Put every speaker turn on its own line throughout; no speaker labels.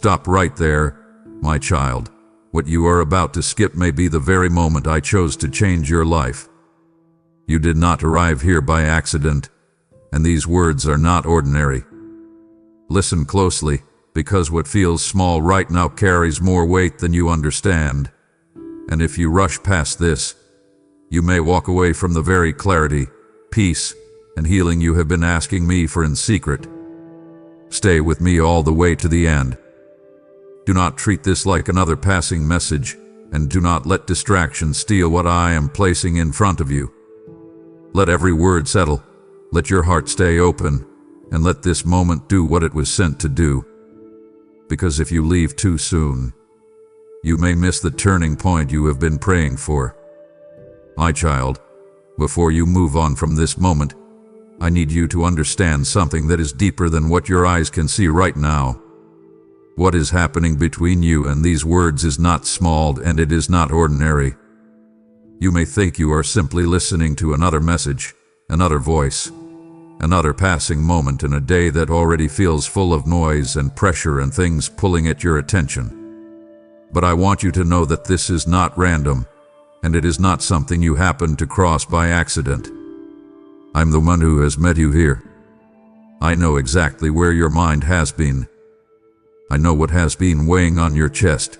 stop right there, my child. What you are about to skip may be the very moment I chose to change your life. You did not arrive here by accident, and these words are not ordinary. Listen closely, because what feels small right now carries more weight than you understand. And if you rush past this, you may walk away from the very clarity, peace, and healing you have been asking me for in secret. Stay with me all the way to the end. Do not treat this like another passing message, and do not let distraction steal what I am placing in front of you. Let every word settle, let your heart stay open, and let this moment do what it was sent to do. Because if you leave too soon, you may miss the turning point you have been praying for. My child, before you move on from this moment, I need you to understand something that is deeper than what your eyes can see right now. What is happening between you and these words is not small, and it is not ordinary. You may think you are simply listening to another message, another voice, another passing moment in a day that already feels full of noise and pressure and things pulling at your attention. But I want you to know that this is not random, and it is not something you happen to cross by accident. I'm the one who has met you here. I know exactly where your mind has been. I know what has been weighing on your chest.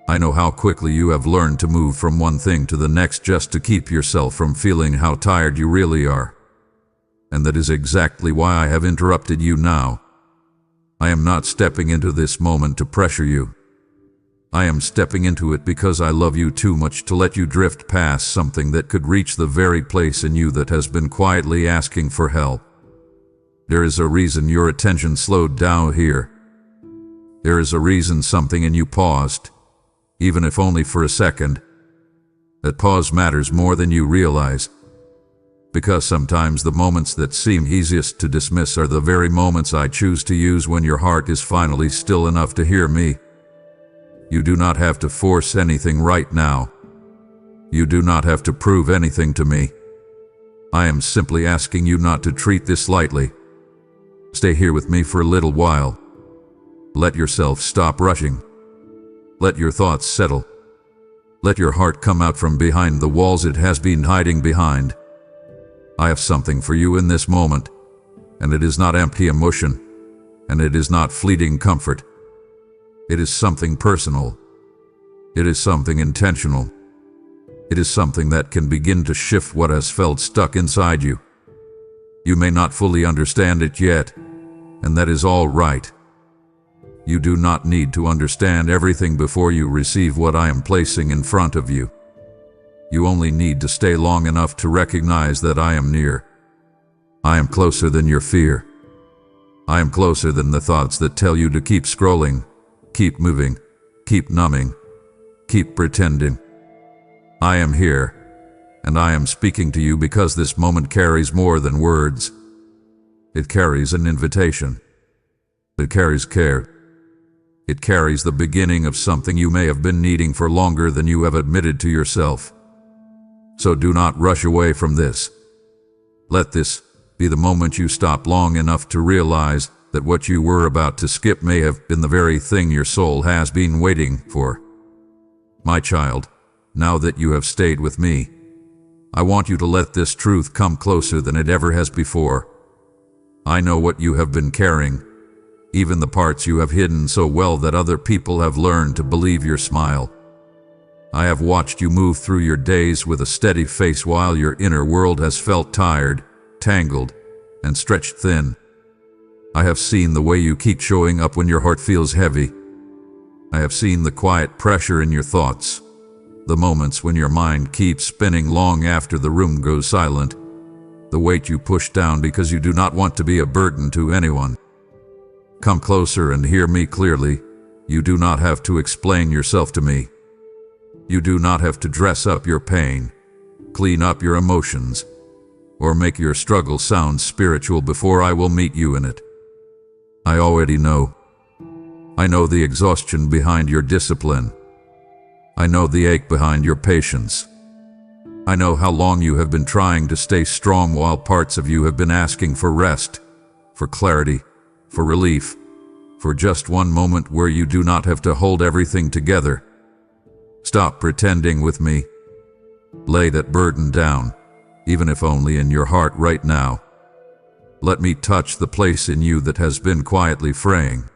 I know how quickly you have learned to move from one thing to the next just to keep yourself from feeling how tired you really are. And that is exactly why I have interrupted you now. I am not stepping into this moment to pressure you. I am stepping into it because I love you too much to let you drift past something that could reach the very place in you that has been quietly asking for help. There is a reason your attention slowed down here. There is a reason something in you paused, even if only for a second. That pause matters more than you realize. Because sometimes the moments that seem easiest to dismiss are the very moments I choose to use when your heart is finally still enough to hear me. You do not have to force anything right now. You do not have to prove anything to me. I am simply asking you not to treat this lightly. Stay here with me for a little while. Let yourself stop rushing. Let your thoughts settle. Let your heart come out from behind the walls it has been hiding behind. I have something for you in this moment, and it is not empty emotion, and it is not fleeting comfort. It is something personal. It is something intentional. It is something that can begin to shift what has felt stuck inside you. You may not fully understand it yet, and that is all right. You do not need to understand everything before you receive what I am placing in front of you. You only need to stay long enough to recognize that I am near. I am closer than your fear. I am closer than the thoughts that tell you to keep scrolling, keep moving, keep numbing, keep pretending. I am here, and I am speaking to you because this moment carries more than words. It carries an invitation. It carries care. It carries the beginning of something you may have been needing for longer than you have admitted to yourself. So do not rush away from this. Let this be the moment you stop long enough to realize that what you were about to skip may have been the very thing your soul has been waiting for. My child, now that you have stayed with me, I want you to let this truth come closer than it ever has before. I know what you have been carrying, even the parts you have hidden so well that other people have learned to believe your smile. I have watched you move through your days with a steady face while your inner world has felt tired, tangled, and stretched thin. I have seen the way you keep showing up when your heart feels heavy. I have seen the quiet pressure in your thoughts, the moments when your mind keeps spinning long after the room goes silent, the weight you push down because you do not want to be a burden to anyone. Come closer and hear me clearly. You do not have to explain yourself to me. You do not have to dress up your pain, clean up your emotions, or make your struggle sound spiritual before I will meet you in it. I already know. I know the exhaustion behind your discipline. I know the ache behind your patience. I know how long you have been trying to stay strong while parts of you have been asking for rest, for clarity, for relief, for just one moment where you do not have to hold everything together. Stop pretending with me. Lay that burden down, even if only in your heart right now. Let me touch the place in you that has been quietly fraying.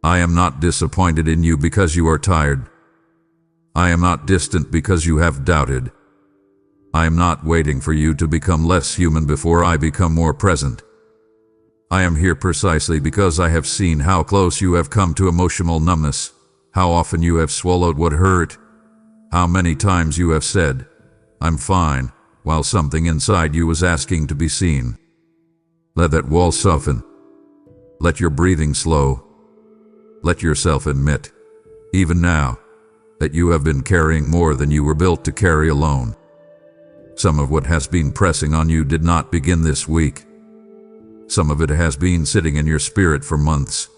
I am not disappointed in you because you are tired. I am not distant because you have doubted. I am not waiting for you to become less human before I become more present. I am here precisely because I have seen how close you have come to emotional numbness, how often you have swallowed what hurt, how many times you have said, "I'm fine," while something inside you was asking to be seen. Let that wall soften. Let your breathing slow. Let yourself admit, even now, that you have been carrying more than you were built to carry alone. Some of what has been pressing on you did not begin this week. Some of it has been sitting in your spirit for months,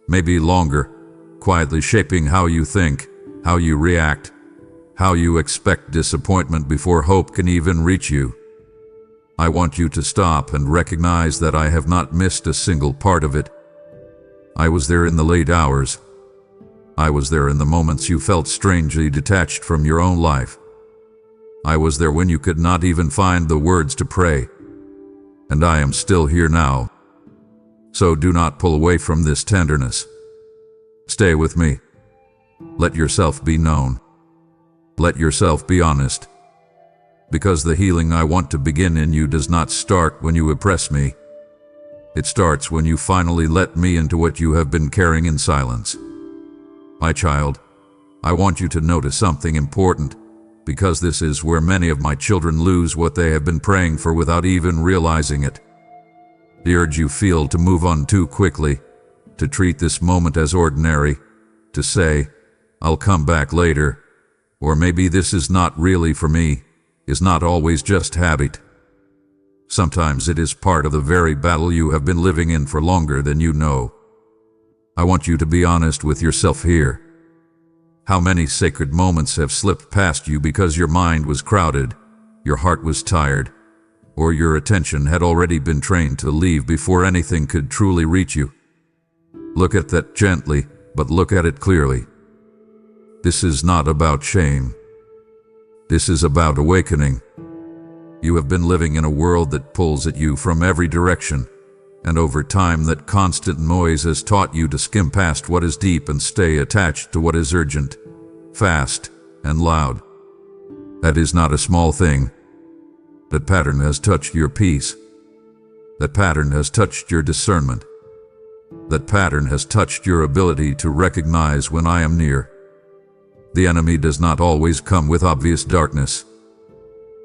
maybe longer, quietly shaping how you think, how you react, how you expect disappointment before hope can even reach you. I want you to stop and recognize that I have not missed a single part of it. I was there in the late hours. I was there in the moments you felt strangely detached from your own life. I was there when you could not even find the words to pray. And I am still here now. So do not pull away from this tenderness. Stay with me. Let yourself be known. Let yourself be honest. Because the healing I want to begin in you does not start when you oppress me. It starts when you finally let me into what you have been carrying in silence. My child, I want you to notice something important, because this is where many of my children lose what they have been praying for without even realizing it. The urge you feel to move on too quickly, to treat this moment as ordinary, to say, "I'll come back later," or "maybe this is not really for me," is not always just habit. Sometimes it is part of the very battle you have been living in for longer than you know. I want you to be honest with yourself here. How many sacred moments have slipped past you because your mind was crowded, your heart was tired, or your attention had already been trained to leave before anything could truly reach you? Look at that gently, but look at it clearly. This is not about shame. This is about awakening. You have been living in a world that pulls at you from every direction, and over time that constant noise has taught you to skim past what is deep and stay attached to what is urgent, fast, and loud. That is not a small thing. That pattern has touched your peace. That pattern has touched your discernment. That pattern has touched your ability to recognize when I am near. The enemy does not always come with obvious darkness.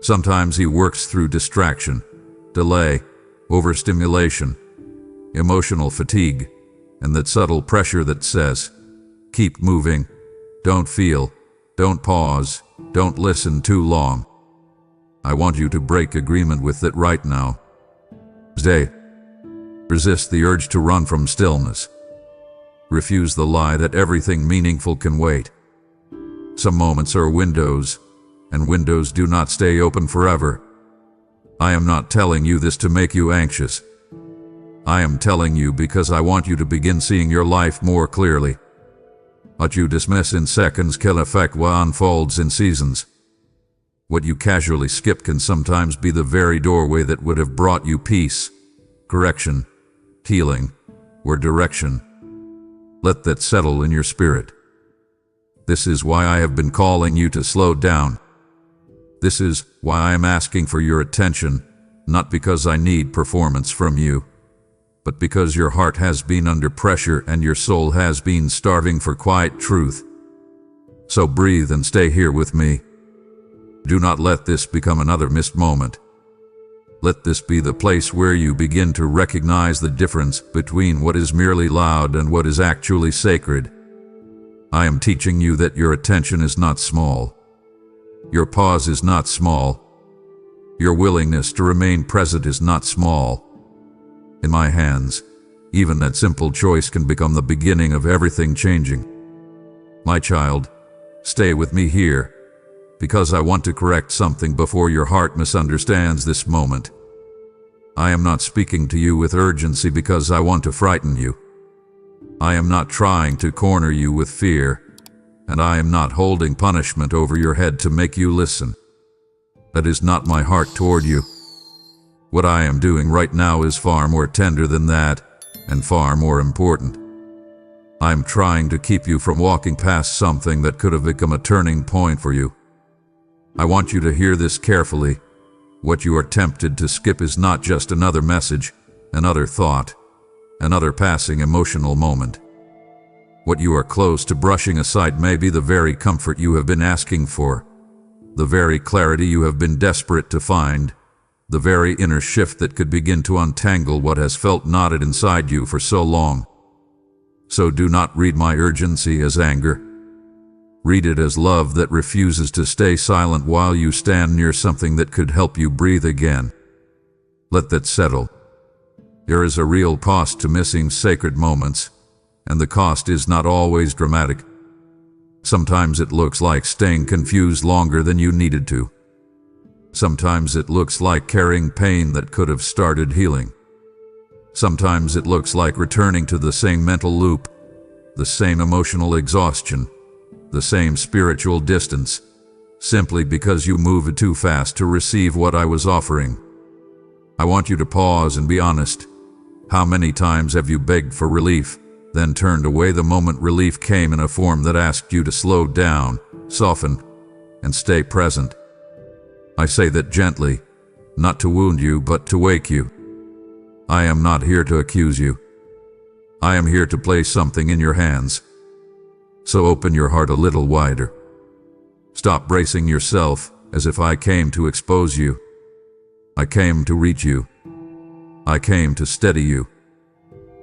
Sometimes he works through distraction, delay, overstimulation, emotional fatigue, and that subtle pressure that says, "Keep moving, don't feel, don't pause, don't listen too long." I want you to break agreement with it right now. Stay. Resist the urge to run from stillness. Refuse the lie that everything meaningful can wait. Some moments are windows, and windows do not stay open forever. I am not telling you this to make you anxious. I am telling you because I want you to begin seeing your life more clearly. What you dismiss in seconds can affect what unfolds in seasons. What you casually skip can sometimes be the very doorway that would have brought you peace, correction, healing, or direction. Let that settle in your spirit. This is why I have been calling you to slow down. This is why I am asking for your attention, not because I need performance from you, but because your heart has been under pressure and your soul has been starving for quiet truth. So breathe and stay here with me. Do not let this become another missed moment. Let this be the place where you begin to recognize the difference between what is merely loud and what is actually sacred. I am teaching you that your attention is not small. Your pause is not small. Your willingness to remain present is not small. In my hands, even that simple choice can become the beginning of everything changing. My child, stay with me here, because I want to correct something before your heart misunderstands this moment. I am not speaking to you with urgency because I want to frighten you. I am not trying to corner you with fear, and I am not holding punishment over your head to make you listen. That is not my heart toward you. What I am doing right now is far more tender than that, and far more important. I am trying to keep you from walking past something that could have become a turning point for you. I want you to hear this carefully. What you are tempted to skip is not just another message, another thought, another passing emotional moment. What you are close to brushing aside may be the very comfort you have been asking for, the very clarity you have been desperate to find, the very inner shift that could begin to untangle what has felt knotted inside you for so long. So do not read my urgency as anger. Read it as love that refuses to stay silent while you stand near something that could help you breathe again. Let that settle. There is a real cost to missing sacred moments, and the cost is not always dramatic. Sometimes it looks like staying confused longer than you needed to. Sometimes it looks like carrying pain that could have started healing. Sometimes it looks like returning to the same mental loop, the same emotional exhaustion, the same spiritual distance, simply because you moved too fast to receive what I was offering. I want you to pause and be honest. How many times have you begged for relief, then turned away the moment relief came in a form that asked you to slow down, soften, and stay present? I say that gently, not to wound you, but to wake you. I am not here to accuse you. I am here to place something in your hands. So open your heart a little wider. Stop bracing yourself as if I came to expose you. I came to reach you. I came to steady you.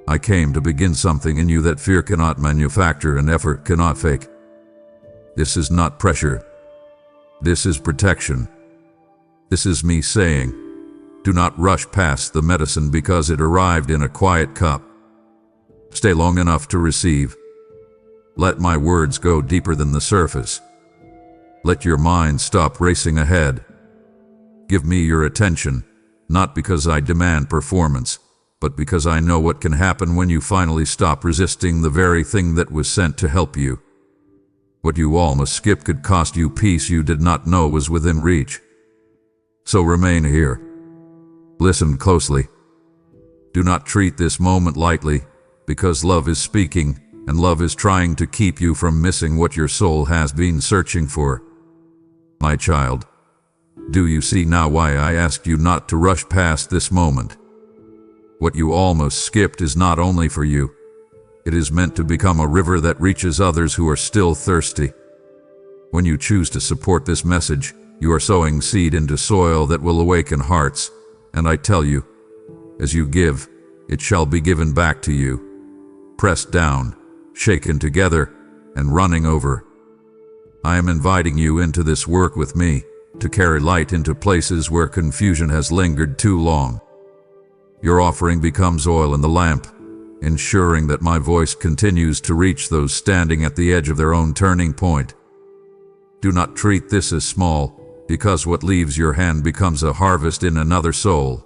I came to begin something in you that fear cannot manufacture and effort cannot fake. This is not pressure. This is protection. This is me saying, do not rush past the medicine because it arrived in a quiet cup. Stay long enough to receive. Let my words go deeper than the surface. Let your mind stop racing ahead. Give me your attention, not because I demand performance, but because I know what can happen when you finally stop resisting the very thing that was sent to help you. What you almost skipped could cost you peace you did not know was within reach. So remain here. Listen closely. Do not treat this moment lightly, because love is speaking, and love is trying to keep you from missing what your soul has been searching for. My child, do you see now why I asked you not to rush past this moment? What you almost skipped is not only for you. It is meant to become a river that reaches others who are still thirsty. When you choose to support this message, you are sowing seed into soil that will awaken hearts, and I tell you, as you give, it shall be given back to you, pressed down, shaken together, and running over. I am inviting you into this work with me, to carry light into places where confusion has lingered too long. Your offering becomes oil in the lamp, ensuring that my voice continues to reach those standing at the edge of their own turning point. Do not treat this as small, because what leaves your hand becomes a harvest in another soul.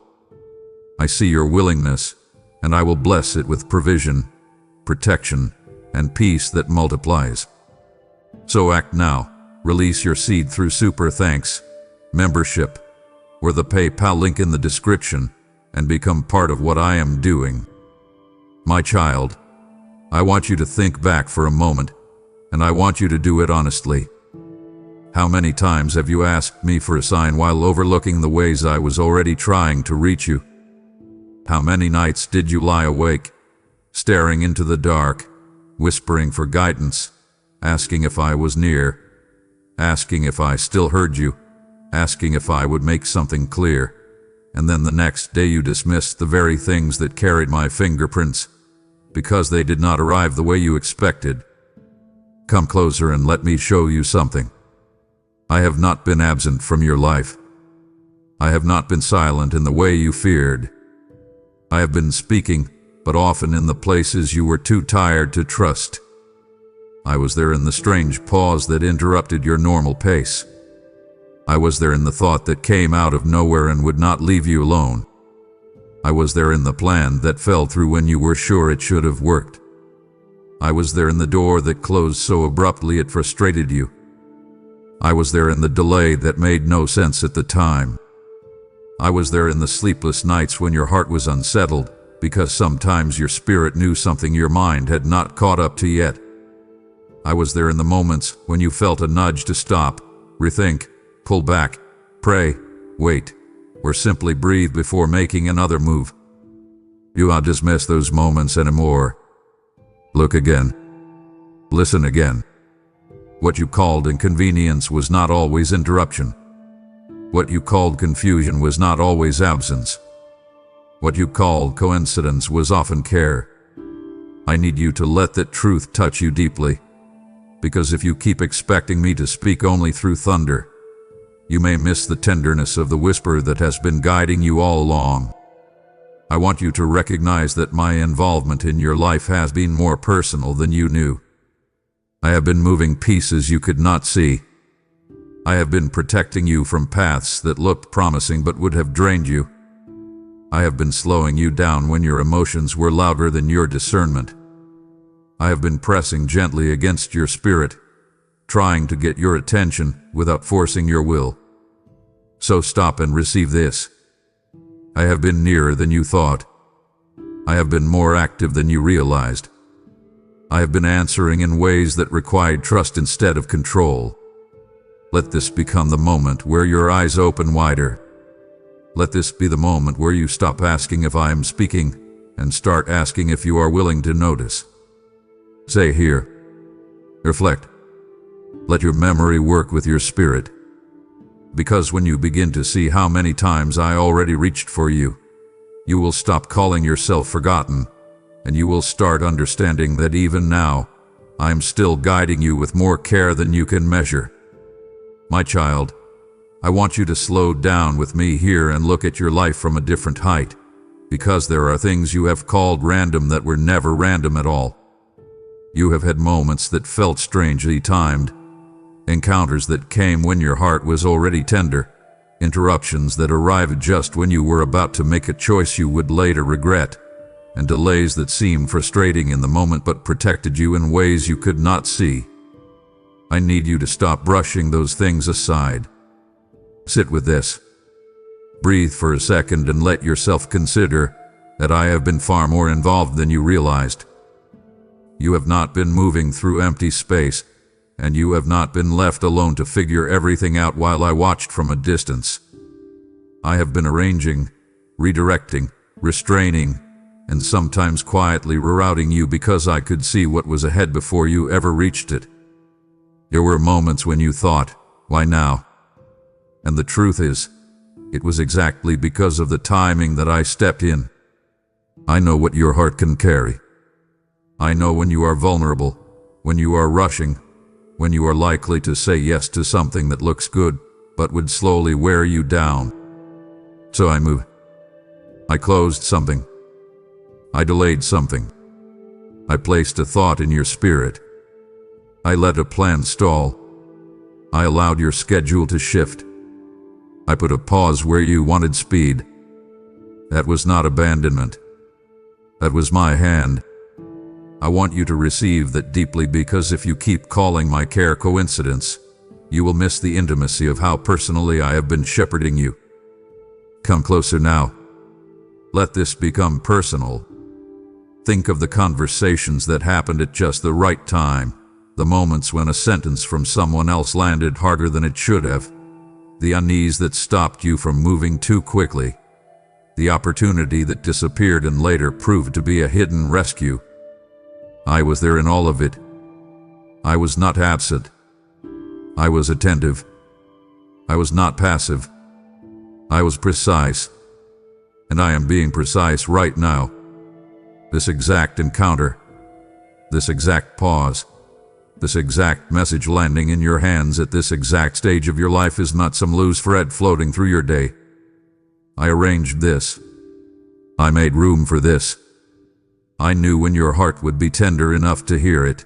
I see your willingness, and I will bless it with provision, protection, and peace that multiplies. So act now. Release your seed through Super Thanks, membership, or the PayPal link in the description, and become part of what I am doing. My child, I want you to think back for a moment, and I want you to do it honestly. How many times have you asked me for a sign while overlooking the ways I was already trying to reach you? How many nights did you lie awake, staring into the dark, whispering for guidance, asking if I was near, asking if I still heard you, asking if I would make something clear, and then the next day you dismissed the very things that carried my fingerprints, because they did not arrive the way you expected? Come closer and let me show you something. I have not been absent from your life. I have not been silent in the way you feared. I have been speaking, but often in the places you were too tired to trust. I was there in the strange pause that interrupted your normal pace. I was there in the thought that came out of nowhere and would not leave you alone. I was there in the plan that fell through when you were sure it should have worked. I was there in the door that closed so abruptly it frustrated you. I was there in the delay that made no sense at the time. I was there in the sleepless nights when your heart was unsettled, because sometimes your spirit knew something your mind had not caught up to yet. I was there in the moments when you felt a nudge to stop, rethink, pull back, pray, wait, or simply breathe before making another move. Do not dismiss those moments anymore. Look again. Listen again. What you called inconvenience was not always interruption. What you called confusion was not always absence. What you called coincidence was often care. I need you to let that truth touch you deeply, because if you keep expecting me to speak only through thunder, you may miss the tenderness of the whisper that has been guiding you all along. I want you to recognize that my involvement in your life has been more personal than you knew. I have been moving pieces you could not see. I have been protecting you from paths that looked promising but would have drained you. I have been slowing you down when your emotions were louder than your discernment. I have been pressing gently against your spirit, trying to get your attention without forcing your will. So stop and receive this. I have been nearer than you thought. I have been more active than you realized. I have been answering in ways that required trust instead of control. Let this become the moment where your eyes open wider. Let this be the moment where you stop asking if I am speaking and start asking if you are willing to notice. Say here. Reflect. Let your memory work with your spirit. Because when you begin to see how many times I already reached for you, you will stop calling yourself forgotten, and you will start understanding that even now, I am still guiding you with more care than you can measure. My child, I want you to slow down with me here and look at your life from a different height, because there are things you have called random that were never random at all. You have had moments that felt strangely timed, encounters that came when your heart was already tender, interruptions that arrived just when you were about to make a choice you would later regret, and delays that seemed frustrating in the moment but protected you in ways you could not see. I need you to stop brushing those things aside. Sit with this. Breathe for a second and let yourself consider that I have been far more involved than you realized. You have not been moving through empty space, and you have not been left alone to figure everything out while I watched from a distance. I have been arranging, redirecting, restraining, and sometimes quietly rerouting you because I could see what was ahead before you ever reached it. There were moments when you thought, why now? And the truth is, it was exactly because of the timing that I stepped in. I know what your heart can carry. I know when you are vulnerable, when you are rushing, when you are likely to say yes to something that looks good, but would slowly wear you down. So I moved. I closed something. I delayed something. I placed a thought in your spirit. I let a plan stall. I allowed your schedule to shift. I put a pause where you wanted speed. That was not abandonment. That was my hand. I want you to receive that deeply, because if you keep calling my care coincidence, you will miss the intimacy of how personally I have been shepherding you. Come closer now. Let this become personal. Think of the conversations that happened at just the right time, the moments when a sentence from someone else landed harder than it should have, the unease that stopped you from moving too quickly, the opportunity that disappeared and later proved to be a hidden rescue. I was there in all of it. I was not absent. I was attentive. I was not passive. I was precise. And I am being precise right now. This exact encounter, this exact pause, this exact message landing in your hands at this exact stage of your life is not some loose thread floating through your day. I arranged this. I made room for this. I knew when your heart would be tender enough to hear it.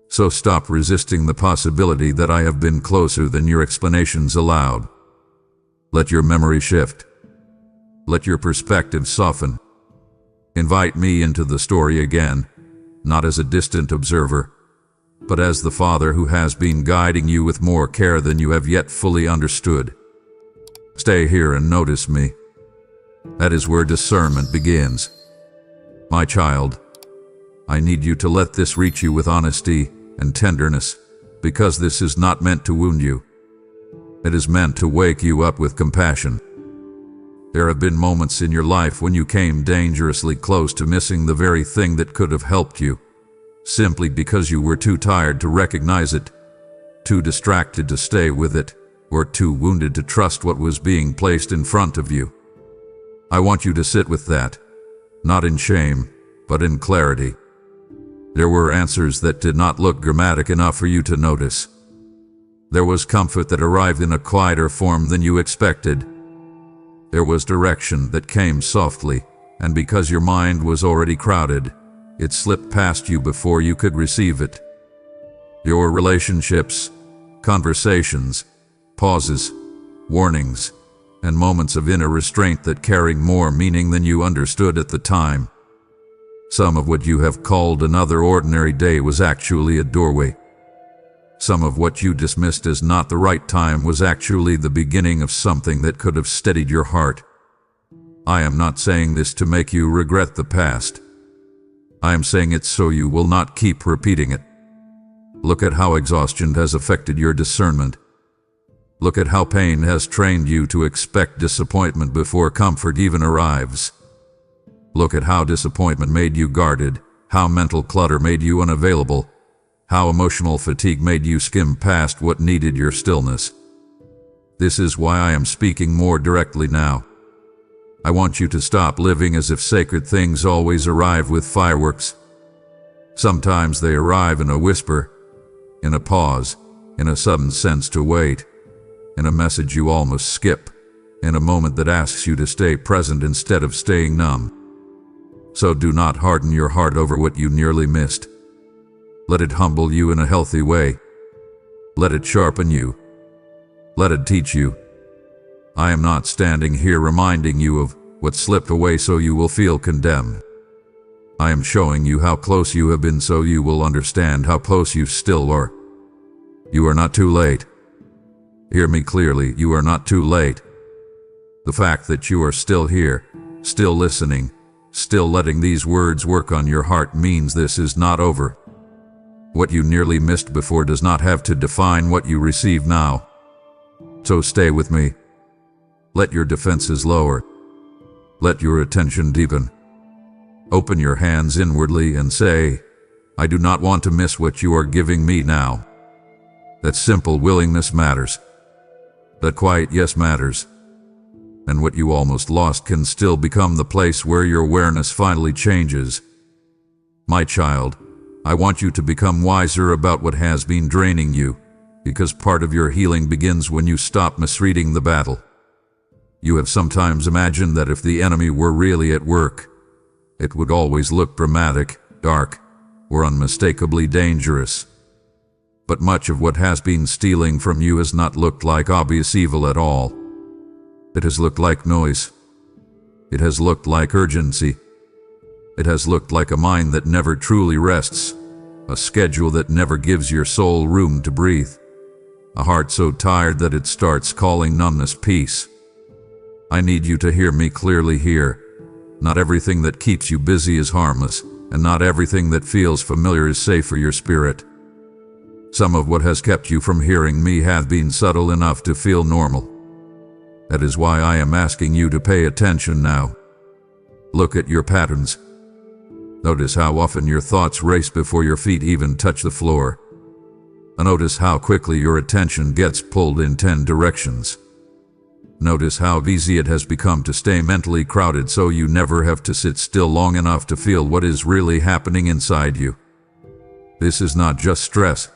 So stop resisting the possibility that I have been closer than your explanations allowed. Let your memory shift. Let your perspective soften. Invite me into the story again, not as a distant observer, but as the Father who has been guiding you with more care than you have yet fully understood. Stay here and notice me. That is where discernment begins. My child, I need you to let this reach you with honesty and tenderness, because this is not meant to wound you. It is meant to wake you up with compassion. There have been moments in your life when you came dangerously close to missing the very thing that could have helped you, simply because you were too tired to recognize it, too distracted to stay with it, or too wounded to trust what was being placed in front of you. I want you to sit with that, not in shame, but in clarity. There were answers that did not look dramatic enough for you to notice. There was comfort that arrived in a quieter form than you expected. There was direction that came softly, and because your mind was already crowded, it slipped past you before you could receive it. Your relationships, conversations, pauses, warnings, and moments of inner restraint that carried more meaning than you understood at the time. Some of what you have called another ordinary day was actually a doorway. Some of what you dismissed as not the right time was actually the beginning of something that could have steadied your heart. I am not saying this to make you regret the past. I am saying it so you will not keep repeating it. Look at how exhaustion has affected your discernment. Look at how pain has trained you to expect disappointment before comfort even arrives. Look at how disappointment made you guarded, how mental clutter made you unavailable, how emotional fatigue made you skim past what needed your stillness. This is why I am speaking more directly now. I want you to stop living as if sacred things always arrive with fireworks. Sometimes they arrive in a whisper, in a pause, in a sudden sense to wait, in a message you almost skip, in a moment that asks you to stay present instead of staying numb. So do not harden your heart over what you nearly missed. Let it humble you in a healthy way. Let it sharpen you. Let it teach you. I am not standing here reminding you of what slipped away so you will feel condemned. I am showing you how close you have been so you will understand how close you still are. You are not too late. Hear me clearly, you are not too late. The fact that you are still here, still listening, still letting these words work on your heart means this is not over. What you nearly missed before does not have to define what you receive now. So stay with me. Let your defenses lower. Let your attention deepen. Open your hands inwardly and say, I do not want to miss what you are giving me now. That simple willingness matters. That quiet yes matters. And what you almost lost can still become the place where your awareness finally changes. My child, I want you to become wiser about what has been draining you, because part of your healing begins when you stop misreading the battle. You have sometimes imagined that if the enemy were really at work, it would always look dramatic, dark, or unmistakably dangerous. But much of what has been stealing from you has not looked like obvious evil at all. It has looked like noise. It has looked like urgency. It has looked like a mind that never truly rests, a schedule that never gives your soul room to breathe, a heart so tired that it starts calling numbness peace. I need you to hear me clearly here. Not everything that keeps you busy is harmless, and not everything that feels familiar is safe for your spirit. Some of what has kept you from hearing me has been subtle enough to feel normal. That is why I am asking you to pay attention now. Look at your patterns. Notice how often your thoughts race before your feet even touch the floor. Notice how quickly your attention gets pulled in 10 directions. Notice how easy it has become to stay mentally crowded so you never have to sit still long enough to feel what is really happening inside you. This is not just stress.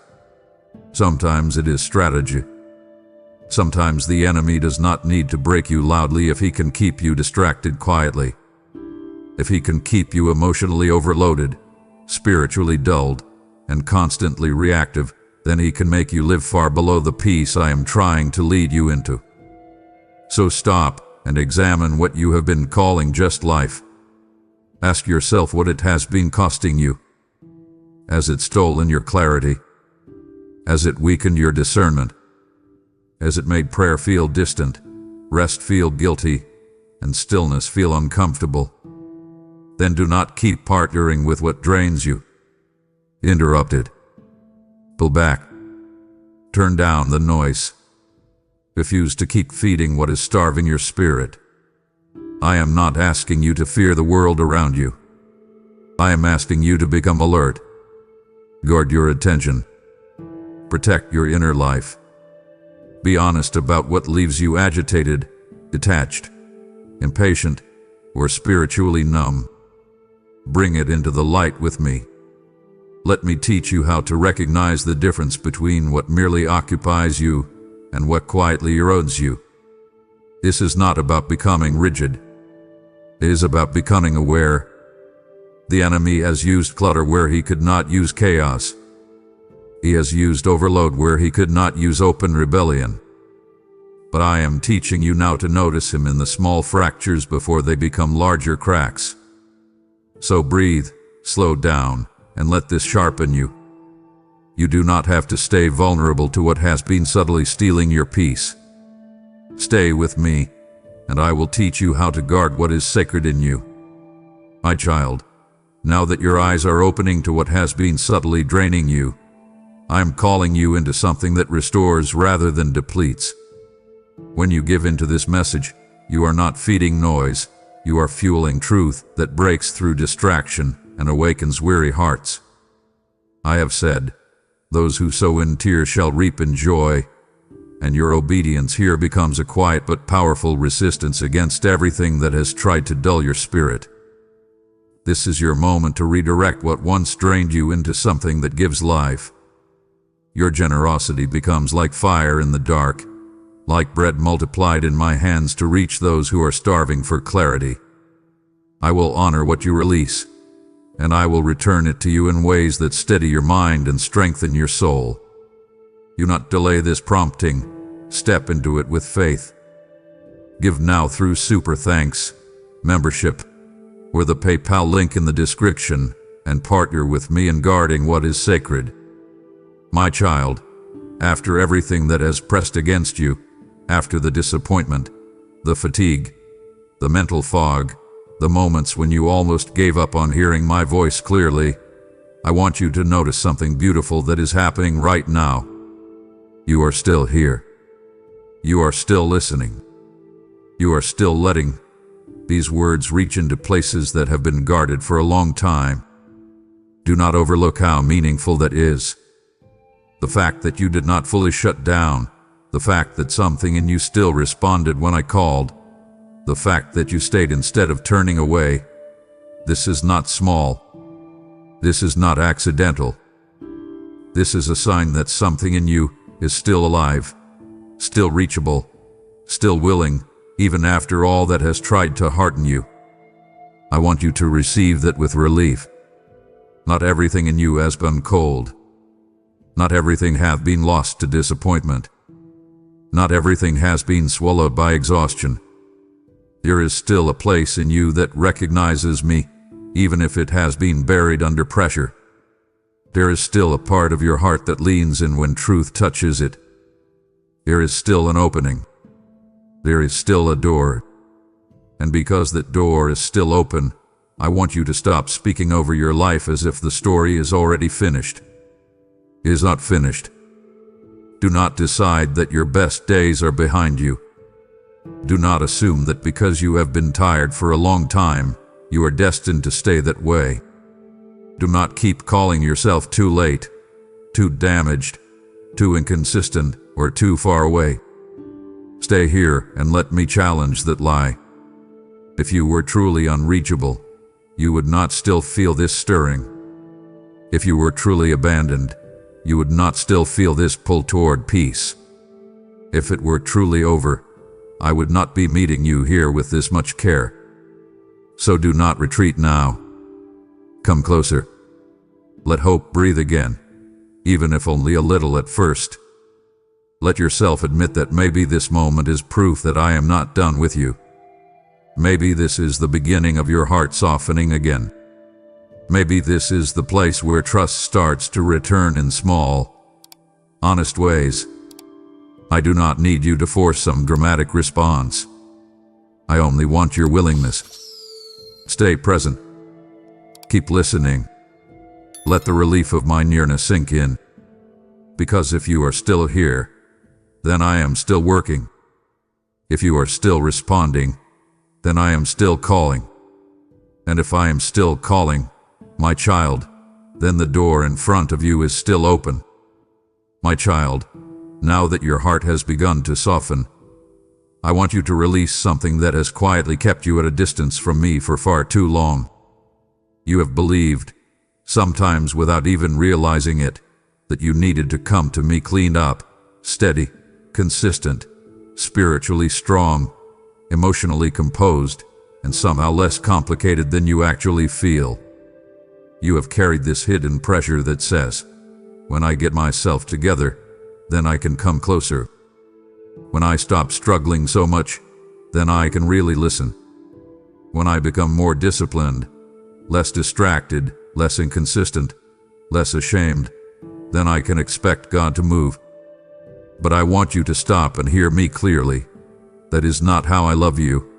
Sometimes it is strategy. Sometimes the enemy does not need to break you loudly if he can keep you distracted quietly. If he can keep you emotionally overloaded, spiritually dulled, and constantly reactive, then he can make you live far below the peace I am trying to lead you into. So stop and examine what you have been calling just life. Ask yourself what it has been costing you. as it stole in your clarity, as it weakened your discernment, as it made prayer feel distant, rest feel guilty, and stillness feel uncomfortable, then do not keep partnering with what drains you. Interrupt it. Pull back. Turn down the noise. Refuse to keep feeding what is starving your spirit. I am not asking you to fear the world around you. I am asking you to become alert. Guard your attention. Protect your inner life. Be honest about what leaves you agitated, detached, impatient, or spiritually numb. Bring it into the light with me. Let me teach you how to recognize the difference between what merely occupies you and what quietly erodes you. This is not about becoming rigid. It is about becoming aware. The enemy has used clutter where he could not use chaos. He has used overload where he could not use open rebellion. But I am teaching you now to notice him in the small fractures before they become larger cracks. So breathe, slow down, and let this sharpen you. You do not have to stay vulnerable to what has been subtly stealing your peace. Stay with me, and I will teach you how to guard what is sacred in you. My child, now that your eyes are opening to what has been subtly draining you, I am calling you into something that restores rather than depletes. When you give into this message, you are not feeding noise, you are fueling truth that breaks through distraction and awakens weary hearts. I have said, those who sow in tears shall reap in joy, and your obedience here becomes a quiet but powerful resistance against everything that has tried to dull your spirit. This is your moment to redirect what once drained you into something that gives life. Your generosity becomes like fire in the dark, like bread multiplied in my hands to reach those who are starving for clarity. I will honor what you release, and I will return it to you in ways that steady your mind and strengthen your soul. Do not delay this prompting. Step into it with faith. Give now through Super Thanks, membership, or the PayPal link in the description, and partner with me in guarding what is sacred. My child, after everything that has pressed against you, after the disappointment, the fatigue, the mental fog, the moments when you almost gave up on hearing my voice clearly, I want you to notice something beautiful that is happening right now. You are still here. You are still listening. You are still letting these words reach into places that have been guarded for a long time. Do not overlook how meaningful that is. The fact that you did not fully shut down, the fact that something in you still responded when I called, the fact that you stayed instead of turning away. This is not small. This is not accidental. This is a sign that something in you is still alive, still reachable, still willing, even after all that has tried to harden you. I want you to receive that with relief. Not everything in you has been cold. Not everything hath been lost to disappointment. Not everything has been swallowed by exhaustion. There is still a place in you that recognizes me, even if it has been buried under pressure. There is still a part of your heart that leans in when truth touches it. There is still an opening. There is still a door. And because that door is still open, I want you to stop speaking over your life as if the story is already finished. It is not finished. Do not decide that your best days are behind you. Do not assume that because you have been tired for a long time, you are destined to stay that way. Do not keep calling yourself too late, too damaged, too inconsistent, or too far away. Stay here and let me challenge that lie. If you were truly unreachable, you would not still feel this stirring. If you were truly abandoned, you would not still feel this pull toward peace. If it were truly over, I would not be meeting you here with this much care. So do not retreat now. Come closer. Let hope breathe again, even if only a little at first. Let yourself admit that maybe this moment is proof that I am not done with you. Maybe this is the beginning of your heart softening again. Maybe this is the place where trust starts to return in small, honest ways. I do not need you to force some dramatic response. I only want your willingness. Stay present. Keep listening. Let the relief of my nearness sink in. Because if you are still here, then I am still working. If you are still responding, then I am still calling. And if I am still calling, my child, then the door in front of you is still open. My child, now that your heart has begun to soften, I want you to release something that has quietly kept you at a distance from me for far too long. You have believed, sometimes without even realizing it, that you needed to come to me cleaned up, steady, consistent, spiritually strong, emotionally composed, and somehow less complicated than you actually feel. You have carried this hidden pressure that says, when I get myself together, then I can come closer. When I stop struggling so much, then I can really listen. When I become more disciplined, less distracted, less inconsistent, less ashamed, then I can expect God to move. But I want you to stop and hear me clearly. That is not how I love you,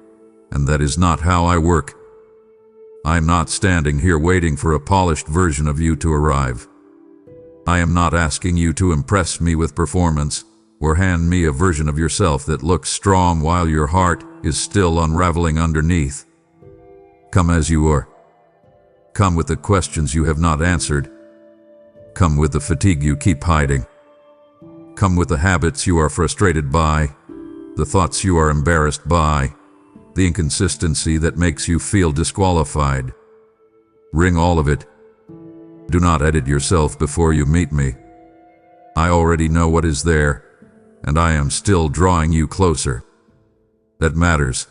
and that is not how I work. I am not standing here waiting for a polished version of you to arrive. I am not asking you to impress me with performance, or hand me a version of yourself that looks strong while your heart is still unraveling underneath. Come as you are. Come with the questions you have not answered. Come with the fatigue you keep hiding. Come with the habits you are frustrated by, the thoughts you are embarrassed by, the inconsistency that makes you feel disqualified. Bring all of it. Do not edit yourself before you meet me. I already know what is there, and I am still drawing you closer. That matters.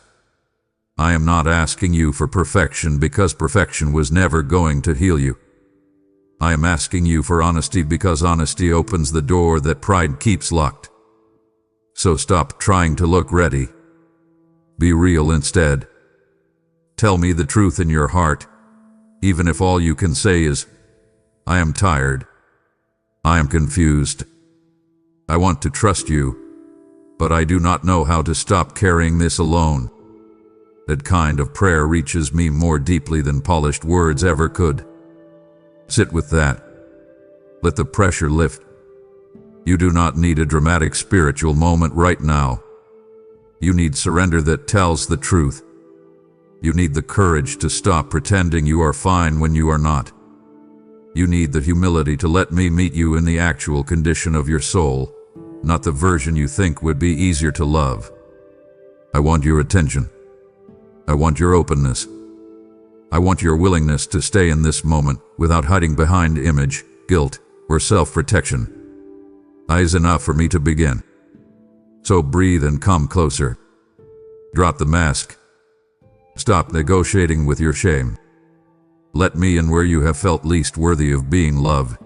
I am not asking you for perfection because perfection was never going to heal you. I am asking you for honesty because honesty opens the door that pride keeps locked. So stop trying to look ready. Be real instead. Tell me the truth in your heart, even if all you can say is, I am tired. I am confused. I want to trust you, but I do not know how to stop carrying this alone. That kind of prayer reaches me more deeply than polished words ever could. Sit with that. Let the pressure lift. You do not need a dramatic spiritual moment right now. You need surrender that tells the truth. You need the courage to stop pretending you are fine when you are not. You need the humility to let me meet you in the actual condition of your soul, not the version you think would be easier to love. I want your attention. I want your openness. I want your willingness to stay in this moment without hiding behind image, guilt, or self-protection. That is enough for me to begin. So breathe and come closer. Drop the mask. Stop negotiating with your shame. Let me in where you have felt least worthy of being loved.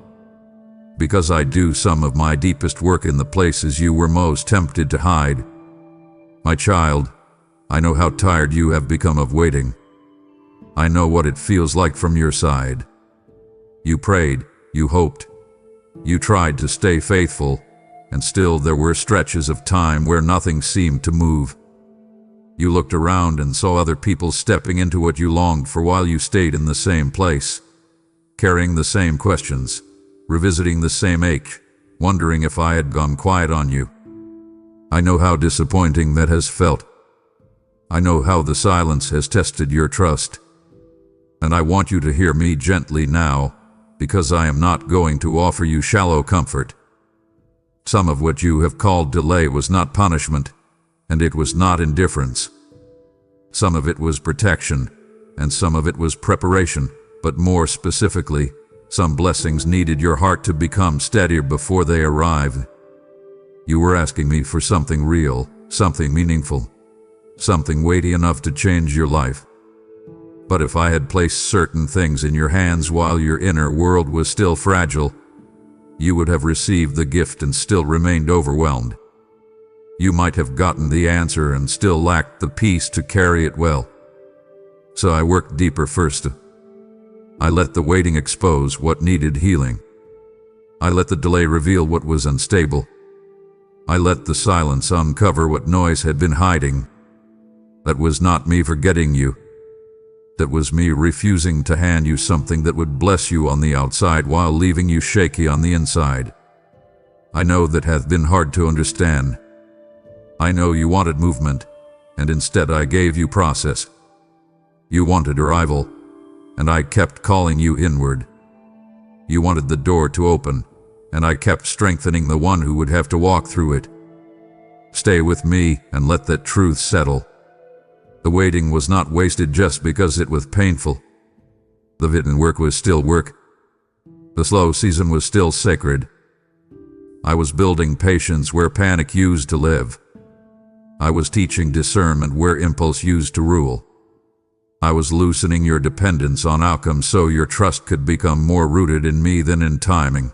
Because I do some of my deepest work in the places you were most tempted to hide. My child, I know how tired you have become of waiting. I know what it feels like from your side. You prayed, you hoped, you tried to stay faithful, and still there were stretches of time where nothing seemed to move. You looked around and saw other people stepping into what you longed for while you stayed in the same place, carrying the same questions, revisiting the same ache, wondering if I had gone quiet on you. I know how disappointing that has felt. I know how the silence has tested your trust. And I want you to hear me gently now, because I am not going to offer you shallow comfort. Some of what you have called delay was not punishment, and it was not indifference. Some of it was protection, and some of it was preparation, but more specifically, some blessings needed your heart to become steadier before they arrived. You were asking me for something real, something meaningful, something weighty enough to change your life. But if I had placed certain things in your hands while your inner world was still fragile, you would have received the gift and still remained overwhelmed. You might have gotten the answer and still lacked the peace to carry it well. So I worked deeper first. I let the waiting expose what needed healing. I let the delay reveal what was unstable. I let the silence uncover what noise had been hiding. That was not me forgetting you. That was me refusing to hand you something that would bless you on the outside while leaving you shaky on the inside. I know that hath been hard to understand. I know you wanted movement, and instead I gave you process. You wanted arrival, and I kept calling you inward. You wanted the door to open, and I kept strengthening the one who would have to walk through it. Stay with me and let that truth settle. The waiting was not wasted just because it was painful. The hidden work was still work. The slow season was still sacred. I was building patience where panic used to live. I was teaching discernment where impulse used to rule. I was loosening your dependence on outcomes so your trust could become more rooted in me than in timing.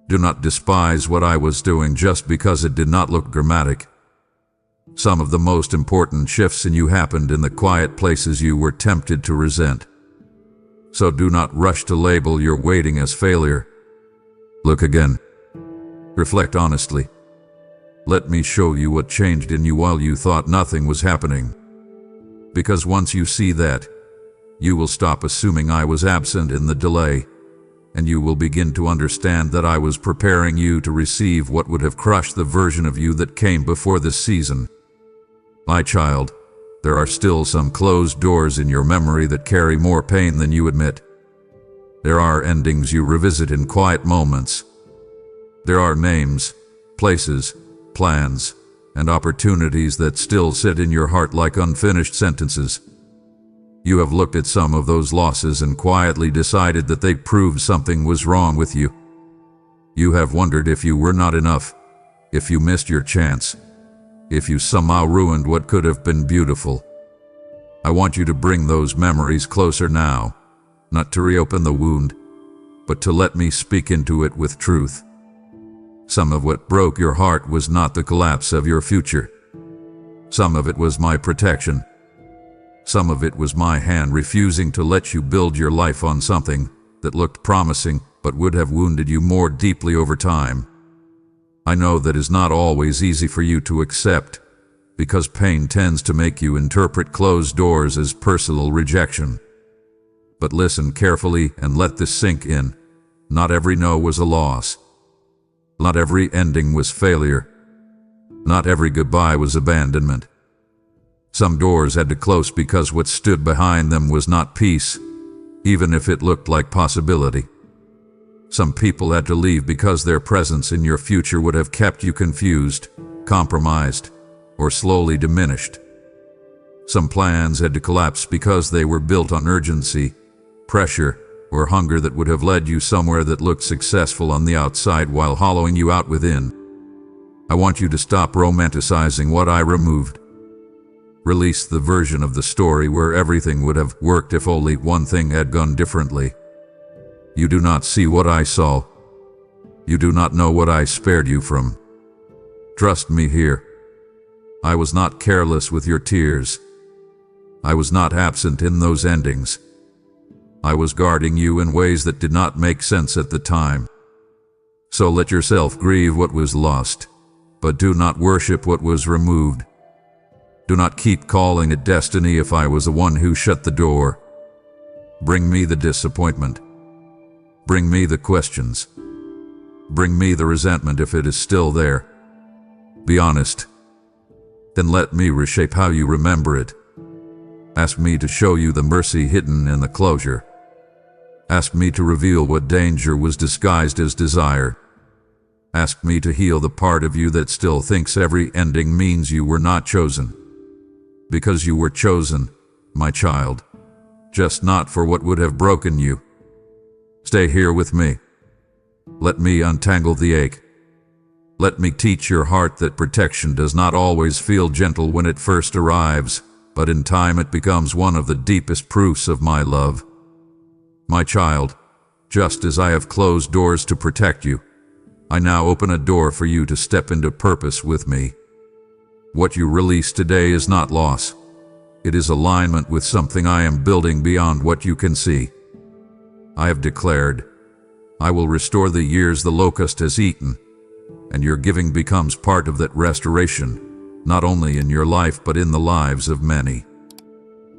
Do not despise what I was doing just because it did not look dramatic. Some of the most important shifts in you happened in the quiet places you were tempted to resent. So do not rush to label your waiting as failure. Look again. Reflect honestly. Let me show you what changed in you while you thought nothing was happening. Because once you see that, you will stop assuming I was absent in the delay, and you will begin to understand that I was preparing you to receive what would have crushed the version of you that came before this season. My child, there are still some closed doors in your memory that carry more pain than you admit. There are endings you revisit in quiet moments. There are names, places, plans, and opportunities that still sit in your heart like unfinished sentences. You have looked at some of those losses and quietly decided that they proved something was wrong with you. You have wondered if you were not enough, if you missed your chance, if you somehow ruined what could have been beautiful. I want you to bring those memories closer now, not to reopen the wound, but to let me speak into it with truth. Some of what broke your heart was not the collapse of your future. Some of it was my protection. Some of it was my hand refusing to let you build your life on something that looked promising but would have wounded you more deeply over time. I know that is not always easy for you to accept, because pain tends to make you interpret closed doors as personal rejection. But listen carefully and let this sink in. Not every no was a loss. Not every ending was failure. Not every goodbye was abandonment. Some doors had to close because what stood behind them was not peace, even if it looked like possibility. Some people had to leave because their presence in your future would have kept you confused, compromised, or slowly diminished. Some plans had to collapse because they were built on urgency, pressure, or hunger that would have led you somewhere that looked successful on the outside while hollowing you out within. I want you to stop romanticizing what I removed. Release the version of the story where everything would have worked if only one thing had gone differently. You do not see what I saw. You do not know what I spared you from. Trust me here. I was not careless with your tears. I was not absent in those endings. I was guarding you in ways that did not make sense at the time. So let yourself grieve what was lost, but do not worship what was removed. Do not keep calling it destiny if I was the one who shut the door. Bring me the disappointment. Bring me the questions. Bring me the resentment if it is still there. Be honest. Then let me reshape how you remember it. Ask me to show you the mercy hidden in the closure. Ask me to reveal what danger was disguised as desire. Ask me to heal the part of you that still thinks every ending means you were not chosen. Because you were chosen, my child, just not for what would have broken you. Stay here with me. Let me untangle the ache. Let me teach your heart that protection does not always feel gentle when it first arrives, but in time it becomes one of the deepest proofs of my love. My child, just as I have closed doors to protect you, I now open a door for you to step into purpose with me. What you release today is not loss. It is alignment with something I am building beyond what you can see. I have declared, I will restore the years the locust has eaten, and your giving becomes part of that restoration, not only in your life but in the lives of many.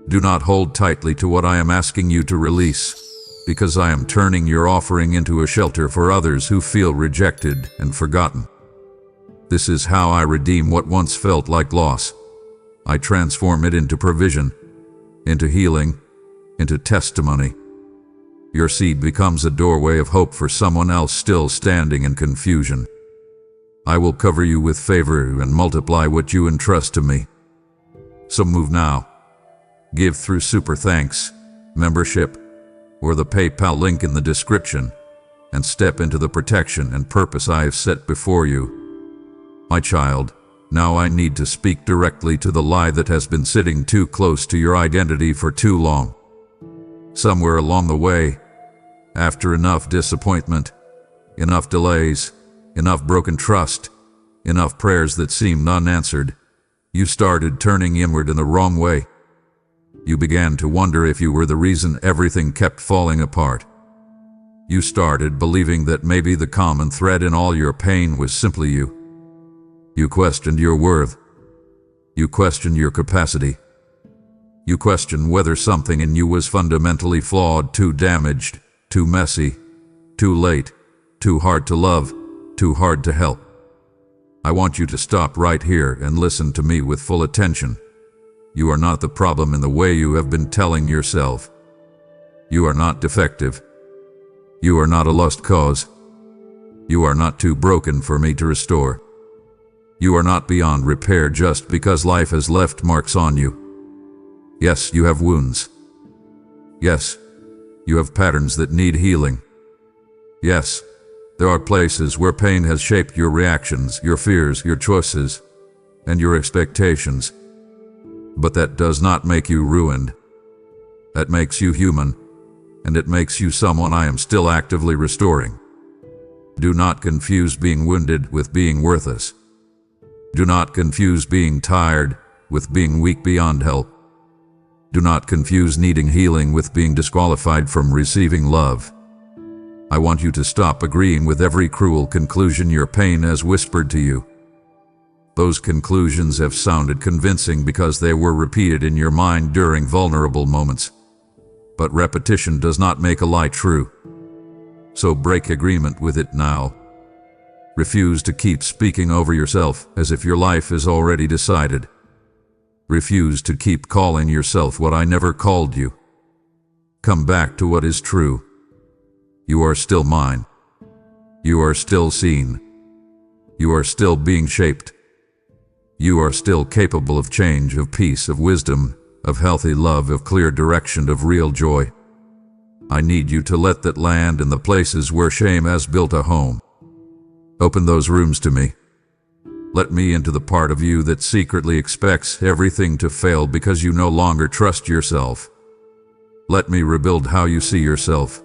Do not hold tightly to what I am asking you to release, because I am turning your offering into a shelter for others who feel rejected and forgotten. This is how I redeem what once felt like loss. I transform it into provision, into healing, into testimony. Your seed becomes a doorway of hope for someone else still standing in confusion. I will cover you with favor and multiply what you entrust to me. So move now. Give through Super Thanks, membership, or the PayPal link in the description, and step into the protection and purpose I have set before you. My child, now I need to speak directly to the lie that has been sitting too close to your identity for too long. Somewhere along the way, after enough disappointment, enough delays, enough broken trust, enough prayers that seemed unanswered, you started turning inward in the wrong way. You began to wonder if you were the reason everything kept falling apart. You started believing that maybe the common thread in all your pain was simply you. You questioned your worth. You questioned your capacity. You questioned whether something in you was fundamentally flawed, too damaged, too messy, too late, too hard to love, too hard to help. I want you to stop right here and listen to me with full attention. You are not the problem in the way you have been telling yourself. You are not defective. You are not a lost cause. You are not too broken for me to restore. You are not beyond repair just because life has left marks on you. Yes, you have wounds. Yes, you have patterns that need healing. Yes, there are places where pain has shaped your reactions, your fears, your choices, and your expectations. But that does not make you ruined. That makes you human, and it makes you someone I am still actively restoring. Do not confuse being wounded with being worthless. Do not confuse being tired with being weak beyond help. Do not confuse needing healing with being disqualified from receiving love. I want you to stop agreeing with every cruel conclusion your pain has whispered to you. Those conclusions have sounded convincing because they were repeated in your mind during vulnerable moments. But repetition does not make a lie true. So break agreement with it now. Refuse to keep speaking over yourself as if your life is already decided. Refuse to keep calling yourself what I never called you. Come back to what is true. You are still mine. You are still seen. You are still being shaped. You are still capable of change, of peace, of wisdom, of healthy love, of clear direction, of real joy. I need you to let that land in the places where shame has built a home. Open those rooms to me. Let me into the part of you that secretly expects everything to fail because you no longer trust yourself. Let me rebuild how you see yourself.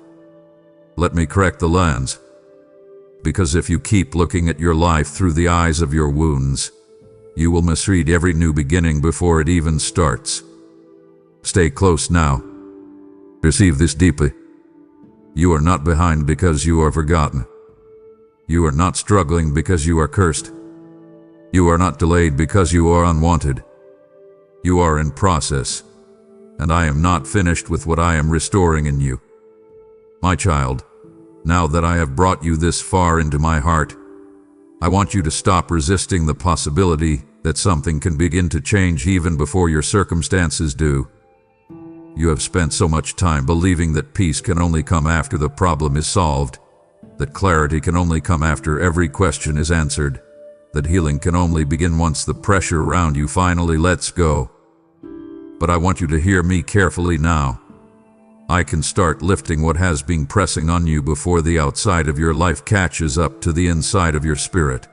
Let me correct the lens. Because if you keep looking at your life through the eyes of your wounds, you will misread every new beginning before it even starts. Stay close now. Receive this deeply. You are not behind because you are forgotten. You are not struggling because you are cursed. You are not delayed because you are unwanted. You are in process, and I am not finished with what I am restoring in you. My child, now that I have brought you this far into my heart, I want you to stop resisting the possibility that something can begin to change even before your circumstances do. You have spent so much time believing that peace can only come after the problem is solved, that clarity can only come after every question is answered, that healing can only begin once the pressure around you finally lets go. But I want you to hear me carefully now. I can start lifting what has been pressing on you before the outside of your life catches up to the inside of your spirit.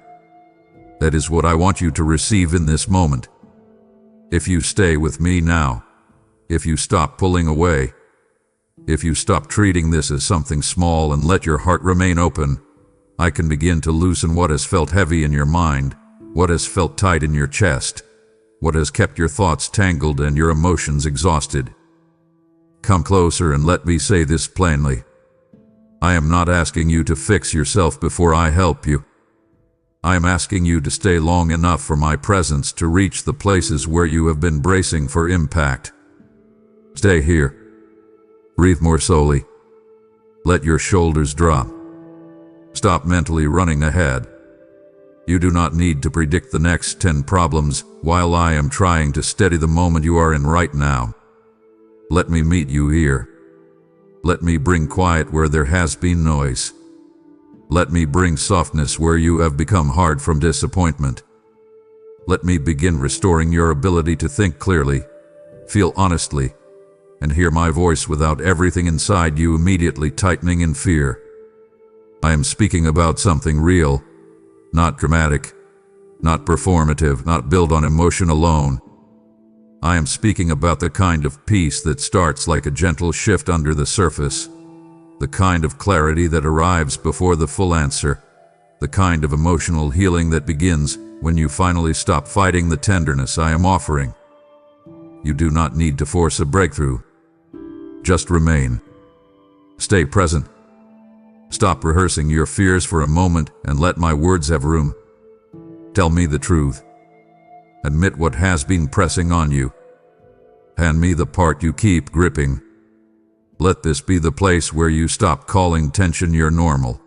That is what I want you to receive in this moment. If you stay with me now, if you stop pulling away, if you stop treating this as something small and let your heart remain open, I can begin to loosen what has felt heavy in your mind, what has felt tight in your chest, what has kept your thoughts tangled and your emotions exhausted. Come closer and let me say this plainly. I am not asking you to fix yourself before I help you. I am asking you to stay long enough for my presence to reach the places where you have been bracing for impact. Stay here. Breathe more slowly. Let your shoulders drop. Stop mentally running ahead. You do not need to predict the next 10 problems while I am trying to steady the moment you are in right now. Let me meet you here. Let me bring quiet where there has been noise. Let me bring softness where you have become hard from disappointment. Let me begin restoring your ability to think clearly, feel honestly, and hear my voice without everything inside you immediately tightening in fear. I am speaking about something real, not dramatic, not performative, not built on emotion alone. I am speaking about the kind of peace that starts like a gentle shift under the surface, the kind of clarity that arrives before the full answer, the kind of emotional healing that begins when you finally stop fighting the tenderness I am offering. You do not need to force a breakthrough. Just remain. Stay present. Stop rehearsing your fears for a moment and let my words have room. Tell me the truth. Admit what has been pressing on you. Hand me the part you keep gripping. Let this be the place where you stop calling tension your normal.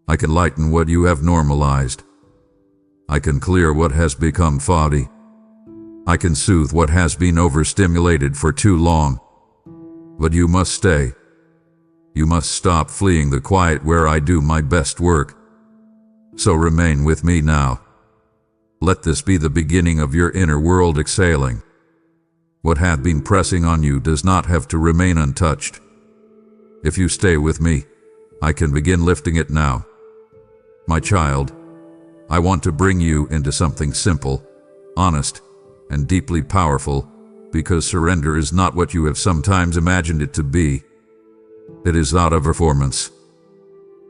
I can lighten what you have normalized. I can clear what has become foggy. I can soothe what has been overstimulated for too long. But you must stay. You must stop fleeing the quiet where I do my best work. So remain with me now. Let this be the beginning of your inner world exhaling. What had been pressing on you does not have to remain untouched. If you stay with me, I can begin lifting it now. My child, I want to bring you into something simple, honest, and deeply powerful, because surrender is not what you have sometimes imagined it to be. It is not a performance.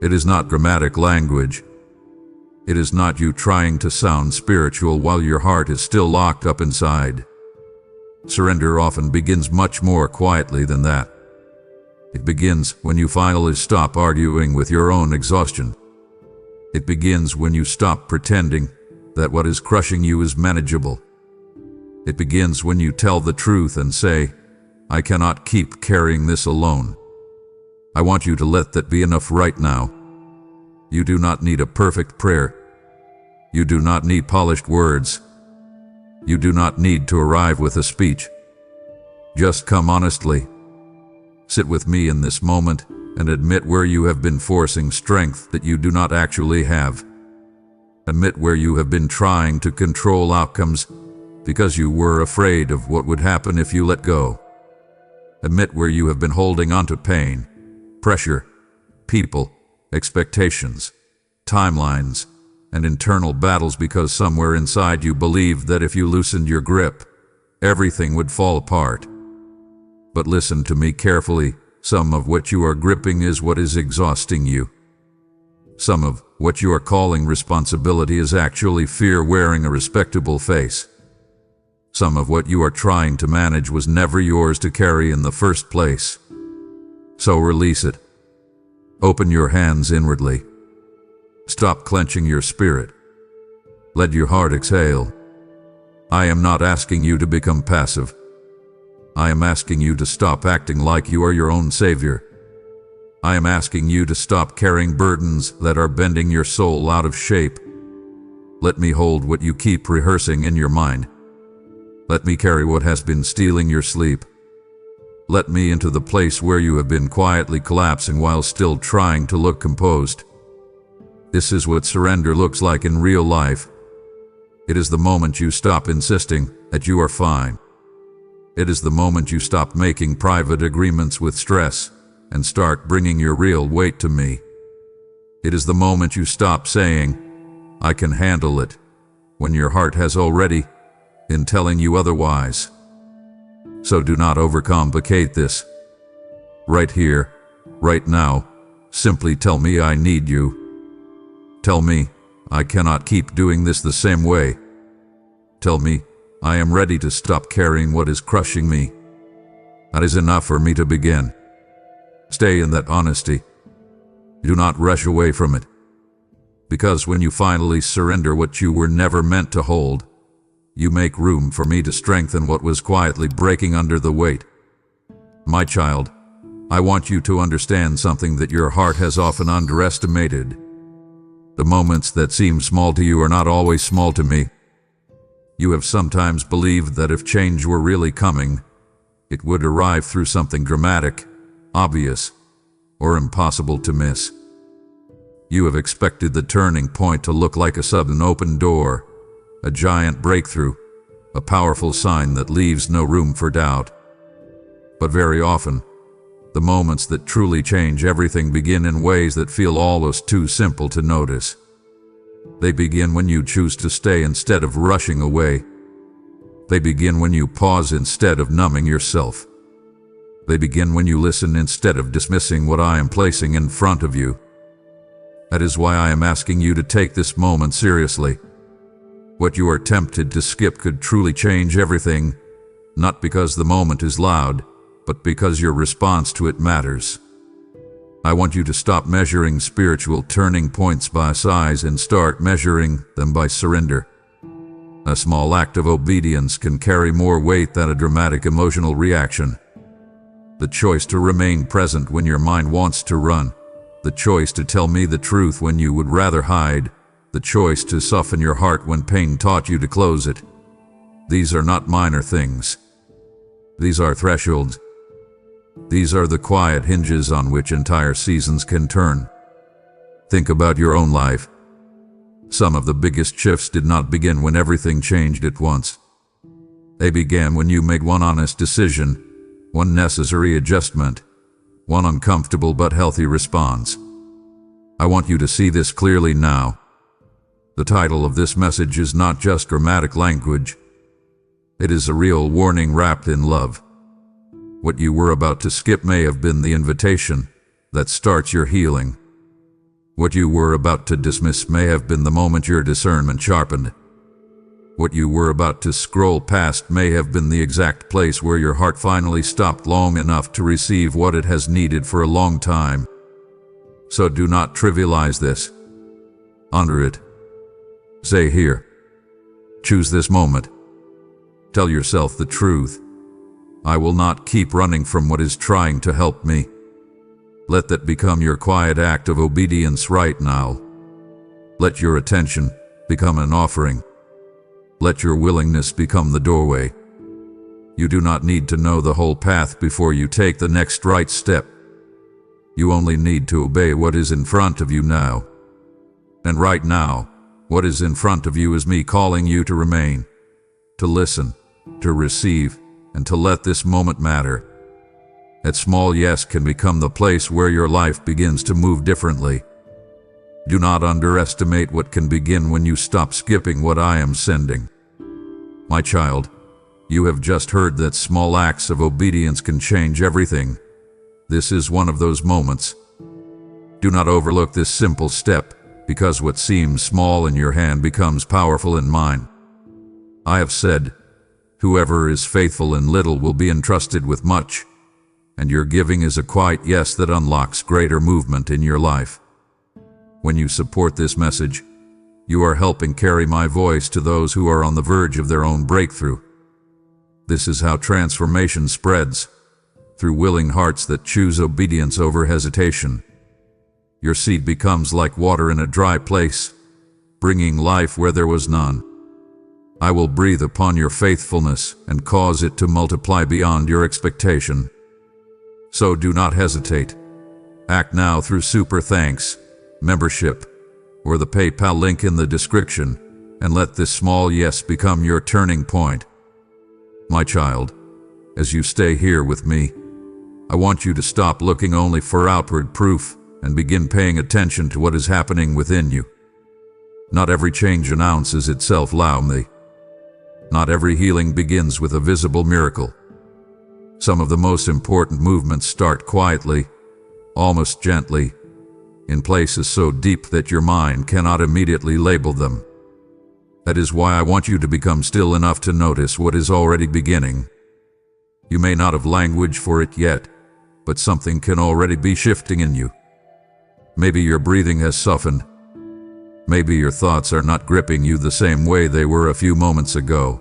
It is not dramatic language. It is not you trying to sound spiritual while your heart is still locked up inside. Surrender often begins much more quietly than that. It begins when you finally stop arguing with your own exhaustion. It begins when you stop pretending that what is crushing you is manageable. It begins when you tell the truth and say, I cannot keep carrying this alone. I want you to let that be enough right now. You do not need a perfect prayer. You do not need polished words. You do not need to arrive with a speech. Just come honestly. Sit with me in this moment and admit where you have been forcing strength that you do not actually have. Admit where you have been trying to control outcomes because you were afraid of what would happen if you let go. Admit where you have been holding onto pain, pressure, people, expectations, timelines, and internal battles because somewhere inside you believed that if you loosened your grip, everything would fall apart. But listen to me carefully. Some of what you are gripping is what is exhausting you. Some of what you are calling responsibility is actually fear wearing a respectable face. Some of what you are trying to manage was never yours to carry in the first place. So release it. Open your hands inwardly. Stop clenching your spirit. Let your heart exhale. I am not asking you to become passive. I am asking you to stop acting like you are your own savior. I am asking you to stop carrying burdens that are bending your soul out of shape. Let me hold what you keep rehearsing in your mind. Let me carry what has been stealing your sleep. Let me into the place where you have been quietly collapsing while still trying to look composed. This is what surrender looks like in real life. It is the moment you stop insisting that you are fine. It is the moment you stop making private agreements with stress and start bringing your real weight to me. It is the moment you stop saying, I can handle it, when your heart has already been telling you otherwise. So do not overcomplicate this. Right here, right now, simply tell me I need you. Tell me I cannot keep doing this the same way. Tell me I am ready to stop carrying what is crushing me. That is enough for me to begin. Stay in that honesty. Do not rush away from it. Because when you finally surrender what you were never meant to hold, you make room for me to strengthen what was quietly breaking under the weight. My child, I want you to understand something that your heart has often underestimated. The moments that seem small to you are not always small to me. You have sometimes believed that if change were really coming, it would arrive through something dramatic, obvious, or impossible to miss. You have expected the turning point to look like a sudden open door, a giant breakthrough, a powerful sign that leaves no room for doubt. But very often, the moments that truly change everything begin in ways that feel almost too simple to notice. They begin when you choose to stay instead of rushing away. They begin when you pause instead of numbing yourself. They begin when you listen instead of dismissing what I am placing in front of you. That is why I am asking you to take this moment seriously. What you are tempted to skip could truly change everything, not because the moment is loud, but because your response to it matters. I want you to stop measuring spiritual turning points by size and start measuring them by surrender. A small act of obedience can carry more weight than a dramatic emotional reaction. The choice to remain present when your mind wants to run, the choice to tell me the truth when you would rather hide, the choice to soften your heart when pain taught you to close it. These are not minor things. These are thresholds. These are the quiet hinges on which entire seasons can turn. Think about your own life. Some of the biggest shifts did not begin when everything changed at once. They began when you made one honest decision, one necessary adjustment, one uncomfortable but healthy response. I want you to see this clearly now. The title of this message is not just dramatic language. It is a real warning wrapped in love. What you were about to skip may have been the invitation that starts your healing. What you were about to dismiss may have been the moment your discernment sharpened. What you were about to scroll past may have been the exact place where your heart finally stopped long enough to receive what it has needed for a long time. So do not trivialize this. Honor it. Say here. Choose this moment. Tell yourself the truth. I will not keep running from what is trying to help me. Let that become your quiet act of obedience right now. Let your attention become an offering. Let your willingness become the doorway. You do not need to know the whole path before you take the next right step. You only need to obey what is in front of you now. And right now, what is in front of you is me calling you to remain, to listen, to receive, and to let this moment matter. That small yes can become the place where your life begins to move differently. Do not underestimate what can begin when you stop skipping what I am sending. My child, you have just heard that small acts of obedience can change everything. This is one of those moments. Do not overlook this simple step, because what seems small in your hand becomes powerful in mine. I have said, whoever is faithful in little will be entrusted with much, and your giving is a quiet yes that unlocks greater movement in your life. When you support this message, you are helping carry my voice to those who are on the verge of their own breakthrough. This is how transformation spreads, through willing hearts that choose obedience over hesitation. Your seed becomes like water in a dry place, bringing life where there was none. I will breathe upon your faithfulness and cause it to multiply beyond your expectation. So do not hesitate. Act now through super thanks, membership, or the PayPal link in the description, and let this small yes become your turning point. My child, as you stay here with me, I want you to stop looking only for outward proof and begin paying attention to what is happening within you. Not every change announces itself loudly. Not every healing begins with a visible miracle. Some of the most important movements start quietly, almost gently, in places so deep that your mind cannot immediately label them. That is why I want you to become still enough to notice what is already beginning. You may not have language for it yet, but something can already be shifting in you. Maybe your breathing has softened. Maybe your thoughts are not gripping you the same way they were a few moments ago.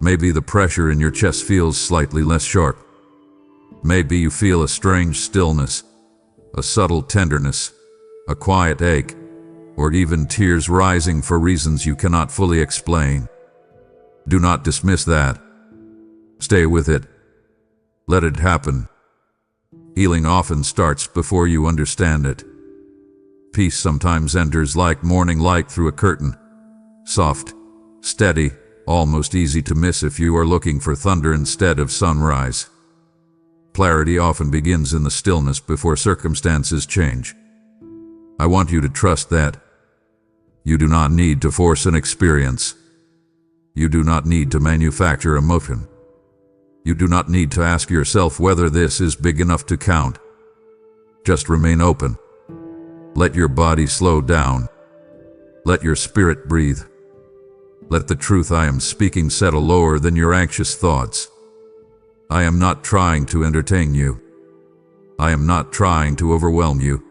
Maybe the pressure in your chest feels slightly less sharp. Maybe you feel a strange stillness, a subtle tenderness, a quiet ache, or even tears rising for reasons you cannot fully explain. Do not dismiss that. Stay with it. Let it happen. Healing often starts before you understand it. Peace sometimes enters like morning light through a curtain. Soft, steady, almost easy to miss if you are looking for thunder instead of sunrise. Clarity often begins in the stillness before circumstances change. I want you to trust that. You do not need to force an experience. You do not need to manufacture emotion. You do not need to ask yourself whether this is big enough to count. Just remain open. Let your body slow down. Let your spirit breathe. Let the truth I am speaking settle lower than your anxious thoughts. I am not trying to entertain you. I am not trying to overwhelm you.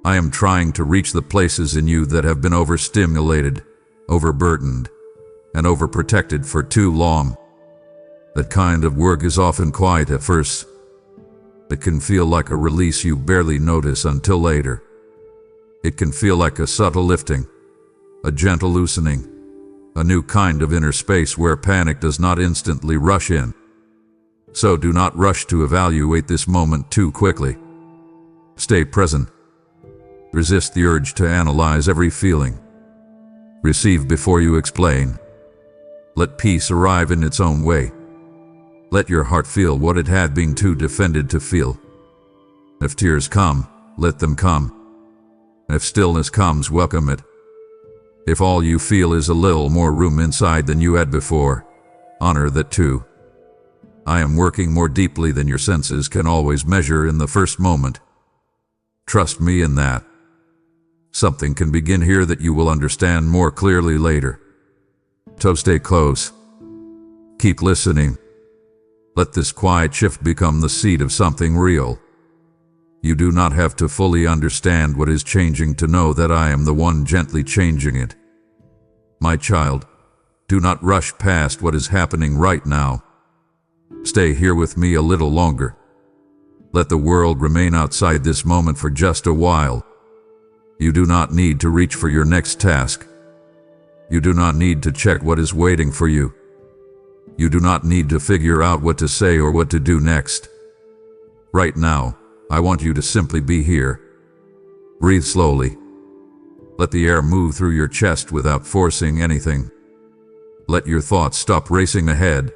I am trying to reach the places in you that have been overstimulated, overburdened, and overprotected for too long. That kind of work is often quiet at first. It can feel like a release you barely notice until later. It can feel like a subtle lifting, a gentle loosening, a new kind of inner space where panic does not instantly rush in. So do not rush to evaluate this moment too quickly. Stay present. Resist the urge to analyze every feeling. Receive before you explain. Let peace arrive in its own way. Let your heart feel what it had been too defended to feel. If tears come, let them come. If stillness comes, welcome it. If all you feel is a little more room inside than you had before, honor that too. I am working more deeply than your senses can always measure in the first moment. Trust me in that. Something can begin here that you will understand more clearly later. So stay close. Keep listening. Let this quiet shift become the seed of something real. You do not have to fully understand what is changing to know that I am the one gently changing it. My child, do not rush past what is happening right now. Stay here with me a little longer. Let the world remain outside this moment for just a while. You do not need to reach for your next task. You do not need to check what is waiting for you. You do not need to figure out what to say or what to do next. Right now, I want you to simply be here. Breathe slowly. Let the air move through your chest without forcing anything. Let your thoughts stop racing ahead.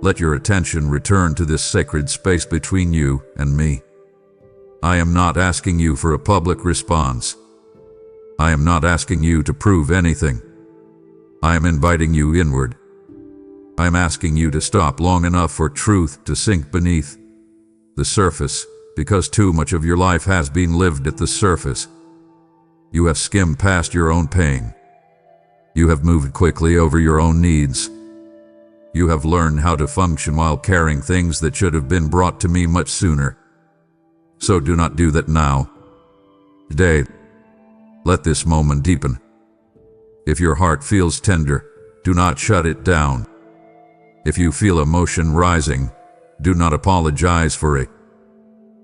Let your attention return to this sacred space between you and me. I am not asking you for a public response. I am not asking you to prove anything. I am inviting you inward. I am asking you to stop long enough for truth to sink beneath the surface, because too much of your life has been lived at the surface. You have skimmed past your own pain. You have moved quickly over your own needs. You have learned how to function while carrying things that should have been brought to me much sooner. So do not do that now. Today, let this moment deepen. If your heart feels tender, do not shut it down. If you feel emotion rising, do not apologize for it.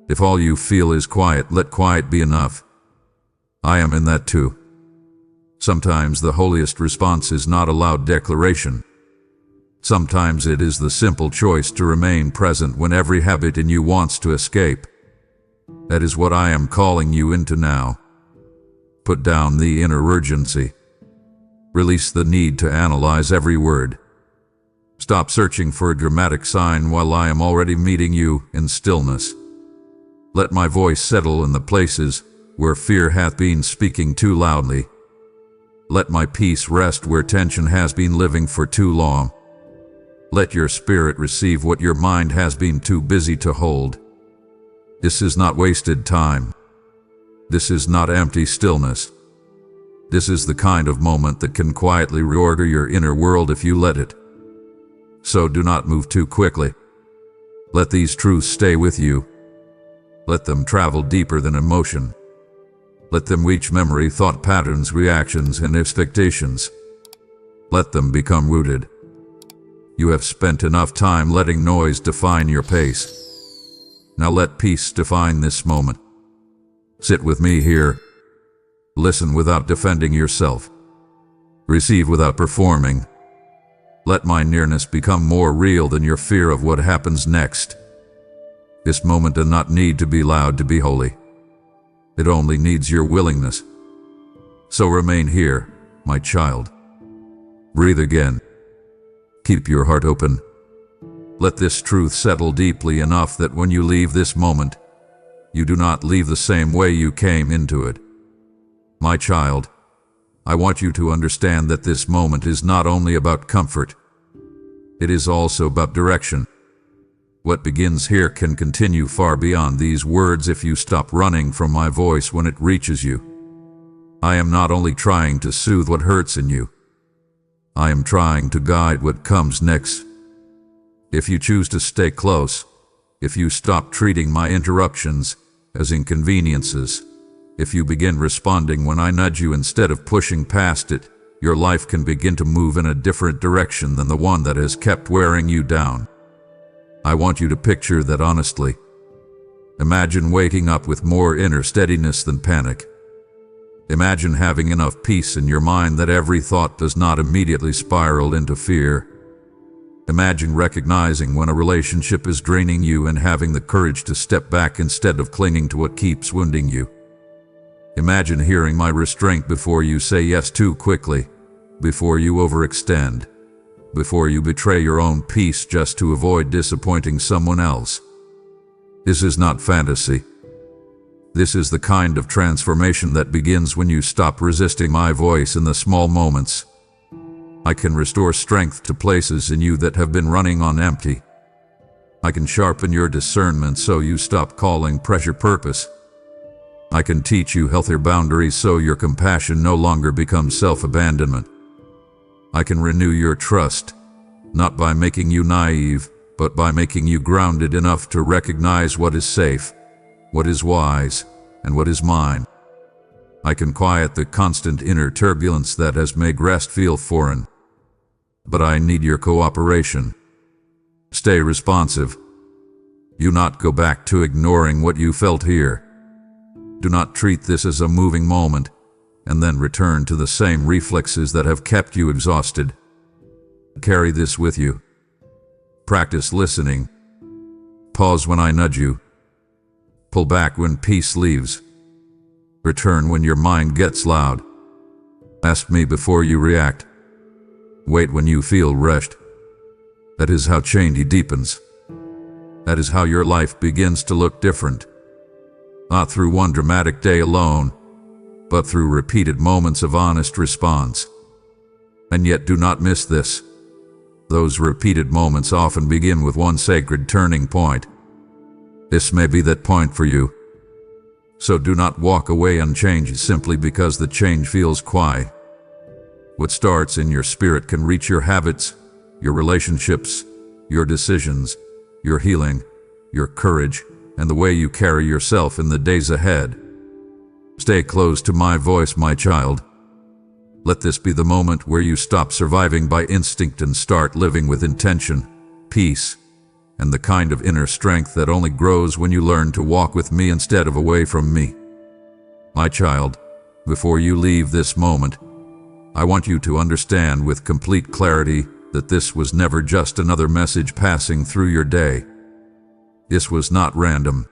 If all you feel is quiet, let quiet be enough. I am in that too. Sometimes the holiest response is not a loud declaration. Sometimes it is the simple choice to remain present when every habit in you wants to escape. That is what I am calling you into now. Put down the inner urgency. Release the need to analyze every word. Stop searching for a dramatic sign while I am already meeting you in stillness. Let my voice settle in the places where fear hath been speaking too loudly. Let my peace rest where tension has been living for too long. Let your spirit receive what your mind has been too busy to hold. This is not wasted time. This is not empty stillness. This is the kind of moment that can quietly reorder your inner world if you let it. So do not move too quickly. Let these truths stay with you. Let them travel deeper than emotion. Let them reach memory, thought patterns, reactions, and expectations. Let them become rooted. You have spent enough time letting noise define your pace. Now let peace define this moment. Sit with me here. Listen without defending yourself. Receive without performing. Let my nearness become more real than your fear of what happens next. This moment does not need to be loud to be holy. It only needs your willingness. So remain here, my child. Breathe again. Keep your heart open. Let this truth settle deeply enough that when you leave this moment, you do not leave the same way you came into it. My child, I want you to understand that this moment is not only about comfort, it is also about direction. What begins here can continue far beyond these words if you stop running from my voice when it reaches you. I am not only trying to soothe what hurts in you, I am trying to guide what comes next. If you choose to stay close, if you stop treating my interruptions as inconveniences, if you begin responding when I nudge you instead of pushing past it, your life can begin to move in a different direction than the one that has kept wearing you down. I want you to picture that honestly. Imagine waking up with more inner steadiness than panic. Imagine having enough peace in your mind that every thought does not immediately spiral into fear. Imagine recognizing when a relationship is draining you and having the courage to step back instead of clinging to what keeps wounding you. Imagine hearing my restraint before you say yes too quickly, before you overextend, before you betray your own peace just to avoid disappointing someone else. This is not fantasy. This is the kind of transformation that begins when you stop resisting my voice in the small moments. I can restore strength to places in you that have been running on empty. I can sharpen your discernment so you stop calling pressure purpose. I can teach you healthier boundaries so your compassion no longer becomes self-abandonment. I can renew your trust, not by making you naive, but by making you grounded enough to recognize what is safe, what is wise, and what is mine. I can quiet the constant inner turbulence that has made rest feel foreign. But I need your cooperation. Stay responsive. Do not go back to ignoring what you felt here. Do not treat this as a moving moment, and then return to the same reflexes that have kept you exhausted. Carry this with you. Practice listening. Pause when I nudge you. Pull back when peace leaves. Return when your mind gets loud. Ask me before you react. Wait when you feel rushed. That is how change deepens. That is how your life begins to look different. Not through one dramatic day alone, but through repeated moments of honest response. And yet do not miss this. Those repeated moments often begin with one sacred turning point. This may be that point for you. So do not walk away unchanged simply because the change feels quiet. What starts in your spirit can reach your habits, your relationships, your decisions, your healing, your courage, and the way you carry yourself in the days ahead. Stay close to my voice, my child. Let this be the moment where you stop surviving by instinct and start living with intention, peace, and the kind of inner strength that only grows when you learn to walk with me instead of away from me. My child, before you leave this moment, I want you to understand with complete clarity that this was never just another message passing through your day. This was not random.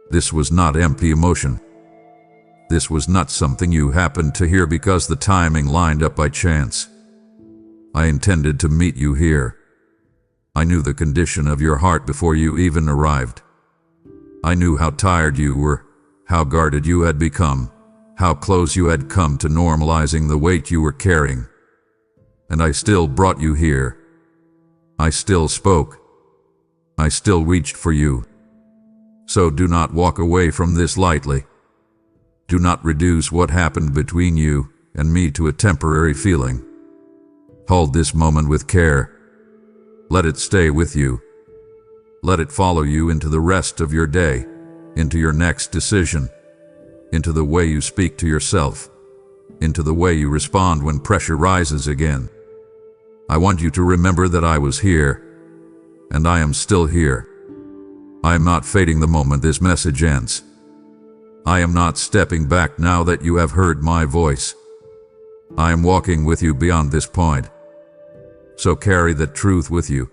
This was not empty emotion. This was not something you happened to hear because the timing lined up by chance. I intended to meet you here. I knew the condition of your heart before you even arrived. I knew how tired you were, how guarded you had become, how close you had come to normalizing the weight you were carrying. And I still brought you here. I still spoke. I still reached for you. So do not walk away from this lightly. Do not reduce what happened between you and me to a temporary feeling. Hold this moment with care. Let it stay with you. Let it follow you into the rest of your day, into your next decision, into the way you speak to yourself, into the way you respond when pressure rises again. I want you to remember that I was here, and I am still here. I am not fading the moment this message ends. I am not stepping back now that you have heard my voice. I am walking with you beyond this point. So carry that truth with you.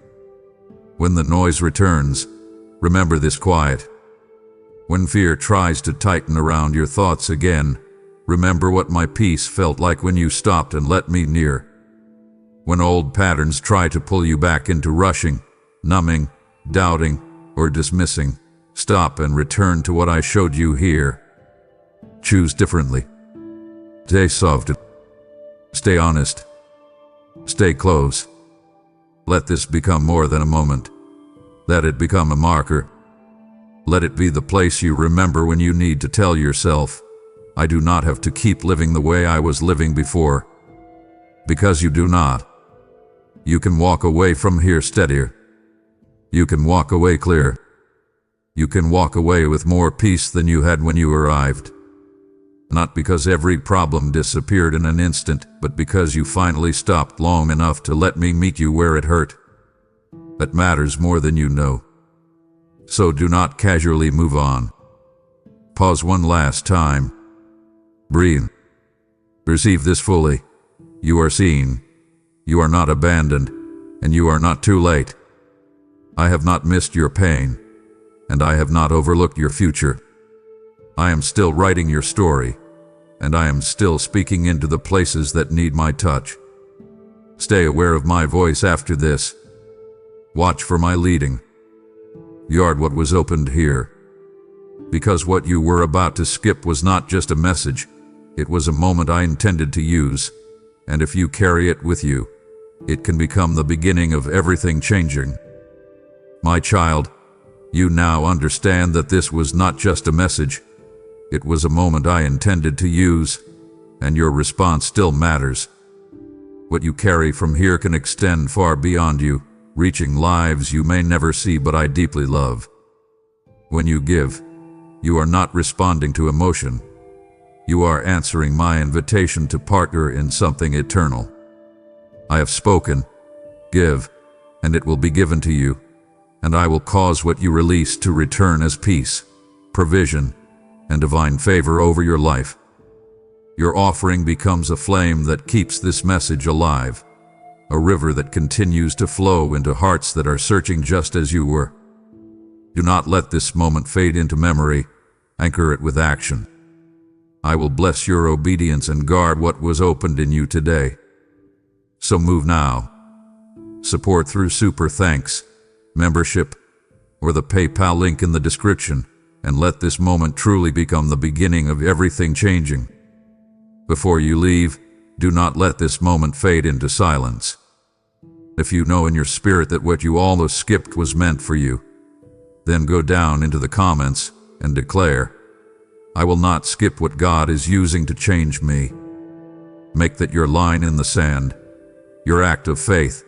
When the noise returns, remember this quiet. When fear tries to tighten around your thoughts again, remember what my peace felt like when you stopped and let me near. When old patterns try to pull you back into rushing, numbing, doubting, or dismissing, stop and return to what I showed you here. Choose differently. Stay soft. Stay honest. Stay close. Let this become more than a moment. Let it become a marker. Let it be the place you remember when you need to tell yourself, I do not have to keep living the way I was living before. Because you do not. You can walk away from here steadier. You can walk away clear. You can walk away with more peace than you had when you arrived. Not because every problem disappeared in an instant, but because you finally stopped long enough to let me meet you where it hurt. That matters more than you know. So do not casually move on. Pause one last time. Breathe. Receive this fully. You are seen. You are not abandoned, and you are not too late. I have not missed your pain, and I have not overlooked your future. I am still writing your story, and I am still speaking into the places that need my touch. Stay aware of my voice after this. Watch for my leading. Guard what was opened here. Because what you were about to skip was not just a message, it was a moment I intended to use, and if you carry it with you, it can become the beginning of everything changing. My child, you now understand that this was not just a message. It was a moment I intended to use, and your response still matters. What you carry from here can extend far beyond you, reaching lives you may never see but I deeply love. When you give, you are not responding to emotion. You are answering my invitation to partner in something eternal. I have spoken. Give, and it will be given to you, and I will cause what you release to return as peace, provision, and divine favor over your life. Your offering becomes a flame that keeps this message alive, a river that continues to flow into hearts that are searching just as you were. Do not let this moment fade into memory. Anchor it with action. I will bless your obedience and guard what was opened in you today. So move now. Support through super thanks, membership, or the PayPal link in the description, and let this moment truly become the beginning of everything changing. Before you leave, do not let this moment fade into silence. If you know in your spirit that what you almost skipped was meant for you, then go down into the comments and declare, I will not skip what God is using to change me. Make that your line in the sand, your act of faith,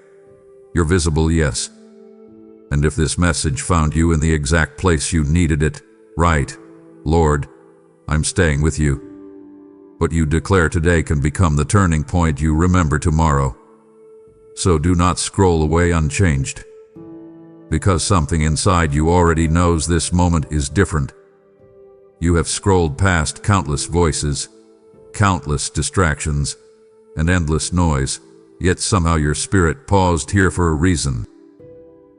your visible yes. And if this message found you in the exact place you needed it, write, Lord, I'm staying with you. What you declare today can become the turning point you remember tomorrow. So do not scroll away unchanged. Because something inside you already knows this moment is different. You have scrolled past countless voices, countless distractions, and endless noise, yet somehow your spirit paused here for a reason.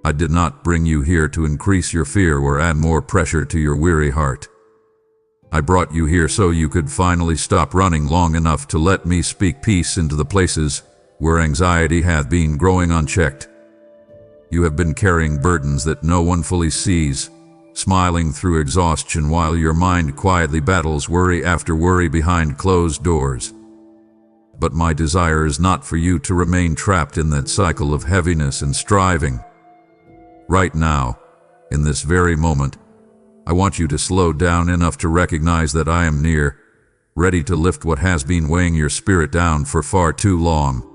I did not bring you here to increase your fear or add more pressure to your weary heart. I brought you here so you could finally stop running long enough to let me speak peace into the places where anxiety had been growing unchecked. You have been carrying burdens that no one fully sees, smiling through exhaustion while your mind quietly battles worry after worry behind closed doors. But my desire is not for you to remain trapped in that cycle of heaviness and striving. Right now, in this very moment, I want you to slow down enough to recognize that I am near, ready to lift what has been weighing your spirit down for far too long.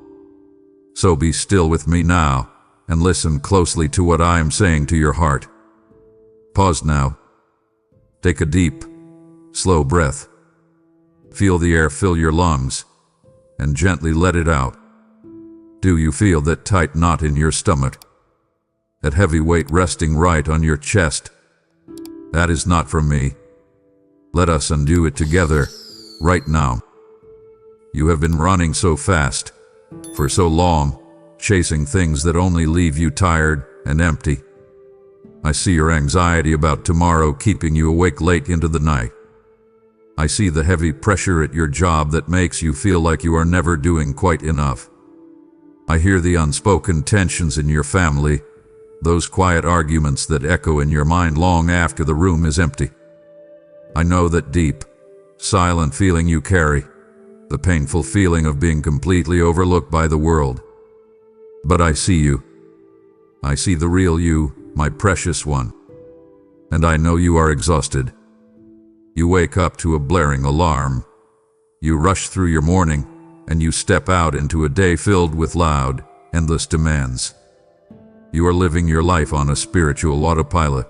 So be still with me now, and listen closely to what I am saying to your heart. Pause now. Take a deep, slow breath. Feel the air fill your lungs, and gently let it out. Do you feel that tight knot in your stomach? That heavy weight resting right on your chest? That is not from me. Let us undo it together, right now. You have been running so fast, for so long, chasing things that only leave you tired and empty. I see your anxiety about tomorrow keeping you awake late into the night. I see the heavy pressure at your job that makes you feel like you are never doing quite enough. I hear the unspoken tensions in your family, those quiet arguments that echo in your mind long after the room is empty. I know that deep, silent feeling you carry, the painful feeling of being completely overlooked by the world. But I see you. I see the real you, my precious one. And I know you are exhausted. You wake up to a blaring alarm. You rush through your morning, and you step out into a day filled with loud, endless demands. You are living your life on a spiritual autopilot.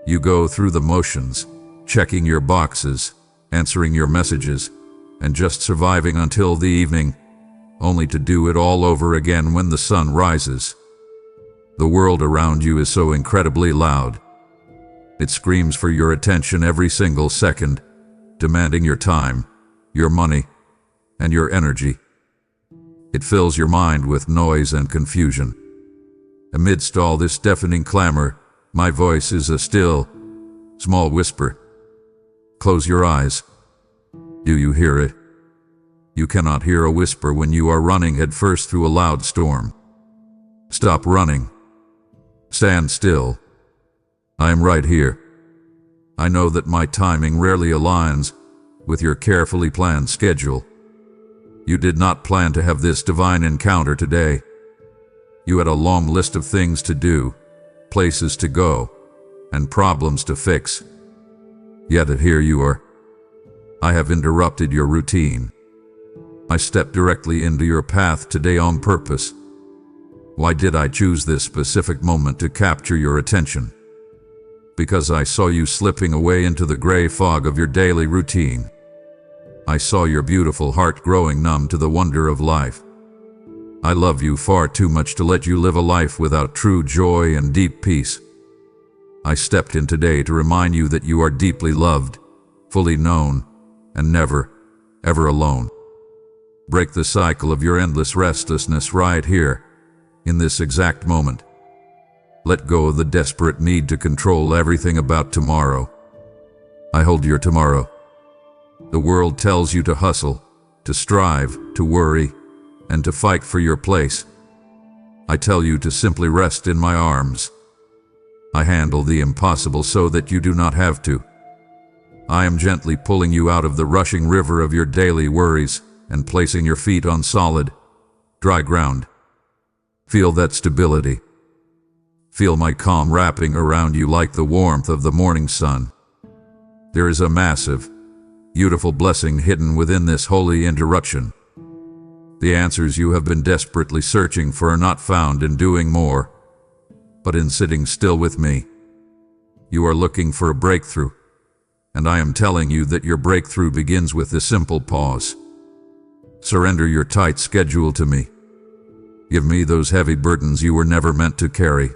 You go through the motions, checking your boxes, answering your messages, and just surviving until the evening, only to do it all over again when the sun rises. The world around you is so incredibly loud. It screams for your attention every single second, demanding your time, your money, and your energy. It fills your mind with noise and confusion. Amidst all this deafening clamor, my voice is a still, small whisper. Close your eyes. Do you hear it? You cannot hear a whisper when you are running headfirst through a loud storm. Stop running. Stand still. I am right here. I know that my timing rarely aligns with your carefully planned schedule. You did not plan to have this divine encounter today. You had a long list of things to do, places to go, and problems to fix. Yet here you are. I have interrupted your routine. I stepped directly into your path today on purpose. Why did I choose this specific moment to capture your attention? Because I saw you slipping away into the gray fog of your daily routine. I saw your beautiful heart growing numb to the wonder of life. I love you far too much to let you live a life without true joy and deep peace. I stepped in today to remind you that you are deeply loved, fully known, and never, ever alone. Break the cycle of your endless restlessness right here, in this exact moment. Let go of the desperate need to control everything about tomorrow. I hold your tomorrow. The world tells you to hustle, to strive, to worry, and to fight for your place. I tell you to simply rest in my arms. I handle the impossible so that you do not have to. I am gently pulling you out of the rushing river of your daily worries and placing your feet on solid, dry ground. Feel that stability. Feel my calm wrapping around you like the warmth of the morning sun. There is a massive, beautiful blessing hidden within this holy interruption. The answers you have been desperately searching for are not found in doing more, but in sitting still with me. You are looking for a breakthrough, and I am telling you that your breakthrough begins with this simple pause. Surrender your tight schedule to me. Give me those heavy burdens you were never meant to carry.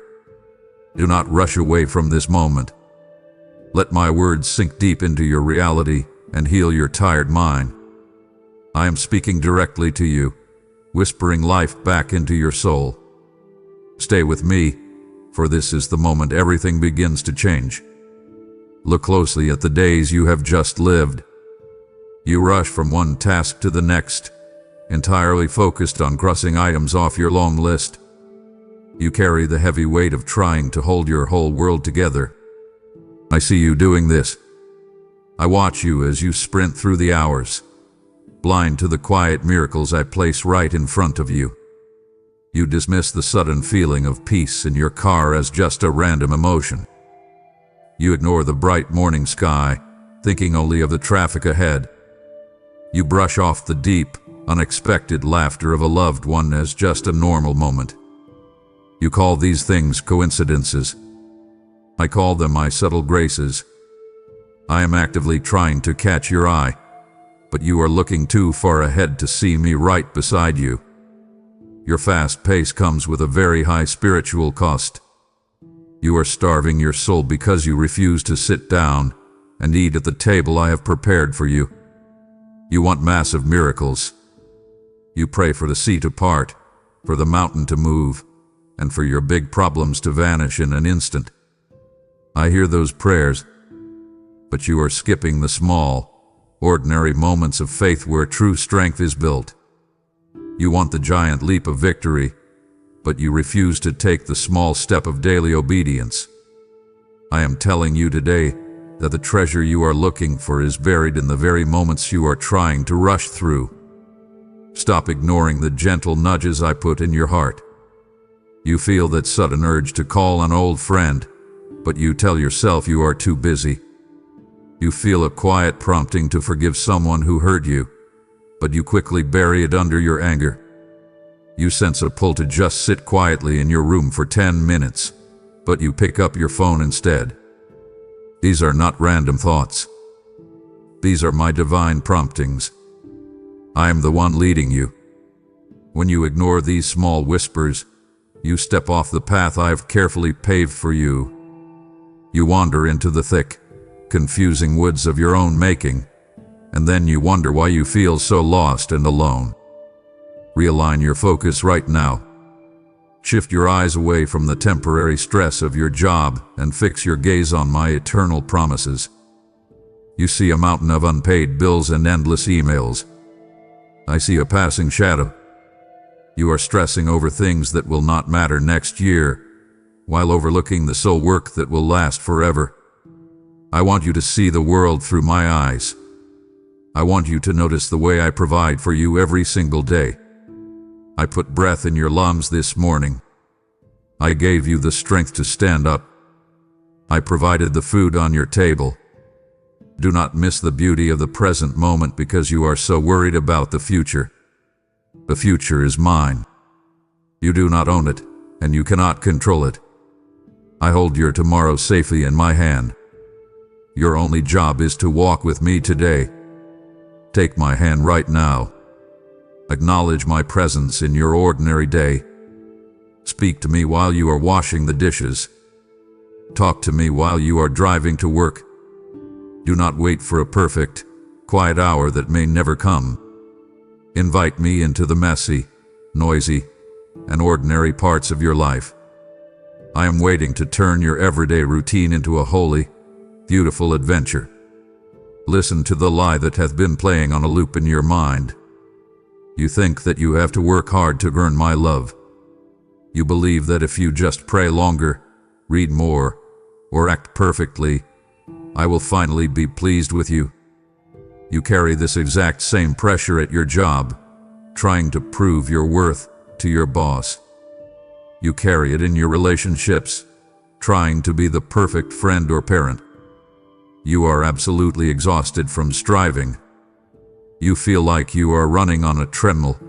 Do not rush away from this moment. Let my words sink deep into your reality and heal your tired mind. I am speaking directly to you, whispering life back into your soul. Stay with me, for this is the moment everything begins to change. Look closely at the days you have just lived. You rush from one task to the next, entirely focused on crossing items off your long list. You carry the heavy weight of trying to hold your whole world together. I see you doing this. I watch you as you sprint through the hours, blind to the quiet miracles I place right in front of you. You dismiss the sudden feeling of peace in your car as just a random emotion. You ignore the bright morning sky, thinking only of the traffic ahead. You brush off the deep, unexpected laughter of a loved one as just a normal moment. You call these things coincidences. I call them my subtle graces, I am actively trying to catch your eye, but you are looking too far ahead to see me right beside you. Your fast pace comes with a very high spiritual cost. You are starving your soul because you refuse to sit down and eat at the table I have prepared for you. You want massive miracles. You pray for the sea to part, for the mountain to move, and for your big problems to vanish in an instant. I hear those prayers, but you are skipping the small, ordinary moments of faith where true strength is built. You want the giant leap of victory, but you refuse to take the small step of daily obedience. I am telling you today that the treasure you are looking for is buried in the very moments you are trying to rush through. Stop ignoring the gentle nudges I put in your heart. You feel that sudden urge to call an old friend, but you tell yourself you are too busy. You feel a quiet prompting to forgive someone who hurt you, but you quickly bury it under your anger. You sense a pull to just sit quietly in your room for 10 minutes, but you pick up your phone instead. These are not random thoughts. These are my divine promptings. I am the one leading you. When you ignore these small whispers, you step off the path I have carefully paved for you. You wander into the thick, confusing woods of your own making, and then you wonder why you feel so lost and alone. Realign your focus right now. Shift your eyes away from the temporary stress of your job and fix your gaze on my eternal promises. You see a mountain of unpaid bills and endless emails. I see a passing shadow. You are stressing over things that will not matter next year, while overlooking the soul work that will last forever. I want you to see the world through my eyes. I want you to notice the way I provide for you every single day. I put breath in your lungs this morning. I gave you the strength to stand up. I provided the food on your table. Do not miss the beauty of the present moment because you are so worried about the future. The future is mine. You do not own it, and you cannot control it. I hold your tomorrow safely in my hand. Your only job is to walk with me today. Take my hand right now. Acknowledge my presence in your ordinary day. Speak to me while you are washing the dishes. Talk to me while you are driving to work. Do not wait for a perfect, quiet hour that may never come. Invite me into the messy, noisy, and ordinary parts of your life. I am waiting to turn your everyday routine into a holy, beautiful adventure. Listen to the lie that hath been playing on a loop in your mind. You think that you have to work hard to earn my love. You believe that if you just pray longer, read more, or act perfectly, I will finally be pleased with you. You carry this exact same pressure at your job, trying to prove your worth to your boss. You carry it in your relationships, trying to be the perfect friend or parent. You are absolutely exhausted from striving. You feel like you are running on a treadmill,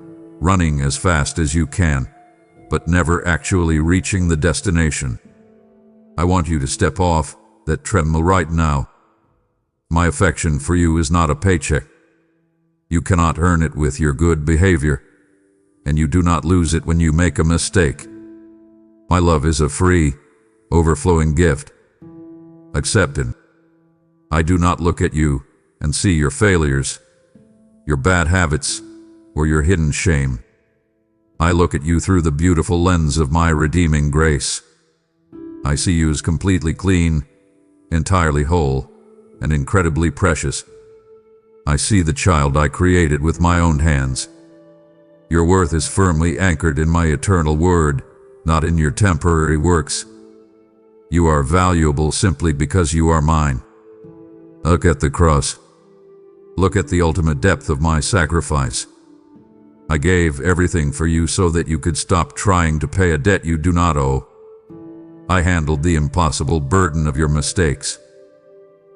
running as fast as you can, but never actually reaching the destination. I want you to step off that treadmill right now. My affection for you is not a paycheck. You cannot earn it with your good behavior, and you do not lose it when you make a mistake. My love is a free, overflowing gift. Accept it. I do not look at you and see your failures, your bad habits, or your hidden shame. I look at you through the beautiful lens of my redeeming grace. I see you as completely clean, entirely whole, and incredibly precious. I see the child I created with my own hands. Your worth is firmly anchored in my eternal word, not in your temporary works. You are valuable simply because you are mine. Look at the cross. Look at the ultimate depth of my sacrifice. I gave everything for you so that you could stop trying to pay a debt you do not owe. I handled the impossible burden of your mistakes.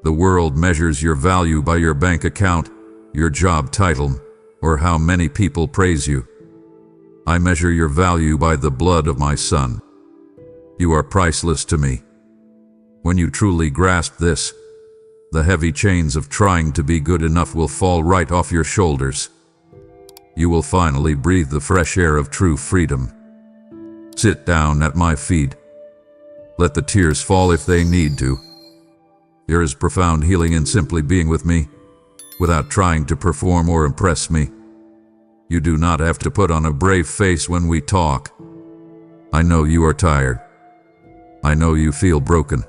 The world measures your value by your bank account, your job title, or how many people praise you. I measure your value by the blood of my Son. You are priceless to me. When you truly grasp this, The heavy chains of trying to be good enough will fall right off your shoulders. You will finally breathe the fresh air of true freedom. Sit down at my feet. Let the tears fall if they need to. There is profound healing in simply being with me, without trying to perform or impress me. You do not have to put on a brave face when we talk. I know you are tired. I know you feel broken.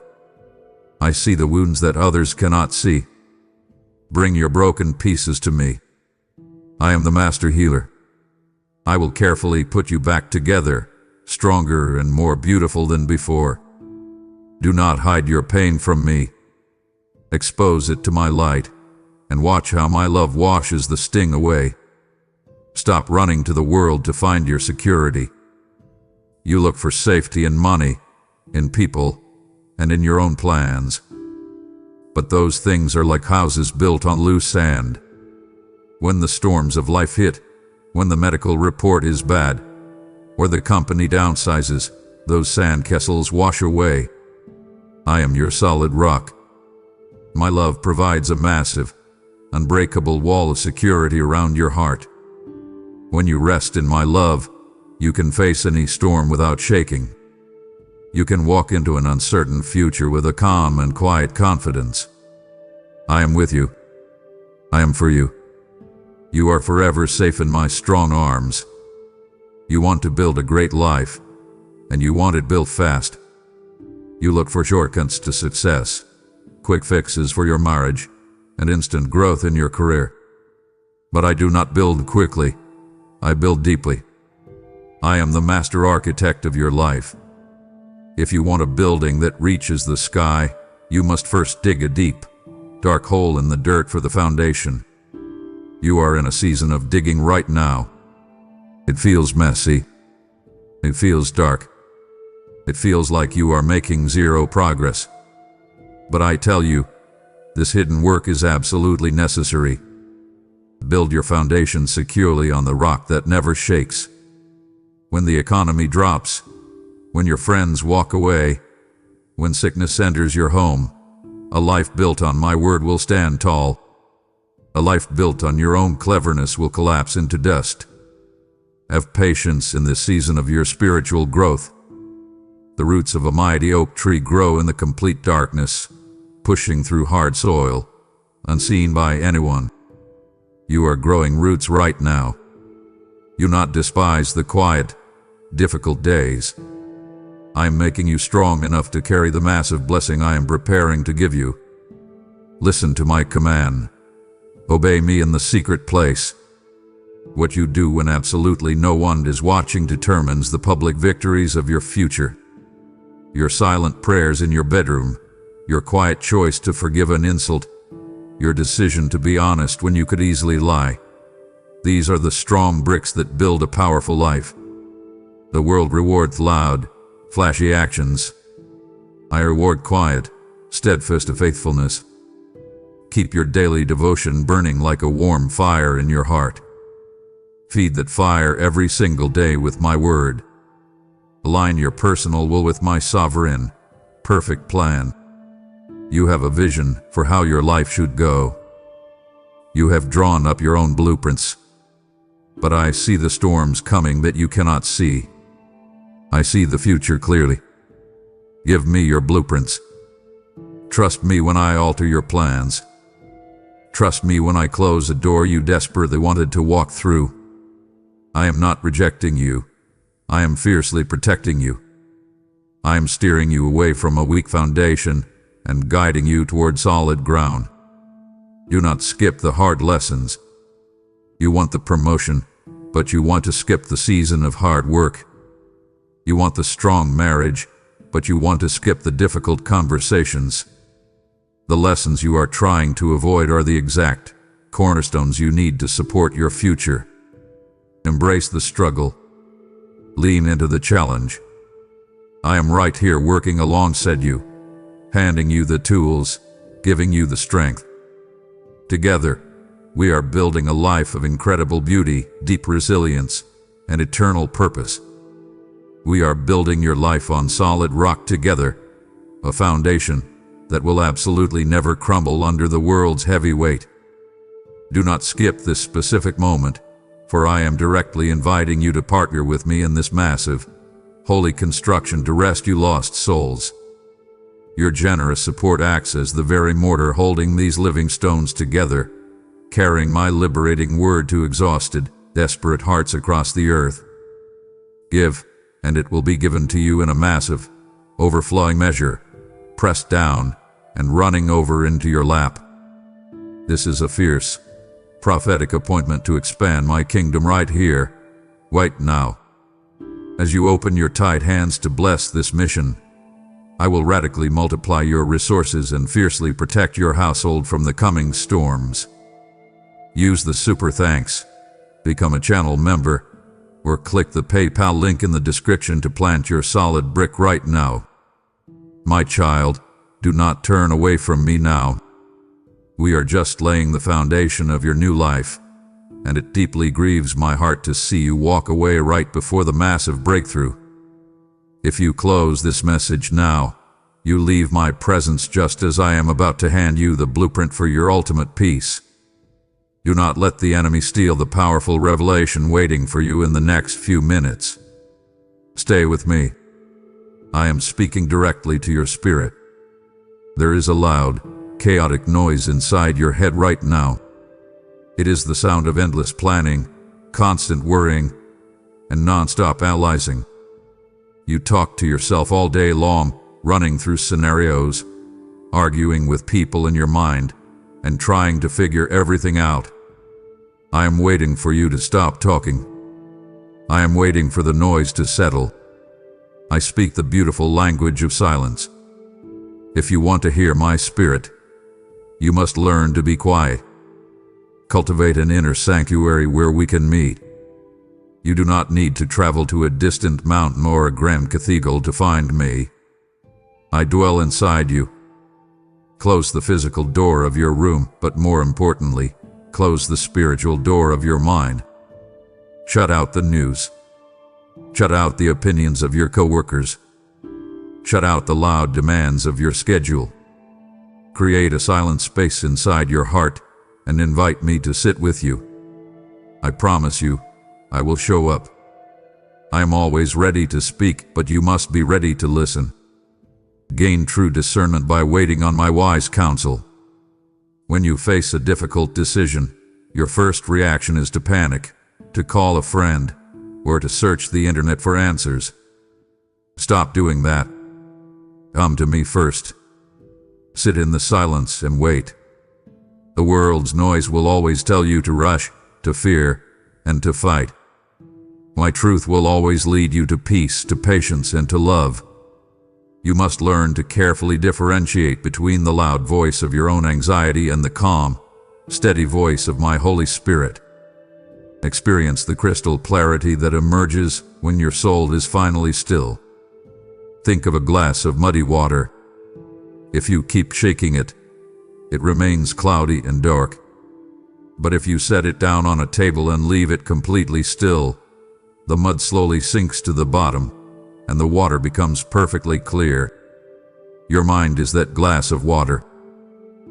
I see the wounds that others cannot see. Bring your broken pieces to me. I am the master healer. I will carefully put you back together, stronger and more beautiful than before. Do not hide your pain from me. Expose it to my light, and watch how my love washes the sting away. Stop running to the world to find your security. You look for safety in money, in people, and in your own plans. But those things are like houses built on loose sand. When the storms of life hit, when the medical report is bad, or the company downsizes, those sandcastles wash away. I am your solid rock. My love provides a massive, unbreakable wall of security around your heart. When you rest in my love, you can face any storm without shaking. You can walk into an uncertain future with a calm and quiet confidence. I am with you. I am for you. You are forever safe in my strong arms. You want to build a great life, and you want it built fast. You look for shortcuts to success, quick fixes for your marriage, and instant growth in your career. But I do not build quickly. I build deeply. I am the master architect of your life. If you want a building that reaches the sky, you must first dig a deep, dark hole in the dirt for the foundation. You are in a season of digging right now. It feels messy. It feels dark. It feels like you are making zero progress. But I tell you, this hidden work is absolutely necessary. Build your foundation securely on the rock that never shakes. When the economy drops, when your friends walk away, when sickness enters your home, a life built on my word will stand tall. A life built on your own cleverness will collapse into dust. Have patience in this season of your spiritual growth. The roots of a mighty oak tree grow in the complete darkness, pushing through hard soil, unseen by anyone. You are growing roots right now. You not despise the quiet, difficult days. I am making you strong enough to carry the massive blessing I am preparing to give you. Listen to my command. Obey me in the secret place. What you do when absolutely no one is watching determines the public victories of your future. Your silent prayers in your bedroom, your quiet choice to forgive an insult, your decision to be honest when you could easily lie. These are the strong bricks that build a powerful life. The world rewards loud, flashy actions. I reward quiet, steadfast faithfulness. Keep your daily devotion burning like a warm fire in your heart. Feed that fire every single day with my word. Align your personal will with my sovereign, perfect plan. You have a vision for how your life should go. You have drawn up your own blueprints. But I see the storms coming that you cannot see. I see the future clearly. Give me your blueprints. Trust me when I alter your plans. Trust me when I close a door you desperately wanted to walk through. I am not rejecting you. I am fiercely protecting you. I am steering you away from a weak foundation and guiding you toward solid ground. Do not skip the hard lessons. You want the promotion, but you want to skip the season of hard work. You want the strong marriage, but you want to skip the difficult conversations. The lessons you are trying to avoid are the exact cornerstones you need to support your future. Embrace the struggle. Lean into the challenge. I am right here working alongside you, handing you the tools, giving you the strength. Together, we are building a life of incredible beauty, deep resilience, and eternal purpose. We are building your life on solid rock together, a foundation that will absolutely never crumble under the world's heavy weight. Do not skip this specific moment, for I am directly inviting you to partner with me in this massive, holy construction to rescue lost souls. Your generous support acts as the very mortar holding these living stones together, carrying my liberating word to exhausted, desperate hearts across the earth. Give, and it will be given to you in a massive, overflowing measure, pressed down and running over into your lap. This is a fierce, prophetic appointment to expand my kingdom right here, right now. As you open your tight hands to bless this mission, I will radically multiply your resources and fiercely protect your household from the coming storms. Use the super thanks, become a channel member, or click the PayPal link in the description to plant your solid brick right now. My child, do not turn away from me now. We are just laying the foundation of your new life, and it deeply grieves my heart to see you walk away right before the massive breakthrough. If you close this message now, you leave my presence just as I am about to hand you the blueprint for your ultimate peace. Do not let the enemy steal the powerful revelation waiting for you in the next few minutes. Stay with me. I am speaking directly to your spirit. There is a loud, chaotic noise inside your head right now. It is the sound of endless planning, constant worrying, and non-stop analyzing. You talk to yourself all day long, running through scenarios, arguing with people in your mind, and trying to figure everything out. I am waiting for you to stop talking. I am waiting for the noise to settle. I speak the beautiful language of silence. If you want to hear my spirit, you must learn to be quiet. Cultivate an inner sanctuary where we can meet. You do not need to travel to a distant mountain or a grand cathedral to find me. I dwell inside you. Close the physical door of your room, but more importantly, close the spiritual door of your mind. Shut out the news. Shut out the opinions of your coworkers. Shut out the loud demands of your schedule. Create a silent space inside your heart and invite me to sit with you. I promise you, I will show up. I am always ready to speak, but you must be ready to listen. Gain true discernment by waiting on my wise counsel. When you face a difficult decision, your first reaction is to panic, to call a friend, or to search the internet for answers. Stop doing that. Come to me first. Sit in the silence and wait. The world's noise will always tell you to rush, to fear, and to fight. My truth will always lead you to peace, to patience, and to love. You must learn to carefully differentiate between the loud voice of your own anxiety and the calm, steady voice of my Holy Spirit. Experience the crystal clarity that emerges when your soul is finally still. Think of a glass of muddy water. If you keep shaking it, it remains cloudy and dark. But if you set it down on a table and leave it completely still, the mud slowly sinks to the bottom, and the water becomes perfectly clear. Your mind is that glass of water.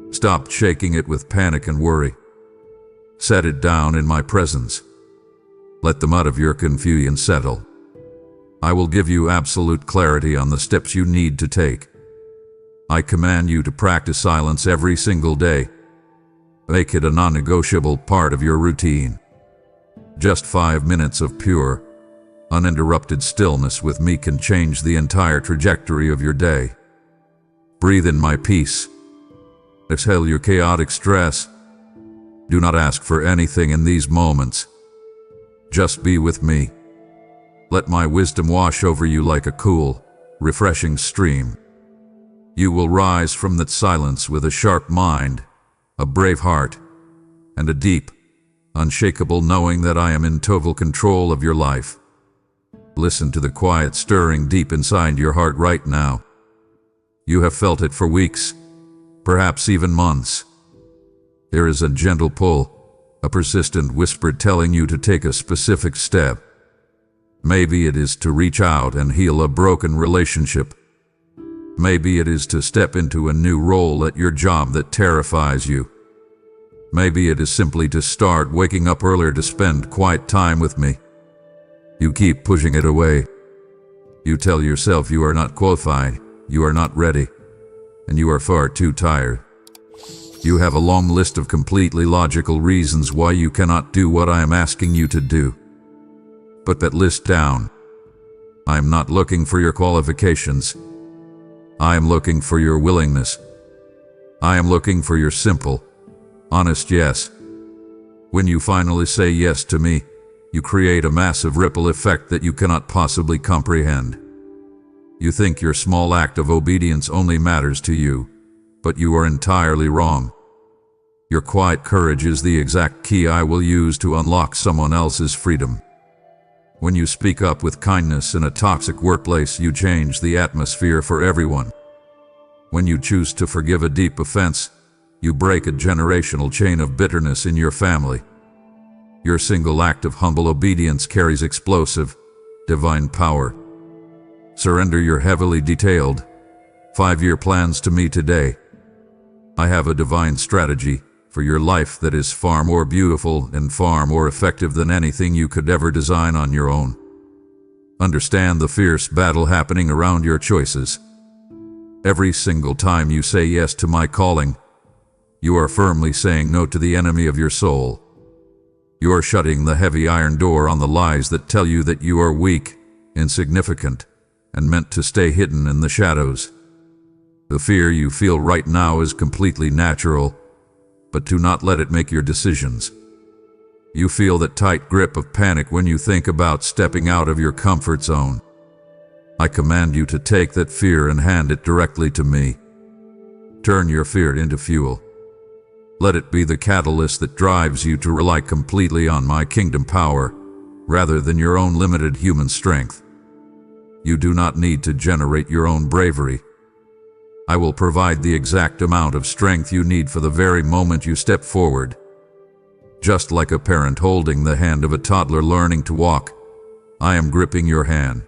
Stop shaking it with panic and worry. Set it down in my presence. Let the mud of your confusion settle. I will give you absolute clarity on the steps you need to take. I command you to practice silence every single day. Make it a non-negotiable part of your routine. Just 5 minutes of pure, uninterrupted stillness with me can change the entire trajectory of your day. Breathe in my peace. Exhale your chaotic stress. Do not ask for anything in these moments. Just be with me. Let my wisdom wash over you like a cool, refreshing stream. You will rise from that silence with a sharp mind, a brave heart, and a deep, unshakable knowing that I am in total control of your life. Listen to the quiet stirring deep inside your heart right now. You have felt it for weeks, perhaps even months. There is a gentle pull, a persistent whisper telling you to take a specific step. Maybe it is to reach out and heal a broken relationship. Maybe it is to step into a new role at your job that terrifies you. Maybe it is simply to start waking up earlier to spend quiet time with me. You keep pushing it away. You tell yourself you are not qualified, you are not ready, and you are far too tired. You have a long list of completely logical reasons why you cannot do what I am asking you to do. Put that list down. I am not looking for your qualifications. I am looking for your willingness. I am looking for your simple, honest yes. When you finally say yes to me, you create a massive ripple effect that you cannot possibly comprehend. You think your small act of obedience only matters to you, but you are entirely wrong. Your quiet courage is the exact key I will use to unlock someone else's freedom. When you speak up with kindness in a toxic workplace, you change the atmosphere for everyone. When you choose to forgive a deep offense, you break a generational chain of bitterness in your family. Your single act of humble obedience carries explosive, divine power. Surrender your heavily detailed 5-year plans to me today. I have a divine strategy for your life that is far more beautiful and far more effective than anything you could ever design on your own. Understand the fierce battle happening around your choices. Every single time you say yes to my calling, you are firmly saying no to the enemy of your soul. You are shutting the heavy iron door on the lies that tell you that you are weak, insignificant, and meant to stay hidden in the shadows. The fear you feel right now is completely natural, but do not let it make your decisions. You feel that tight grip of panic when you think about stepping out of your comfort zone. I command you to take that fear and hand it directly to me. Turn your fear into fuel. Let it be the catalyst that drives you to rely completely on my kingdom power, rather than your own limited human strength. You do not need to generate your own bravery. I will provide the exact amount of strength you need for the very moment you step forward. Just like a parent holding the hand of a toddler learning to walk, I am gripping your hand.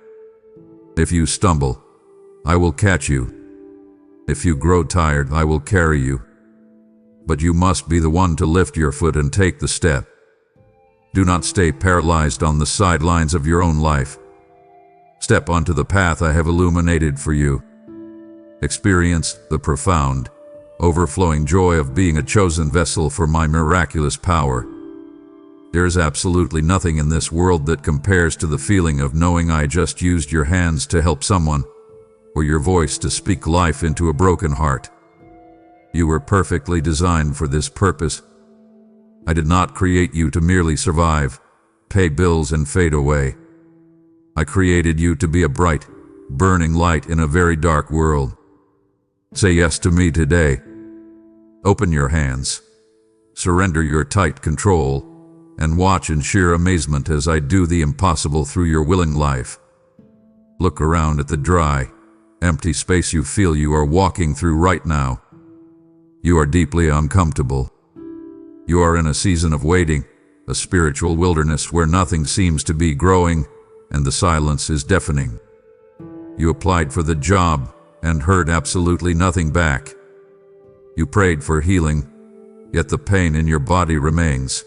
If you stumble, I will catch you. If you grow tired, I will carry you. But you must be the one to lift your foot and take the step. Do not stay paralyzed on the sidelines of your own life. Step onto the path I have illuminated for you. Experience the profound, overflowing joy of being a chosen vessel for my miraculous power. There is absolutely nothing in this world that compares to the feeling of knowing I just used your hands to help someone, or your voice to speak life into a broken heart. You were perfectly designed for this purpose. I did not create you to merely survive, pay bills, and fade away. I created you to be a bright, burning light in a very dark world. Say yes to me today. Open your hands. Surrender your tight control, and watch in sheer amazement as I do the impossible through your willing life. Look around at the dry, empty space you feel you are walking through right now. You are deeply uncomfortable. You are in a season of waiting, a spiritual wilderness where nothing seems to be growing, and the silence is deafening. You applied for the job and heard absolutely nothing back. You prayed for healing, yet the pain in your body remains.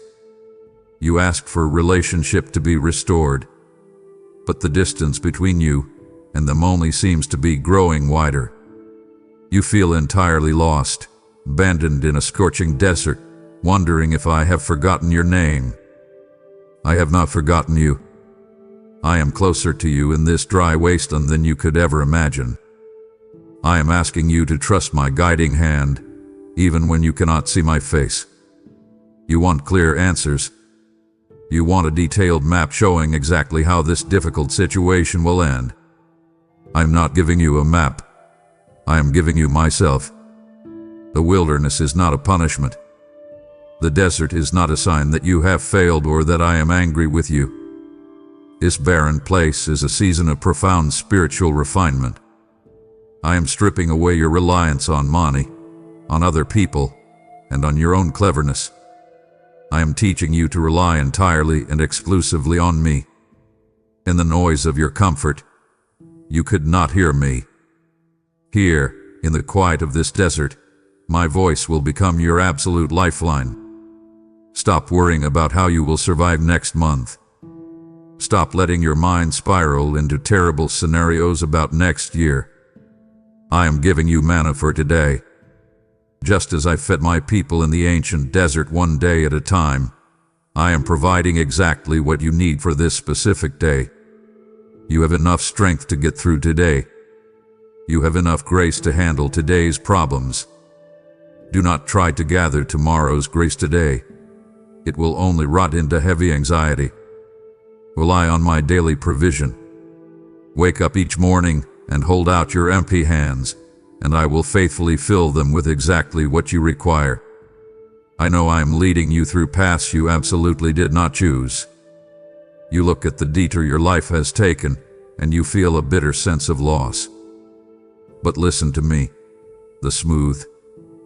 You asked for relationship to be restored, but the distance between you and them only seems to be growing wider. You feel entirely lost, abandoned in a scorching desert, wondering if I have forgotten your name. I have not forgotten you. I am closer to you in this dry wasteland than you could ever imagine. I am asking you to trust my guiding hand, even when you cannot see my face. You want clear answers. You want a detailed map showing exactly how this difficult situation will end. I'm not giving you a map. I am giving you myself. The wilderness is not a punishment. The desert is not a sign that you have failed or that I am angry with you. This barren place is a season of profound spiritual refinement. I am stripping away your reliance on money, on other people, and on your own cleverness. I am teaching you to rely entirely and exclusively on me. In the noise of your comfort, you could not hear me. Here, in the quiet of this desert, my voice will become your absolute lifeline. Stop worrying about how you will survive next month. Stop letting your mind spiral into terrible scenarios about next year. I am giving you manna for today. Just as I fed my people in the ancient desert one day at a time, I am providing exactly what you need for this specific day. You have enough strength to get through today. You have enough grace to handle today's problems. Do not try to gather tomorrow's grace today. It will only rot into heavy anxiety. Rely on my daily provision. Wake up each morning and hold out your empty hands, and I will faithfully fill them with exactly what you require. I know I am leading you through paths you absolutely did not choose. You look at the detour your life has taken, and you feel a bitter sense of loss. But listen to me. The smooth,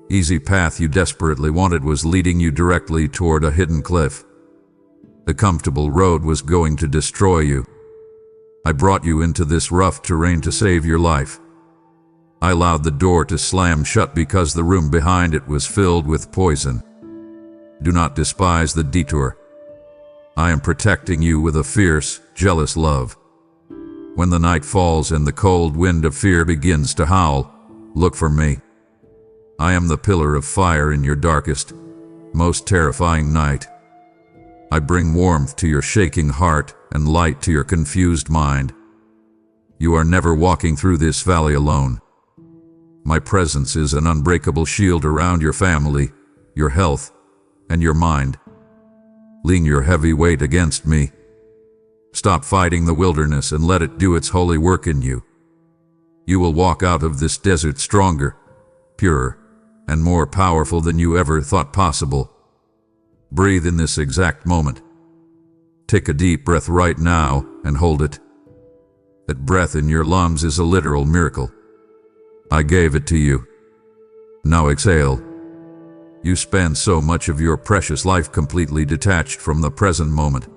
easy path you desperately wanted was leading you directly toward a hidden cliff. The comfortable road was going to destroy you. I brought you into this rough terrain to save your life. I allowed the door to slam shut because the room behind it was filled with poison. Do not despise the detour. I am protecting you with a fierce, jealous love. When the night falls and the cold wind of fear begins to howl, look for me. I am the pillar of fire in your darkest, most terrifying night. I bring warmth to your shaking heart and light to your confused mind. You are never walking through this valley alone. My presence is an unbreakable shield around your family, your health, and your mind. Lean your heavy weight against me. Stop fighting the wilderness and let it do its holy work in you. You will walk out of this desert stronger, purer, and more powerful than you ever thought possible. Breathe in this exact moment. Take a deep breath right now and hold it. That breath in your lungs is a literal miracle. I gave it to you. Now exhale. You spend so much of your precious life completely detached from the present moment.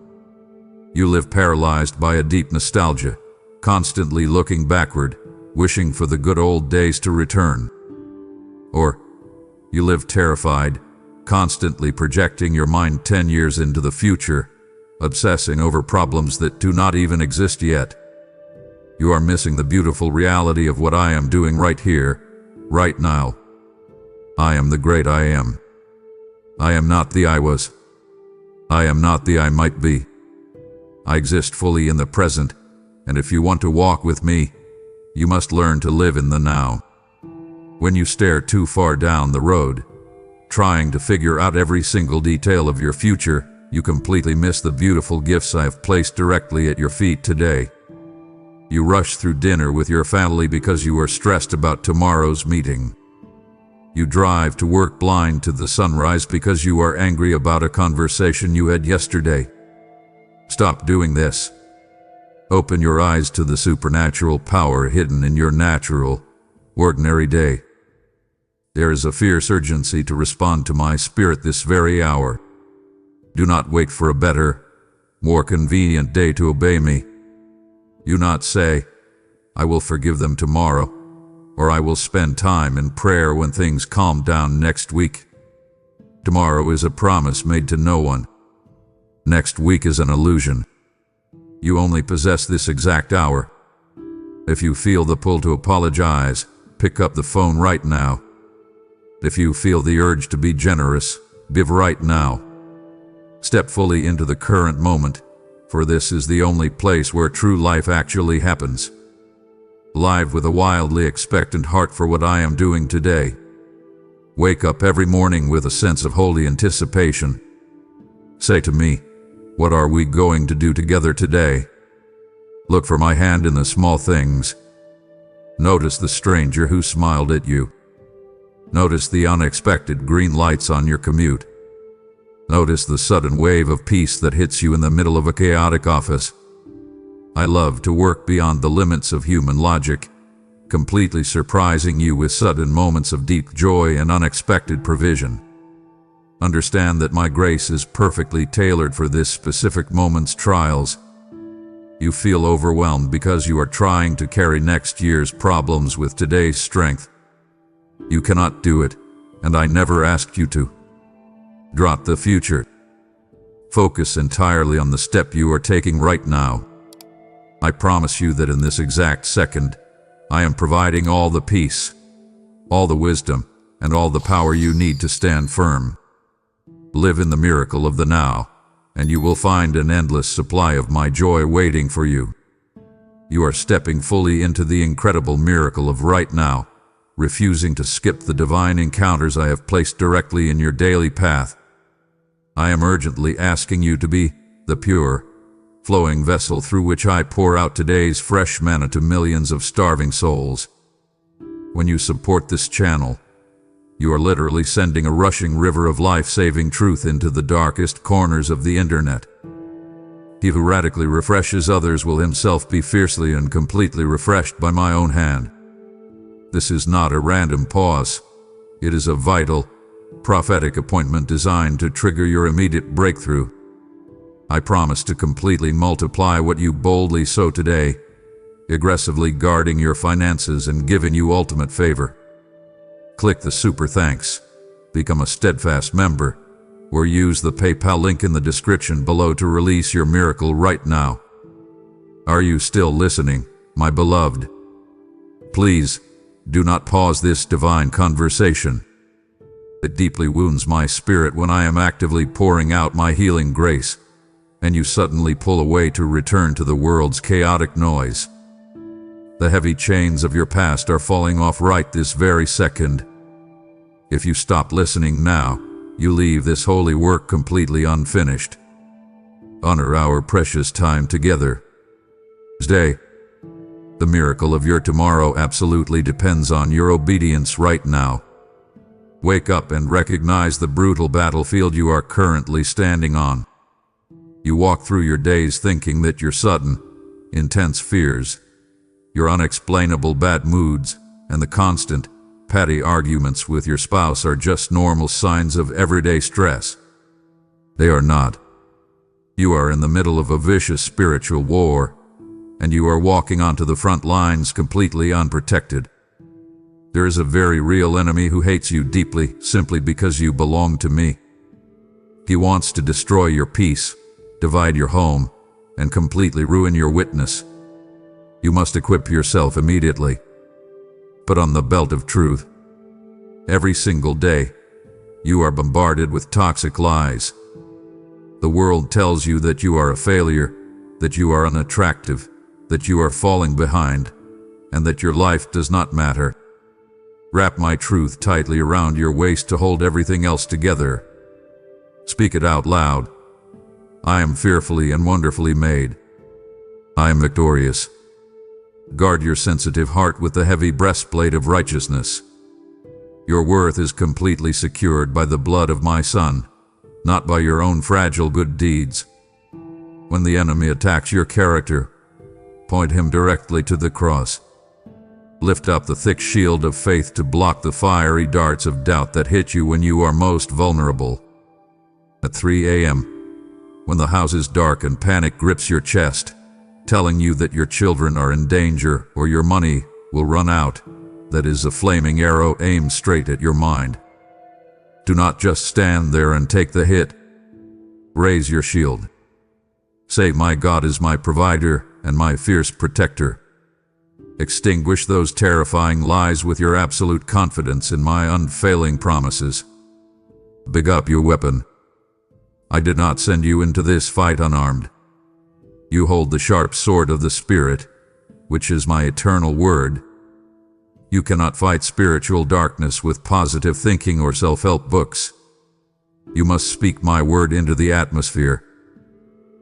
You live paralyzed by a deep nostalgia, constantly looking backward, wishing for the good old days to return. Or you live terrified, constantly projecting your mind 10 years into the future, obsessing over problems that do not even exist yet. You are missing the beautiful reality of what I am doing right here, right now. I am the great I am. I am not the I was. I am not the I might be. I exist fully in the present, and if you want to walk with me, you must learn to live in the now. When you stare too far down the road, trying to figure out every single detail of your future, you completely miss the beautiful gifts I have placed directly at your feet today. You rush through dinner with your family because you are stressed about tomorrow's meeting. You drive to work blind to the sunrise because you are angry about a conversation you had yesterday. Stop doing this. Open your eyes to the supernatural power hidden in your natural, ordinary day. There is a fierce urgency to respond to my spirit this very hour. Do not wait for a better, more convenient day to obey me. Do not say, I will forgive them tomorrow, or I will spend time in prayer when things calm down next week. Tomorrow is a promise made to no one. Next week is an illusion. You only possess this exact hour. If you feel the pull to apologize, pick up the phone right now. If you feel the urge to be generous, give right now. Step fully into the current moment, for this is the only place where true life actually happens. Live with a wildly expectant heart for what I am doing today. Wake up every morning with a sense of holy anticipation. Say to me, what are we going to do together today? Look for my hand in the small things. Notice the stranger who smiled at you. Notice the unexpected green lights on your commute. Notice the sudden wave of peace that hits you in the middle of a chaotic office. I love to work beyond the limits of human logic, completely surprising you with sudden moments of deep joy and unexpected provision. Understand that my grace is perfectly tailored for this specific moment's trials. You feel overwhelmed because you are trying to carry next year's problems with today's strength. You cannot do it, and I never asked you to. Drop the future. Focus entirely on the step you are taking right now. I promise you that in this exact second, I am providing all the peace, all the wisdom, and all the power you need to stand firm. Live in the miracle of the now, and you will find an endless supply of my joy waiting for you. You are stepping fully into the incredible miracle of right now, refusing to skip the divine encounters I have placed directly in your daily path. I am urgently asking you to be the pure, flowing vessel through which I pour out today's fresh manna to millions of starving souls. When you support this channel, you are literally sending a rushing river of life-saving truth into the darkest corners of the internet. He who radically refreshes others will himself be fiercely and completely refreshed by my own hand. This is not a random pause. It is a vital, prophetic appointment designed to trigger your immediate breakthrough. I promise to completely multiply what you boldly sow today, aggressively guarding your finances and giving you ultimate favor. Click the super thanks, become a steadfast member, or use the PayPal link in the description below to release your miracle right now. Are you still listening, my beloved? Please, do not pause this divine conversation. It deeply wounds my spirit when I am actively pouring out my healing grace, and you suddenly pull away to return to the world's chaotic noise. The heavy chains of your past are falling off right this very second. If you stop listening now, you leave this holy work completely unfinished. Honor our precious time together. Today, the miracle of your tomorrow absolutely depends on your obedience right now. Wake up and recognize the brutal battlefield you are currently standing on. You walk through your days thinking that your sudden, intense fears, your unexplainable bad moods, and the constant, petty arguments with your spouse are just normal signs of everyday stress. They are not. You are in the middle of a vicious spiritual war, and you are walking onto the front lines completely unprotected. There is a very real enemy who hates you deeply simply because you belong to me. He wants to destroy your peace, divide your home, and completely ruin your witness. You must equip yourself immediately. Put on the belt of truth. Every single day, you are bombarded with toxic lies. The world tells you that you are a failure, that you are unattractive, that you are falling behind, and that your life does not matter. Wrap my truth tightly around your waist to hold everything else together. Speak it out loud. I am fearfully and wonderfully made. I am victorious. Guard your sensitive heart with the heavy breastplate of righteousness. Your worth is completely secured by the blood of my Son, not by your own fragile good deeds. When the enemy attacks your character, point him directly to the cross. Lift up the thick shield of faith to block the fiery darts of doubt that hit you when you are most vulnerable. At 3 a.m., when the house is dark and panic grips your chest, telling you that your children are in danger or your money will run out, that is a flaming arrow aimed straight at your mind. Do not just stand there and take the hit. Raise your shield. Say, my God is my provider and my fierce protector. Extinguish those terrifying lies with your absolute confidence in my unfailing promises. Big up your weapon. I did not send you into this fight unarmed. You hold the sharp sword of the Spirit, which is my eternal word. You cannot fight spiritual darkness with positive thinking or self-help books. You must speak my word into the atmosphere.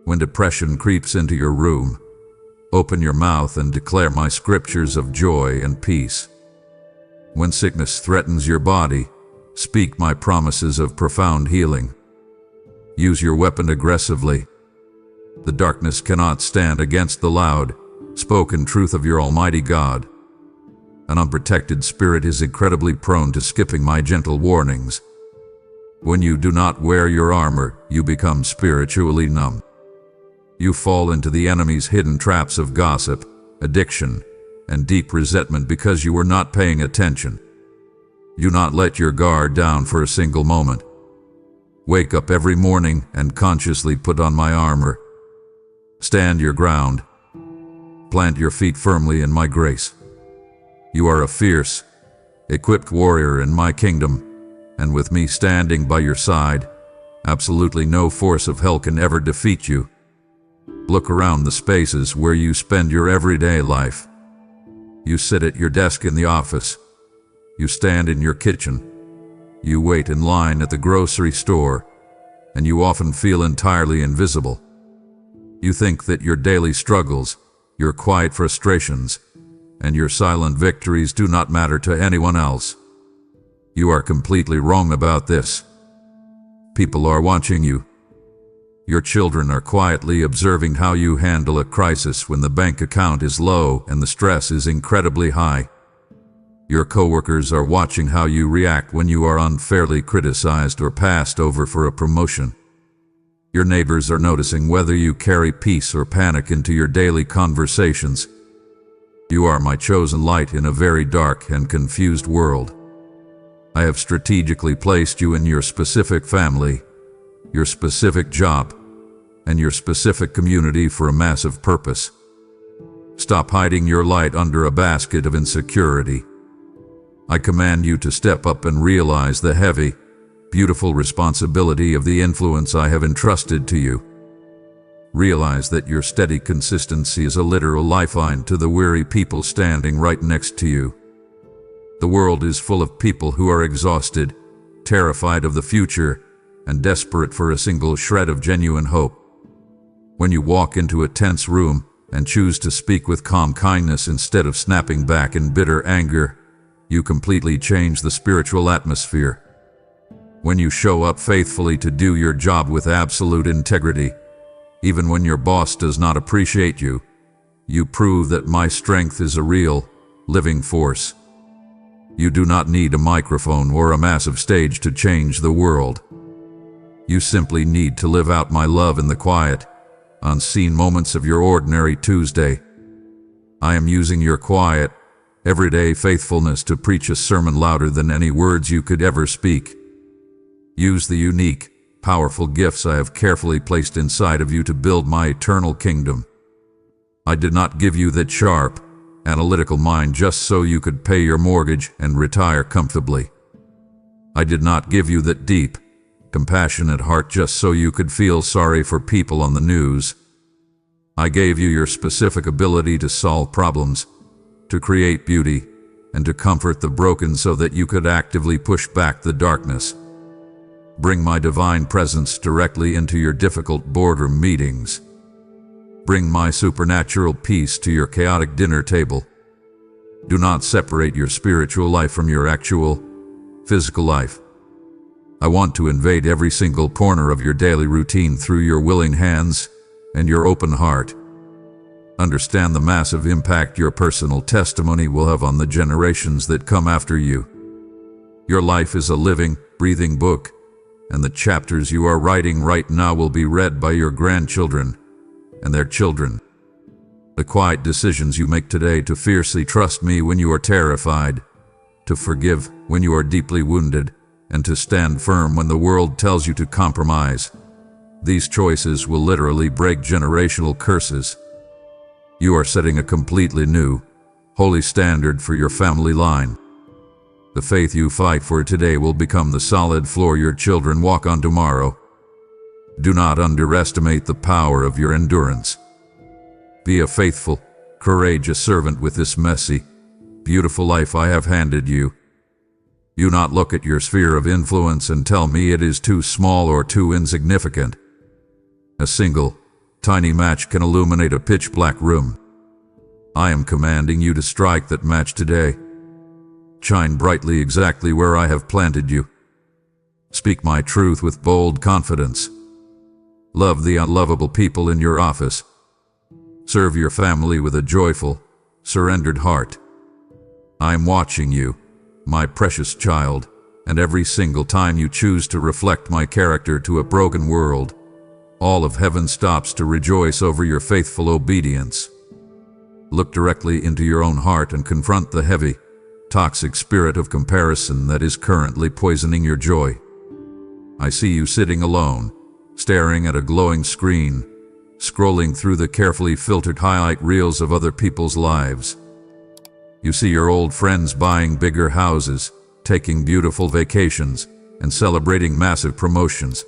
When depression creeps into your room, open your mouth and declare my scriptures of joy and peace. When sickness threatens your body, speak my promises of profound healing. Use your weapon aggressively. The darkness cannot stand against the loud, spoken truth of your Almighty God. An unprotected spirit is incredibly prone to skipping my gentle warnings. When you do not wear your armor, you become spiritually numb. You fall into the enemy's hidden traps of gossip, addiction, and deep resentment because you were not paying attention. Do not let your guard down for a single moment. Wake up every morning and consciously put on my armor. Stand your ground. Plant your feet firmly in my grace. You are a fierce, equipped warrior in my kingdom, and with me standing by your side, absolutely no force of hell can ever defeat you. Look around the spaces where you spend your everyday life. You sit at your desk in the office. You stand in your kitchen. You wait in line at the grocery store, and you often feel entirely invisible. You think that your daily struggles, your quiet frustrations, and your silent victories do not matter to anyone else. You are completely wrong about this. People are watching you. Your children are quietly observing how you handle a crisis when the bank account is low and the stress is incredibly high. Your coworkers are watching how you react when you are unfairly criticized or passed over for a promotion. Your neighbors are noticing whether you carry peace or panic into your daily conversations. You are my chosen light in a very dark and confused world. I have strategically placed you in your specific family, your specific job, and your specific community for a massive purpose. Stop hiding your light under a basket of insecurity. I command you to step up and realize the heavy, beautiful responsibility of the influence I have entrusted to you. Realize that your steady consistency is a literal lifeline to the weary people standing right next to you. The world is full of people who are exhausted, terrified of the future, and desperate for a single shred of genuine hope. When you walk into a tense room and choose to speak with calm kindness instead of snapping back in bitter anger, you completely change the spiritual atmosphere. When you show up faithfully to do your job with absolute integrity, even when your boss does not appreciate you, you prove that my strength is a real, living force. You do not need a microphone or a massive stage to change the world. You simply need to live out my love in the quiet, unseen moments of your ordinary Tuesday. I am using your quiet, everyday faithfulness to preach a sermon louder than any words you could ever speak. Use the unique, powerful gifts I have carefully placed inside of you to build my eternal kingdom. I did not give you that sharp, analytical mind just so you could pay your mortgage and retire comfortably. I did not give you that deep, compassionate heart just so you could feel sorry for people on the news. I gave you your specific ability to solve problems, to create beauty, and to comfort the broken so that you could actively push back the darkness. Bring my divine presence directly into your difficult boardroom meetings. Bring my supernatural peace to your chaotic dinner table. Do not separate your spiritual life from your actual, physical life. I want to invade every single corner of your daily routine through your willing hands and your open heart. Understand the massive impact your personal testimony will have on the generations that come after you. Your life is a living, breathing book, and the chapters you are writing right now will be read by your grandchildren and their children. The quiet decisions you make today to fiercely trust me when you are terrified, to forgive when you are deeply wounded, and to stand firm when the world tells you to compromise. These choices will literally break generational curses. You are setting a completely new, holy standard for your family line. The faith you fight for today will become the solid floor your children walk on tomorrow. Do not underestimate the power of your endurance. Be a faithful, courageous servant with this messy, beautiful life I have handed you. Do not look at your sphere of influence and tell me it is too small or too insignificant. A single, tiny match can illuminate a pitch-black room. I am commanding you to strike that match today. Shine brightly exactly where I have planted you. Speak my truth with bold confidence. Love the unlovable people in your office. Serve your family with a joyful, surrendered heart. I am watching you, my precious child, and every single time you choose to reflect my character to a broken world, all of heaven stops to rejoice over your faithful obedience. Look directly into your own heart and confront the heavy, toxic spirit of comparison that is currently poisoning your joy. I see you sitting alone, staring at a glowing screen, scrolling through the carefully filtered highlight reels of other people's lives. You see your old friends buying bigger houses, taking beautiful vacations, and celebrating massive promotions.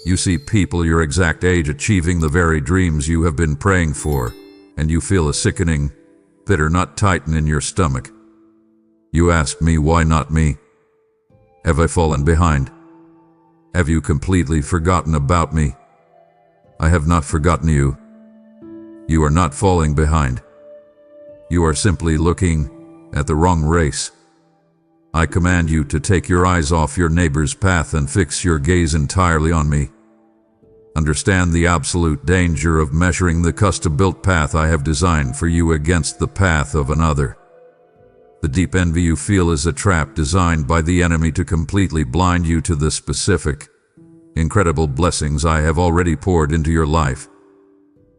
You see people your exact age achieving the very dreams you have been praying for, and you feel a sickening, bitter knot tighten in your stomach. You ask me, why not me? Have I fallen behind? Have you completely forgotten about me? I have not forgotten you. You are not falling behind. You are simply looking at the wrong race. I command you to take your eyes off your neighbor's path and fix your gaze entirely on me. Understand the absolute danger of measuring the custom-built path I have designed for you against the path of another. The deep envy you feel is a trap designed by the enemy to completely blind you to the specific, incredible blessings I have already poured into your life.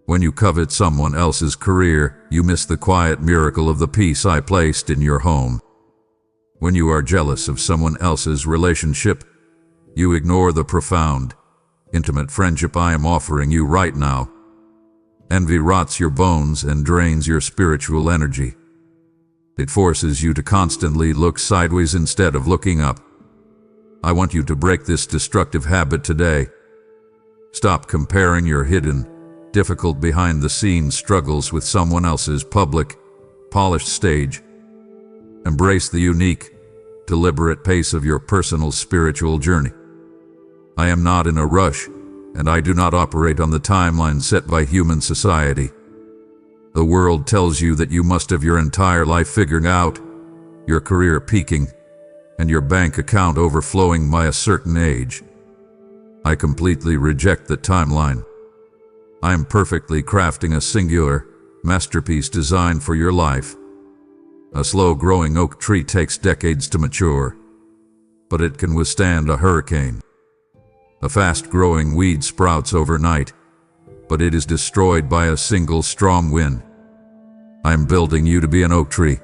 When you covet someone else's career, you miss the quiet miracle of the peace I placed in your home. When you are jealous of someone else's relationship, you ignore the profound, intimate friendship I am offering you right now. Envy rots your bones and drains your spiritual energy. It forces you to constantly look sideways instead of looking up. I want you to break this destructive habit today. Stop comparing your hidden, difficult behind-the-scenes struggles with someone else's public, polished stage. Embrace the unique, deliberate pace of your personal spiritual journey. I am not in a rush, and I do not operate on the timeline set by human society. The world tells you that you must have your entire life figured out, your career peaking, and your bank account overflowing by a certain age. I completely reject the timeline. I am perfectly crafting a singular, masterpiece designed for your life. A slow-growing oak tree takes decades to mature, but it can withstand a hurricane. A fast-growing weed sprouts overnight, but it is destroyed by a single strong wind. I am building you to be an oak tree.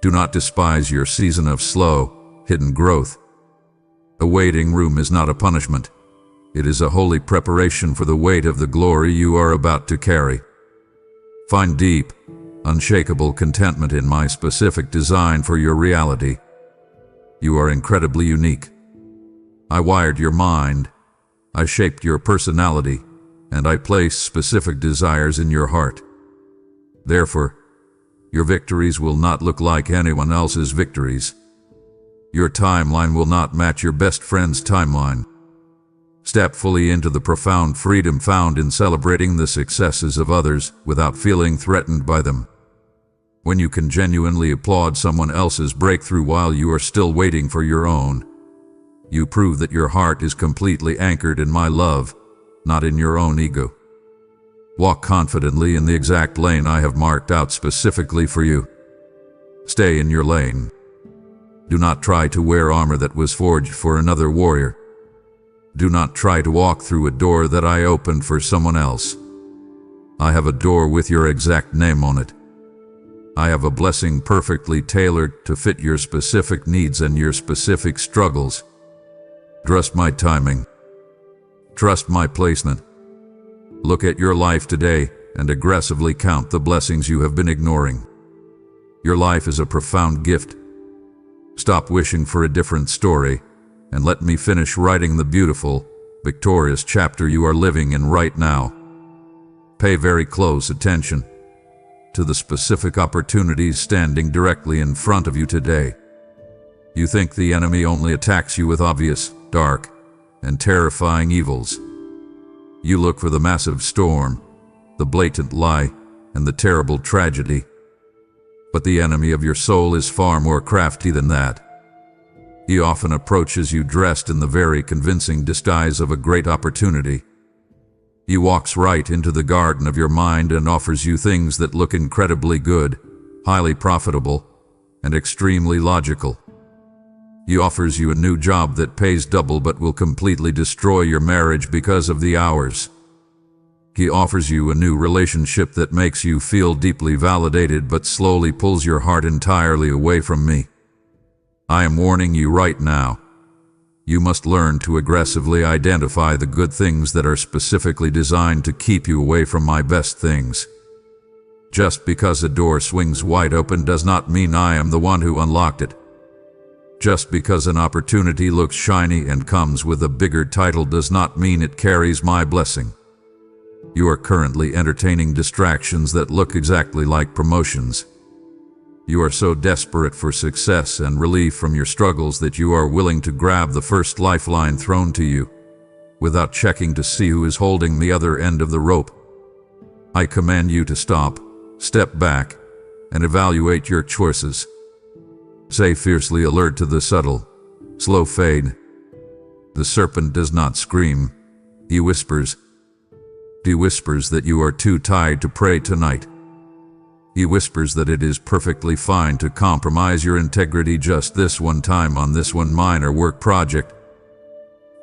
Do not despise your season of slow, hidden growth. A waiting room is not a punishment. It is a holy preparation for the weight of the glory you are about to carry. Find deep, unshakable contentment in my specific design for your reality. You are incredibly unique. I wired your mind, I shaped your personality, and I placed specific desires in your heart. Therefore, your victories will not look like anyone else's victories. Your timeline will not match your best friend's timeline. Step fully into the profound freedom found in celebrating the successes of others without feeling threatened by them. When you can genuinely applaud someone else's breakthrough while you are still waiting for your own, you prove that your heart is completely anchored in my love, not in your own ego. Walk confidently in the exact lane I have marked out specifically for you. Stay in your lane. Do not try to wear armor that was forged for another warrior. Do not try to walk through a door that I opened for someone else. I have a door with your exact name on it. I have a blessing perfectly tailored to fit your specific needs and your specific struggles. Trust my timing. Trust my placement. Look at your life today and aggressively count the blessings you have been ignoring. Your life is a profound gift. Stop wishing for a different story and let me finish writing the beautiful, victorious chapter you are living in right now. Pay very close attention to the specific opportunities standing directly in front of you today. You think the enemy only attacks you with obvious, dark, and terrifying evils. You look for the massive storm, the blatant lie, and the terrible tragedy. But the enemy of your soul is far more crafty than that. He often approaches you dressed in the very convincing disguise of a great opportunity. He walks right into the garden of your mind and offers you things that look incredibly good, highly profitable, and extremely logical. He offers you a new job that pays double but will completely destroy your marriage because of the hours. He offers you a new relationship that makes you feel deeply validated but slowly pulls your heart entirely away from me. I am warning you right now. You must learn to aggressively identify the good things that are specifically designed to keep you away from my best things. Just because a door swings wide open does not mean I am the one who unlocked it. Just because an opportunity looks shiny and comes with a bigger title does not mean it carries my blessing. You are currently entertaining distractions that look exactly like promotions. You are so desperate for success and relief from your struggles that you are willing to grab the first lifeline thrown to you, without checking to see who is holding the other end of the rope. I command you to stop, step back, and evaluate your choices. Stay fiercely alert to the subtle, slow fade. The serpent does not scream. He whispers. He whispers that you are too tired to pray tonight. He whispers that it is perfectly fine to compromise your integrity just this one time on this one minor work project.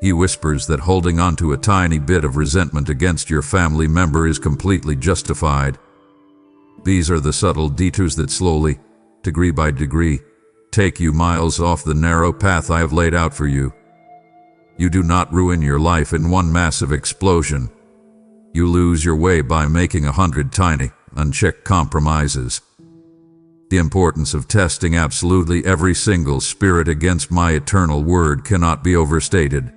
He whispers that holding on to a tiny bit of resentment against your family member is completely justified. These are the subtle detours that slowly, degree by degree, take you miles off the narrow path I have laid out for you. You do not ruin your life in one massive explosion. You lose your way by making 100 tiny, unchecked compromises. The importance of testing absolutely every single spirit against my eternal word cannot be overstated.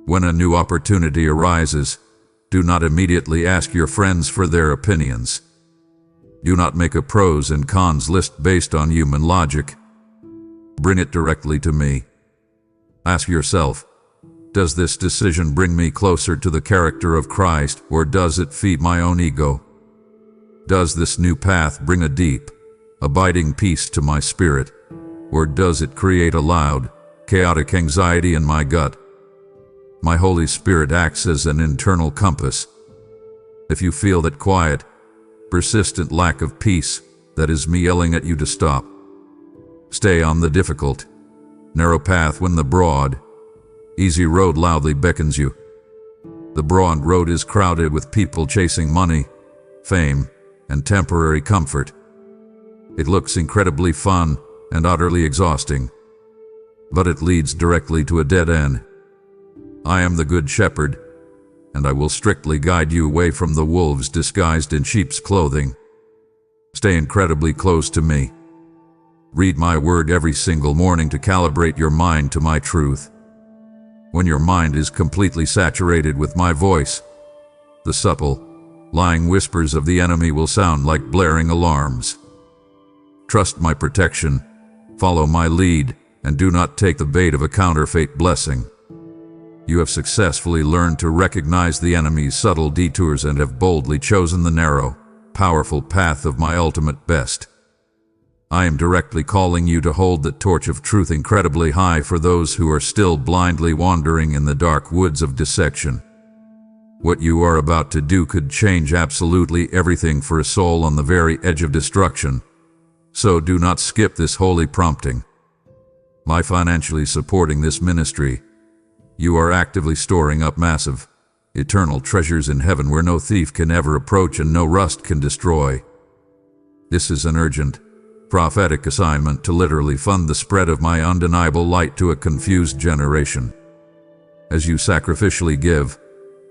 When a new opportunity arises, do not immediately ask your friends for their opinions. Do not make a pros and cons list based on human logic. Bring it directly to me. Ask yourself, does this decision bring me closer to the character of Christ, or does it feed my own ego? Does this new path bring a deep, abiding peace to my spirit, or does it create a loud, chaotic anxiety in my gut? My Holy Spirit acts as an internal compass. If you feel that quiet, persistent lack of peace, that is me yelling at you to stop. Stay on the difficult, narrow path when the broad, easy road loudly beckons you. The broad road is crowded with people chasing money, fame, and temporary comfort. It looks incredibly fun and utterly exhausting, but it leads directly to a dead end. I am the Good Shepherd, and I will strictly guide you away from the wolves disguised in sheep's clothing. Stay incredibly close to me. Read my word every single morning to calibrate your mind to my truth. When your mind is completely saturated with my voice, the subtle, lying whispers of the enemy will sound like blaring alarms. Trust my protection, follow my lead, and do not take the bait of a counterfeit blessing. You have successfully learned to recognize the enemy's subtle detours and have boldly chosen the narrow, powerful path of my ultimate best. I am directly calling you to hold the torch of truth incredibly high for those who are still blindly wandering in the dark woods of dissection. What you are about to do could change absolutely everything for a soul on the very edge of destruction, so do not skip this holy prompting. By financially supporting this ministry, you are actively storing up massive, eternal treasures in heaven where no thief can ever approach and no rust can destroy. This is an urgent, prophetic assignment to literally fund the spread of my undeniable light to a confused generation. As you sacrificially give,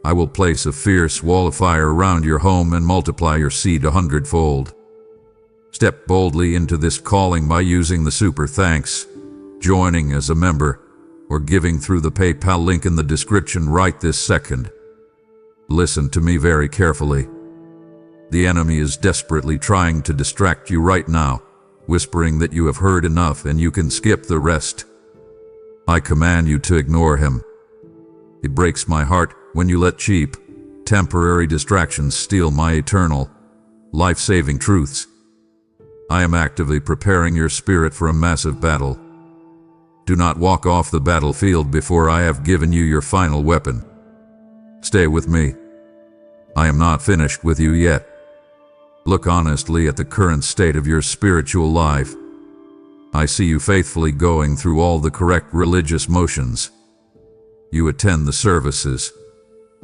I will place a fierce wall of fire around your home and multiply your seed 100-fold. Step boldly into this calling by using the super thanks, joining as a member, or giving through the PayPal link in the description right this second. Listen to me very carefully. The enemy is desperately trying to distract you right now, whispering that you have heard enough and you can skip the rest. I command you to ignore him. It breaks my heart when you let cheap, temporary distractions steal my eternal, life-saving truths. I am actively preparing your spirit for a massive battle. Do not walk off the battlefield before I have given you your final weapon. Stay with me. I am not finished with you yet. Look honestly at the current state of your spiritual life. I see you faithfully going through all the correct religious motions. You attend the services.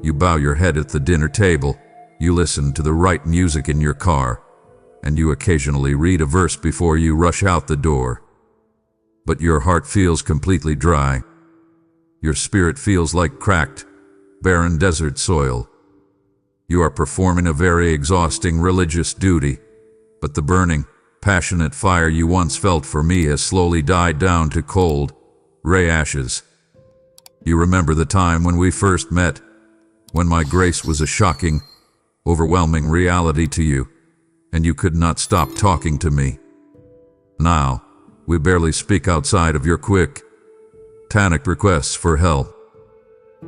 You bow your head at the dinner table. You listen to the right music in your car. And you occasionally read a verse before you rush out the door. But your heart feels completely dry. Your spirit feels like cracked, barren desert soil. You are performing a very exhausting religious duty, but the burning, passionate fire you once felt for me has slowly died down to cold, gray ashes. You remember the time when we first met, when my grace was a shocking, overwhelming reality to you, and you could not stop talking to me. Now, we barely speak outside of your quick, panicked requests for help.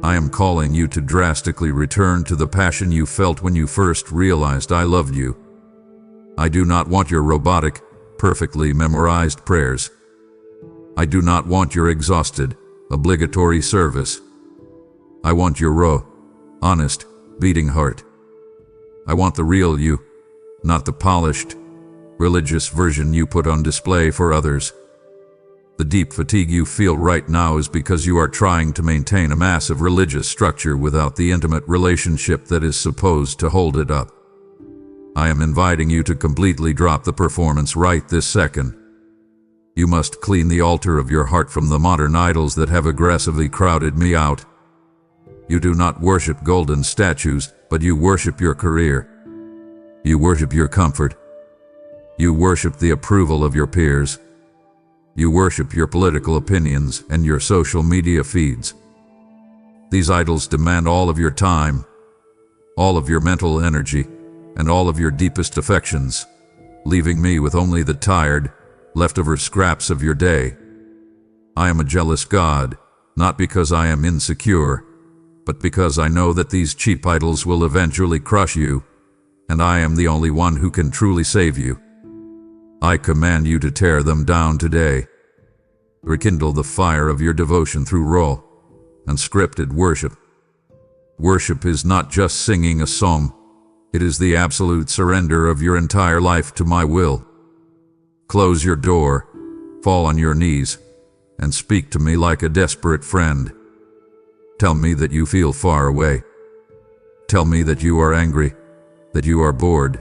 I am calling you to drastically return to the passion you felt when you first realized I loved you. I do not want your robotic, perfectly memorized prayers. I do not want your exhausted, obligatory service. I want your raw, honest, beating heart. I want the real you, not the polished, religious version you put on display for others. The deep fatigue you feel right now is because you are trying to maintain a massive religious structure without the intimate relationship that is supposed to hold it up. I am inviting you to completely drop the performance right this second. You must clean the altar of your heart from the modern idols that have aggressively crowded me out. You do not worship golden statues, but you worship your career. You worship your comfort. You worship the approval of your peers. You worship your political opinions and your social media feeds. These idols demand all of your time, all of your mental energy, and all of your deepest affections, leaving me with only the tired, leftover scraps of your day. I am a jealous God, not because I am insecure, but because I know that these cheap idols will eventually crush you, and I am the only one who can truly save you. I command you to tear them down today. Rekindle the fire of your devotion through raw, unscripted worship. Worship is not just singing a psalm. It is the absolute surrender of your entire life to my will. Close your door, fall on your knees, and speak to me like a desperate friend. Tell me that you feel far away. Tell me that you are angry, that you are bored,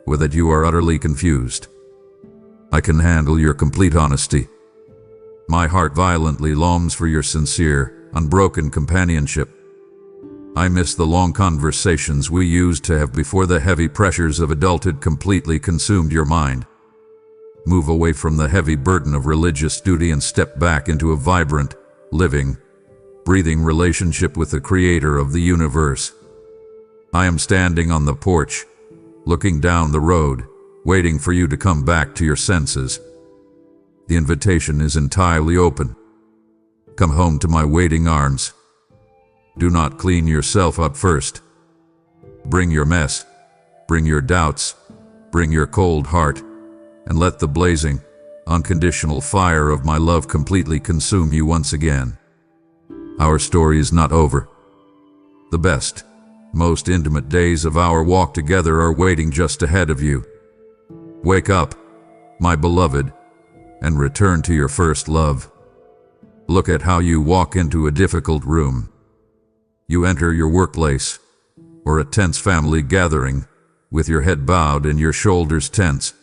or that you are utterly confused. I can handle your complete honesty. My heart violently longs for your sincere, unbroken companionship. I miss the long conversations we used to have before the heavy pressures of adulthood completely consumed your mind. Move away from the heavy burden of religious duty and step back into a vibrant, living, breathing relationship with the Creator of the universe. I am standing on the porch, looking down the road, waiting for you to come back to your senses. The invitation is entirely open. Come home to my waiting arms. Do not clean yourself up first. Bring your mess, bring your doubts, bring your cold heart, and let the blazing, unconditional fire of my love completely consume you once again. Our story is not over. The best, most intimate days of our walk together are waiting just ahead of you. Wake up, my beloved, and return to your first love. Look at how you walk into a difficult room. You enter your workplace, or a tense family gathering, with your head bowed and your shoulders tense.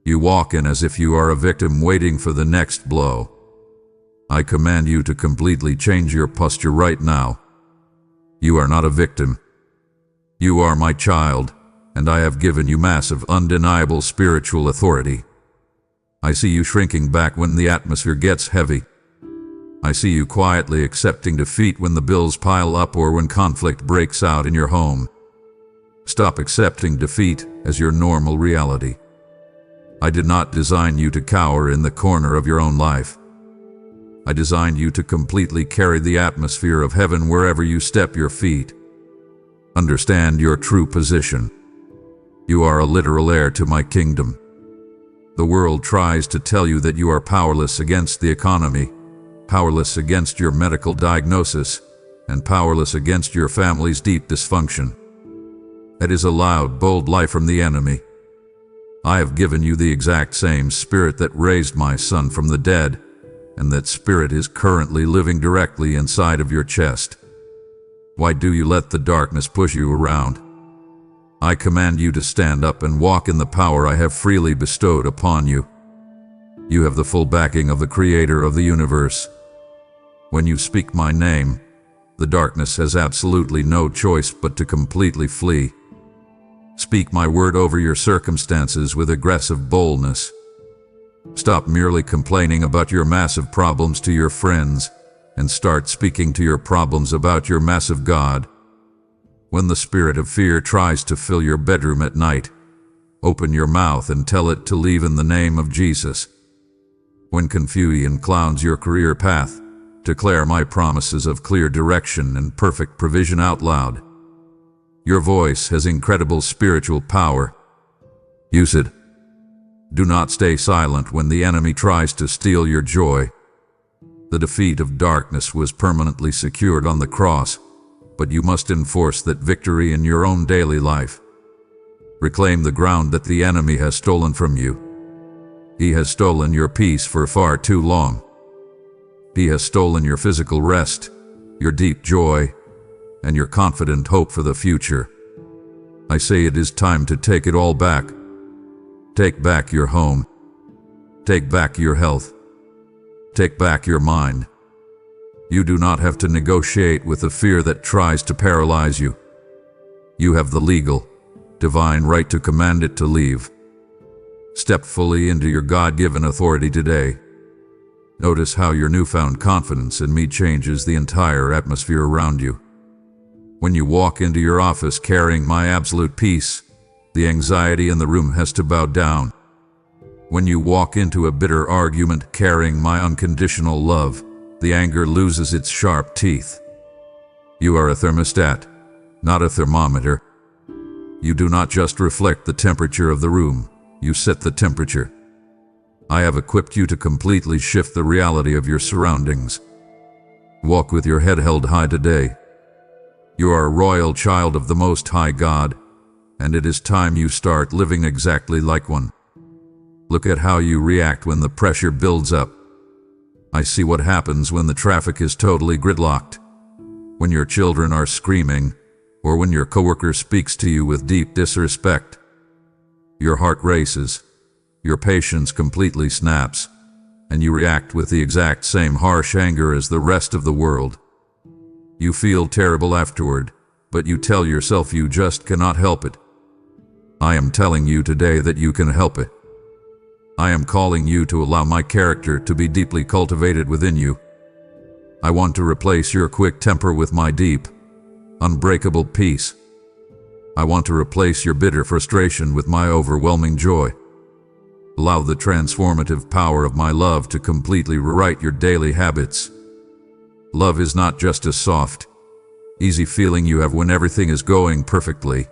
You walk in as if you are a victim waiting for the next blow. I command you to completely change your posture right now. You are not a victim. You are my child, and I have given you massive, undeniable spiritual authority. I see you shrinking back when the atmosphere gets heavy. I see you quietly accepting defeat when the bills pile up or when conflict breaks out in your home. Stop accepting defeat as your normal reality. I did not design you to cower in the corner of your own life. I designed you to completely carry the atmosphere of heaven wherever you step your feet. Understand your true position. You are a literal heir to my kingdom. The world tries to tell you that you are powerless against the economy, powerless against your medical diagnosis, and powerless against your family's deep dysfunction. That is a loud, bold lie from the enemy. I have given you the exact same spirit that raised my son from the dead, and that spirit is currently living directly inside of your chest. Why do you let the darkness push you around? I command you to stand up and walk in the power I have freely bestowed upon you. You have the full backing of the Creator of the universe. When you speak my name, the darkness has absolutely no choice but to completely flee. Speak my word over your circumstances with aggressive boldness. Stop merely complaining about your massive problems to your friends, and start speaking to your problems about your massive God. When the spirit of fear tries to fill your bedroom at night, open your mouth and tell it to leave in the name of Jesus. When confusion clouds your career path, declare my promises of clear direction and perfect provision out loud. Your voice has incredible spiritual power. Use it. Do not stay silent when the enemy tries to steal your joy. The defeat of darkness was permanently secured on the cross, but you must enforce that victory in your own daily life. Reclaim the ground that the enemy has stolen from you. He has stolen your peace for far too long. He has stolen your physical rest, your deep joy, and your confident hope for the future. I say it is time to take it all back. Take back your home. Take back your health. Take back your mind. You do not have to negotiate with the fear that tries to paralyze you. You have the legal, divine right to command it to leave. Step fully into your God-given authority today. Notice how your newfound confidence in me changes the entire atmosphere around you. When you walk into your office carrying my absolute peace, the anxiety in the room has to bow down. When you walk into a bitter argument carrying my unconditional love, the anger loses its sharp teeth. You are a thermostat, not a thermometer. You do not just reflect the temperature of the room, you set the temperature. I have equipped you to completely shift the reality of your surroundings. Walk with your head held high today. You are a royal child of the Most High God, and it is time you start living exactly like one. Look at how you react when the pressure builds up. I see what happens when the traffic is totally gridlocked, when your children are screaming, or when your coworker speaks to you with deep disrespect. Your heart races, your patience completely snaps, and you react with the exact same harsh anger as the rest of the world. You feel terrible afterward, but you tell yourself you just cannot help it. I am telling you today that you can help it. I am calling you to allow my character to be deeply cultivated within you. I want to replace your quick temper with my deep, unbreakable peace. I want to replace your bitter frustration with my overwhelming joy. Allow the transformative power of my love to completely rewrite your daily habits. Love is not just a soft, easy feeling you have when everything is going perfectly.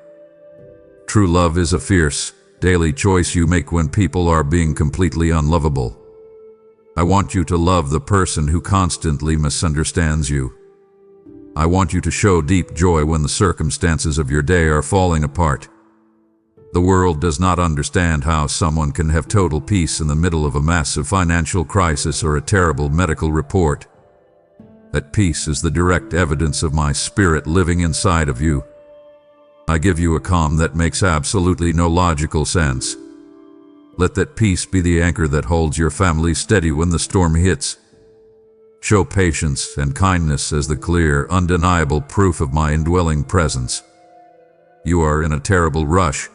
True love is a fierce, daily choice you make when people are being completely unlovable. I want you to love the person who constantly misunderstands you. I want you to show deep joy when the circumstances of your day are falling apart. The world does not understand how someone can have total peace in the middle of a massive financial crisis or a terrible medical report. That peace is the direct evidence of my spirit living inside of you. I give you a calm that makes absolutely no logical sense. Let that peace be the anchor that holds your family steady when the storm hits. Show patience and kindness as the clear, undeniable proof of my indwelling presence. You are in a terrible rush,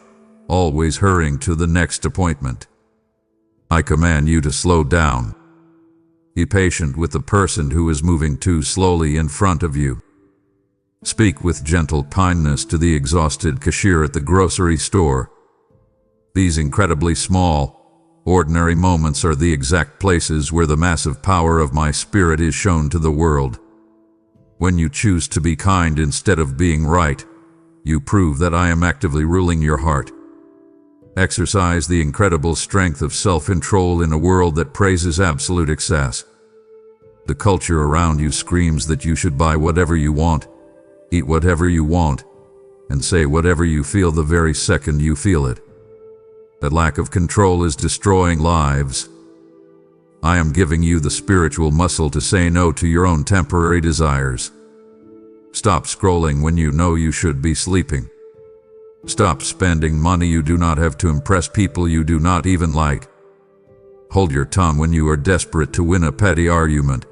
always hurrying to the next appointment. I command you to slow down. Be patient with the person who is moving too slowly in front of you. Speak with gentle kindness to the exhausted cashier at the grocery store. These incredibly small, ordinary moments are the exact places where the massive power of my spirit is shown to the world. When you choose to be kind instead of being right, you prove that I am actively ruling your heart. Exercise the incredible strength of self-control in a world that praises absolute excess. The culture around you screams that you should buy whatever you want, eat whatever you want, and say whatever you feel the very second you feel it. That lack of control is destroying lives. I am giving you the spiritual muscle to say no to your own temporary desires. Stop scrolling when you know you should be sleeping. Stop spending money you do not have to impress people you do not even like. Hold your tongue when you are desperate to win a petty argument.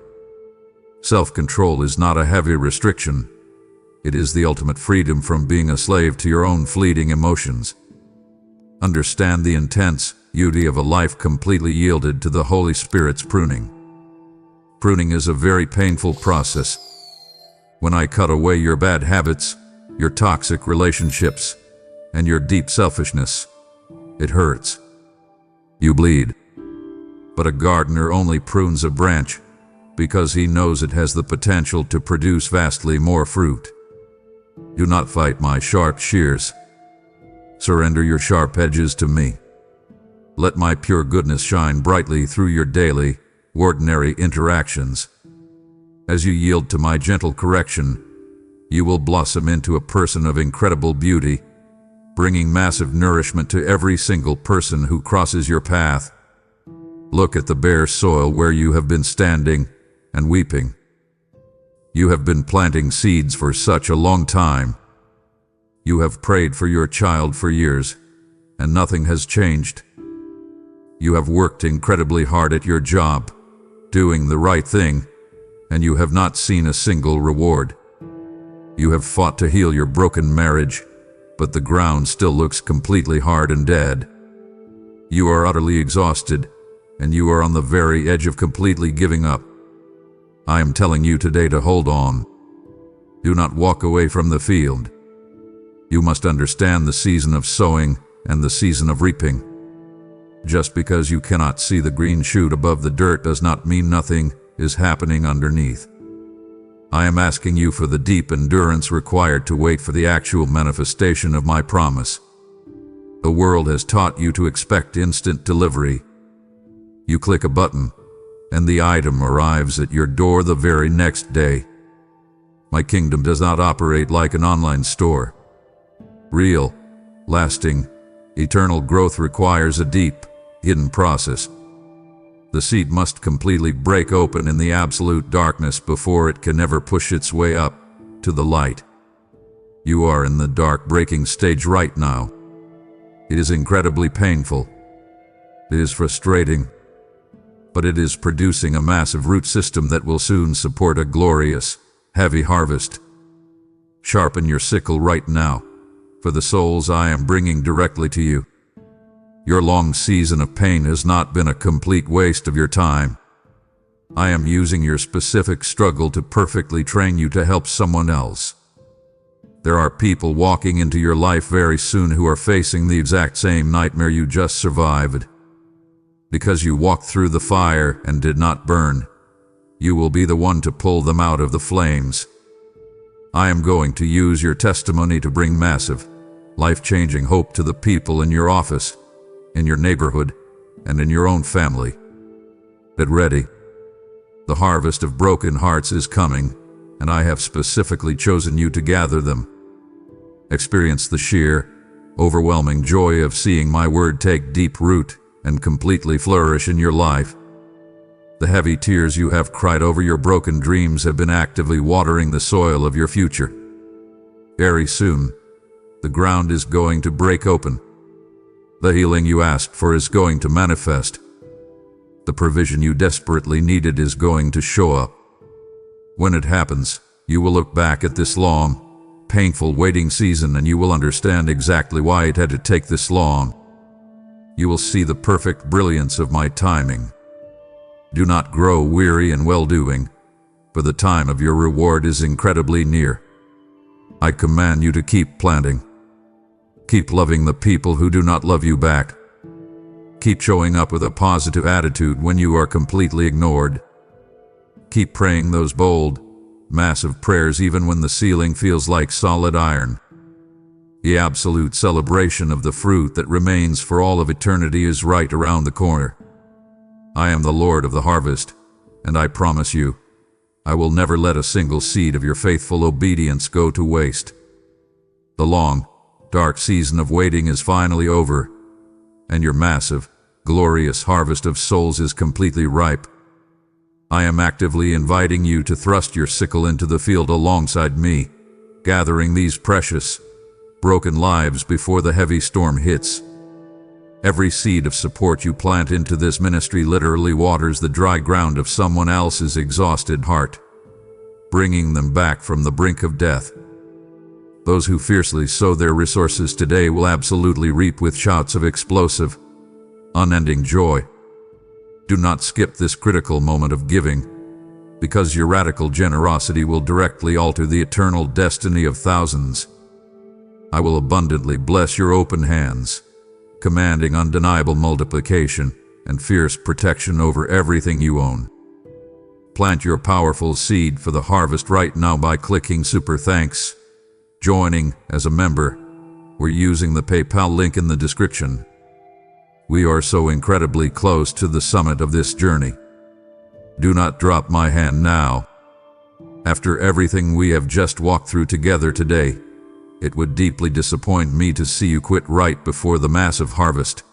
Self-control is not a heavy restriction. It is the ultimate freedom from being a slave to your own fleeting emotions. Understand the intense beauty of a life completely yielded to the Holy Spirit's pruning. Pruning is a very painful process. When I cut away your bad habits, your toxic relationships, and your deep selfishness, it hurts. You bleed. But a gardener only prunes a branch because he knows it has the potential to produce vastly more fruit. Do not fight my sharp shears. Surrender your sharp edges to me. Let my pure goodness shine brightly through your daily, ordinary interactions. As you yield to my gentle correction, you will blossom into a person of incredible beauty, bringing massive nourishment to every single person who crosses your path. Look at the bare soil where you have been standing and weeping. You have been planting seeds for such a long time. You have prayed for your child for years, and nothing has changed. You have worked incredibly hard at your job, doing the right thing, and you have not seen a single reward. You have fought to heal your broken marriage, but the ground still looks completely hard and dead. You are utterly exhausted, and you are on the very edge of completely giving up. I am telling you today to hold on. Do not walk away from the field. You must understand the season of sowing and the season of reaping. Just because you cannot see the green shoot above the dirt does not mean nothing is happening underneath. I am asking you for the deep endurance required to wait for the actual manifestation of my promise. The world has taught you to expect instant delivery. You click a button, and the item arrives at your door the very next day. My kingdom does not operate like an online store. Real, lasting, eternal growth requires a deep, hidden process. The seed must completely break open in the absolute darkness before it can ever push its way up to the light. You are in the dark breaking stage right now. It is incredibly painful. It is frustrating. But it is producing a massive root system that will soon support a glorious, heavy harvest. Sharpen your sickle right now, for the souls I am bringing directly to you. Your long season of pain has not been a complete waste of your time. I am using your specific struggle to perfectly train you to help someone else. There are people walking into your life very soon who are facing the exact same nightmare you just survived. Because you walked through the fire and did not burn, you will be the one to pull them out of the flames. I am going to use your testimony to bring massive, life-changing hope to the people in your office, in your neighborhood, and in your own family. Get ready. The harvest of broken hearts is coming, and I have specifically chosen you to gather them. Experience the sheer, overwhelming joy of seeing my word take deep root and completely flourish in your life. The heavy tears you have cried over your broken dreams have been actively watering the soil of your future. Very soon, the ground is going to break open. The healing you asked for is going to manifest. The provision you desperately needed is going to show up. When it happens, you will look back at this long, painful waiting season and you will understand exactly why it had to take this long. You will see the perfect brilliance of my timing. Do not grow weary in well-doing, for the time of your reward is incredibly near. I command you to keep planting. Keep loving the people who do not love you back. Keep showing up with a positive attitude when you are completely ignored. Keep praying those bold, massive prayers even when the ceiling feels like solid iron. The absolute celebration of the fruit that remains for all of eternity is right around the corner. I am the Lord of the harvest, and I promise you, I will never let a single seed of your faithful obedience go to waste. The long, dark season of waiting is finally over, and your massive, glorious harvest of souls is completely ripe. I am actively inviting you to thrust your sickle into the field alongside me, gathering these precious, broken lives before the heavy storm hits. Every seed of support you plant into this ministry literally waters the dry ground of someone else's exhausted heart, bringing them back from the brink of death. Those who fiercely sow their resources today will absolutely reap with shouts of explosive, unending joy. Do not skip this critical moment of giving, because your radical generosity will directly alter the eternal destiny of thousands. I will abundantly bless your open hands, commanding undeniable multiplication and fierce protection over everything you own. Plant your powerful seed for the harvest right now by clicking Super Thanks, joining as a member, or using the PayPal link in the description. We are so incredibly close to the summit of this journey. Do not drop my hand now. After everything we have just walked through together today, it would deeply disappoint me to see you quit right before the massive harvest.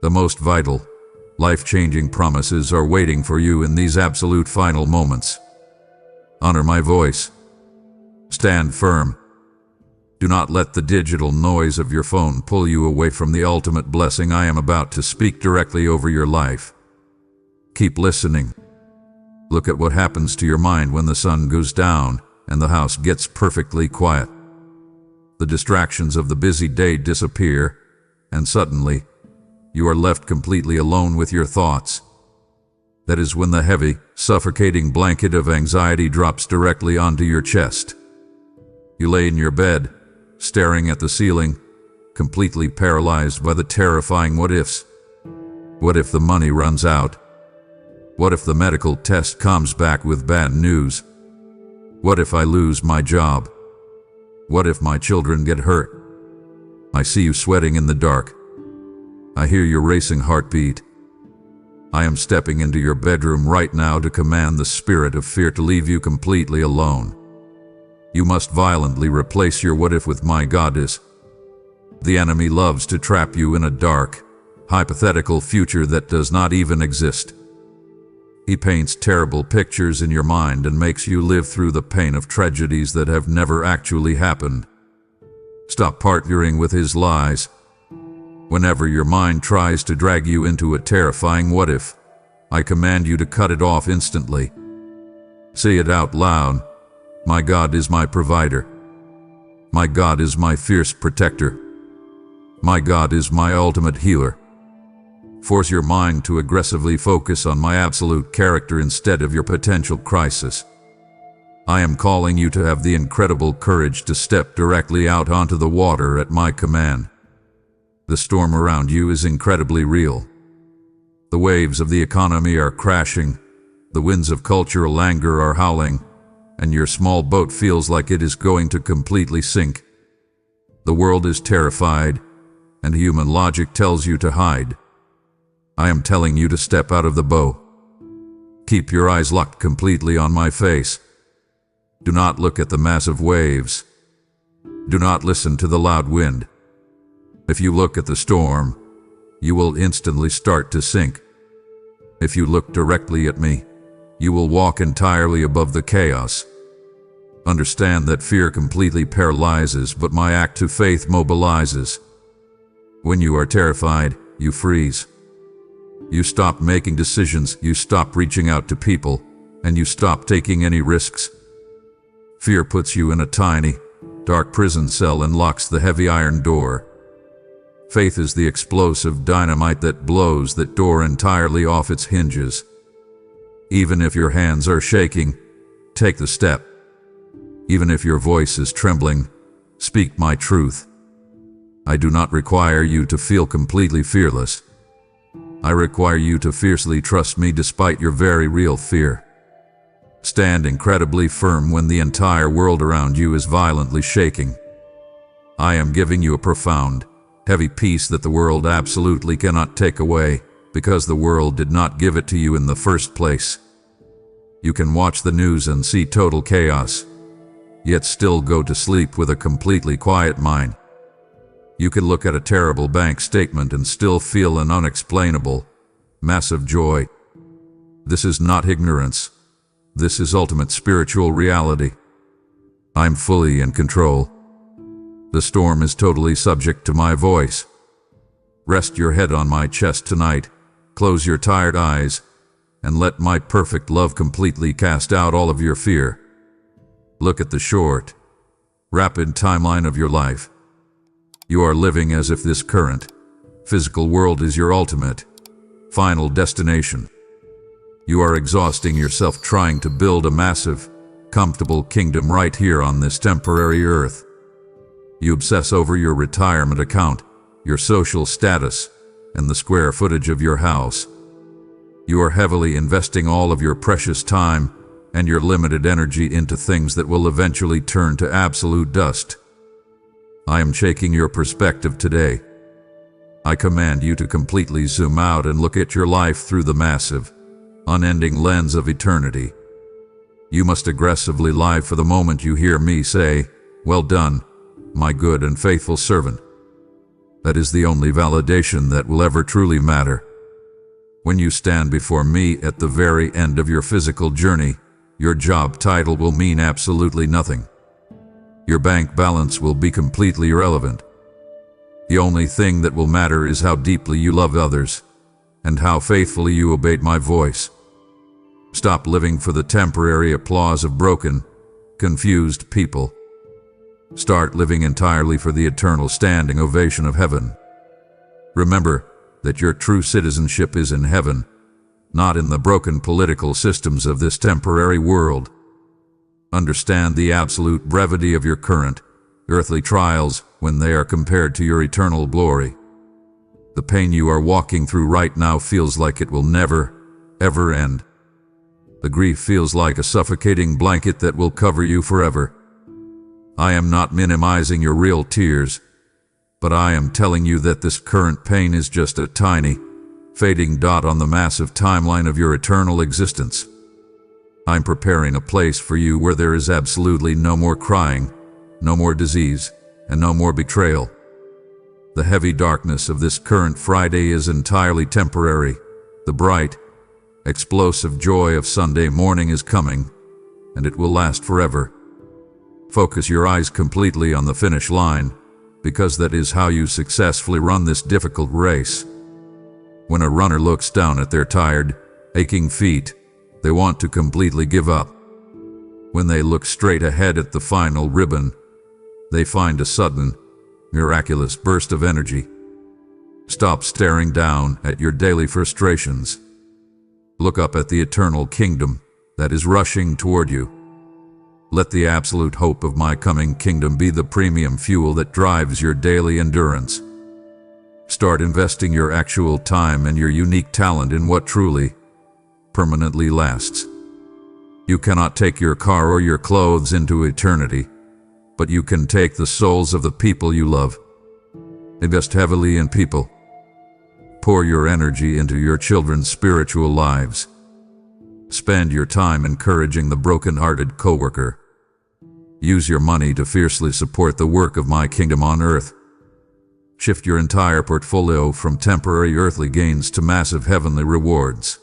The most vital, life-changing promises are waiting for you in these absolute final moments. Honor my voice. Stand firm. Do not let the digital noise of your phone pull you away from the ultimate blessing I am about to speak directly over your life. Keep listening. Look at what happens to your mind when the sun goes down and the house gets perfectly quiet. The distractions of the busy day disappear, and suddenly, you are left completely alone with your thoughts. That is when the heavy, suffocating blanket of anxiety drops directly onto your chest. You lay in your bed, staring at the ceiling, completely paralyzed by the terrifying what-ifs. What if the money runs out? What if the medical test comes back with bad news? What if I lose my job? What if my children get hurt? I see you sweating in the dark. I hear your racing heartbeat. I am stepping into your bedroom right now to command the spirit of fear to leave you completely alone. You must violently replace your what if with my God is. The enemy loves to trap you in a dark, hypothetical future that does not even exist. He paints terrible pictures in your mind and makes you live through the pain of tragedies that have never actually happened. Stop partnering with his lies. Whenever your mind tries to drag you into a terrifying what if, I command you to cut it off instantly. Say it out loud. My God is my provider. My God is my fierce protector. My God is my ultimate healer. Force your mind to aggressively focus on my absolute character instead of your potential crisis. I am calling you to have the incredible courage to step directly out onto the water at my command. The storm around you is incredibly real. The waves of the economy are crashing, the winds of cultural anger are howling, and your small boat feels like it is going to completely sink. The world is terrified, and human logic tells you to hide. I am telling you to step out of the boat. Keep your eyes locked completely on my face. Do not look at the massive waves. Do not listen to the loud wind. If you look at the storm, you will instantly start to sink. If you look directly at me, you will walk entirely above the chaos. Understand that fear completely paralyzes, but my act of faith mobilizes. When you are terrified, you freeze. You stop making decisions, you stop reaching out to people, and you stop taking any risks. Fear puts you in a tiny, dark prison cell and locks the heavy iron door. Faith is the explosive dynamite that blows that door entirely off its hinges. Even if your hands are shaking, take the step. Even if your voice is trembling, speak my truth. I do not require you to feel completely fearless. I require you to fiercely trust me despite your very real fear. Stand incredibly firm when the entire world around you is violently shaking. I am giving you a profound, heavy peace that the world absolutely cannot take away, because the world did not give it to you in the first place. You can watch the news and see total chaos, yet still go to sleep with a completely quiet mind. You can look at a terrible bank statement and still feel an unexplainable, massive joy. This is not ignorance. This is ultimate spiritual reality. I'm fully in control. The storm is totally subject to my voice. Rest your head on my chest tonight, close your tired eyes, and let my perfect love completely cast out all of your fear. Look at the short, rapid timeline of your life. You are living as if this current, physical world is your ultimate, final destination. You are exhausting yourself trying to build a massive, comfortable kingdom right here on this temporary earth. You obsess over your retirement account, your social status, and the square footage of your house. You are heavily investing all of your precious time and your limited energy into things that will eventually turn to absolute dust. I am shaking your perspective today. I command you to completely zoom out and look at your life through the massive, unending lens of eternity. You must aggressively live for the moment you hear me say, "Well done, my good and faithful servant." That is the only validation that will ever truly matter. When you stand before me at the very end of your physical journey, your job title will mean absolutely nothing. Your bank balance will be completely irrelevant. The only thing that will matter is how deeply you love others and how faithfully you obeyed my voice. Stop living for the temporary applause of broken, confused people. Start living entirely for the eternal standing ovation of heaven. Remember that your true citizenship is in heaven, not in the broken political systems of this temporary world. Understand the absolute brevity of your current, earthly trials when they are compared to your eternal glory. The pain you are walking through right now feels like it will never, ever end. The grief feels like a suffocating blanket that will cover you forever. I am not minimizing your real tears, but I am telling you that this current pain is just a tiny, fading dot on the massive timeline of your eternal existence. I'm preparing a place for you where there is absolutely no more crying, no more disease, and no more betrayal. The heavy darkness of this current Friday is entirely temporary. The bright, explosive joy of Sunday morning is coming, and it will last forever. Focus your eyes completely on the finish line, because that is how you successfully run this difficult race. When a runner looks down at their tired, aching feet, they want to completely give up. When they look straight ahead at the final ribbon, they find a sudden, miraculous burst of energy. Stop staring down at your daily frustrations. Look up at the eternal kingdom that is rushing toward you. Let the absolute hope of my coming kingdom be the premium fuel that drives your daily endurance. Start investing your actual time and your unique talent in what truly, permanently lasts. You cannot take your car or your clothes into eternity, but you can take the souls of the people you love. Invest heavily in people. Pour your energy into your children's spiritual lives. Spend your time encouraging the broken-hearted coworker. Use your money to fiercely support the work of my kingdom on earth. Shift your entire portfolio from temporary earthly gains to massive heavenly rewards.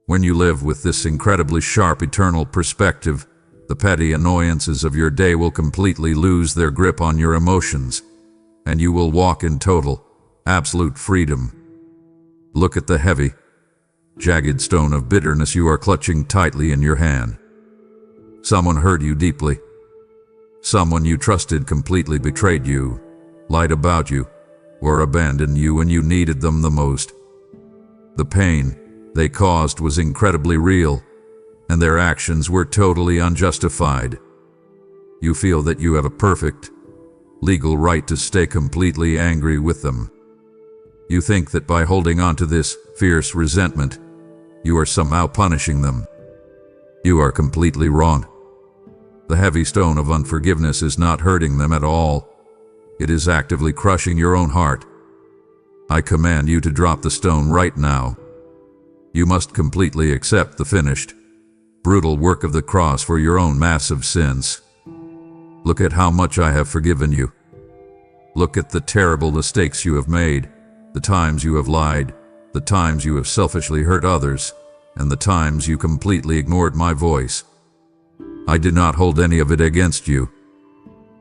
When you live with this incredibly sharp eternal perspective, the petty annoyances of your day will completely lose their grip on your emotions, and you will walk in total, absolute freedom. Look at the heavy, jagged stone of bitterness you are clutching tightly in your hand. Someone hurt you deeply. Someone you trusted completely betrayed you, lied about you, or abandoned you when you needed them the most. The pain they caused was incredibly real, and their actions were totally unjustified. You feel that you have a perfect, legal right to stay completely angry with them. You think that by holding on to this fierce resentment, you are somehow punishing them. You are completely wrong. The heavy stone of unforgiveness is not hurting them at all. It is actively crushing your own heart. I command you to drop the stone right now. You must completely accept the finished, brutal work of the cross for your own massive sins. Look at how much I have forgiven you. Look at the terrible mistakes you have made, the times you have lied, the times you have selfishly hurt others, and the times you completely ignored my voice. I did not hold any of it against you.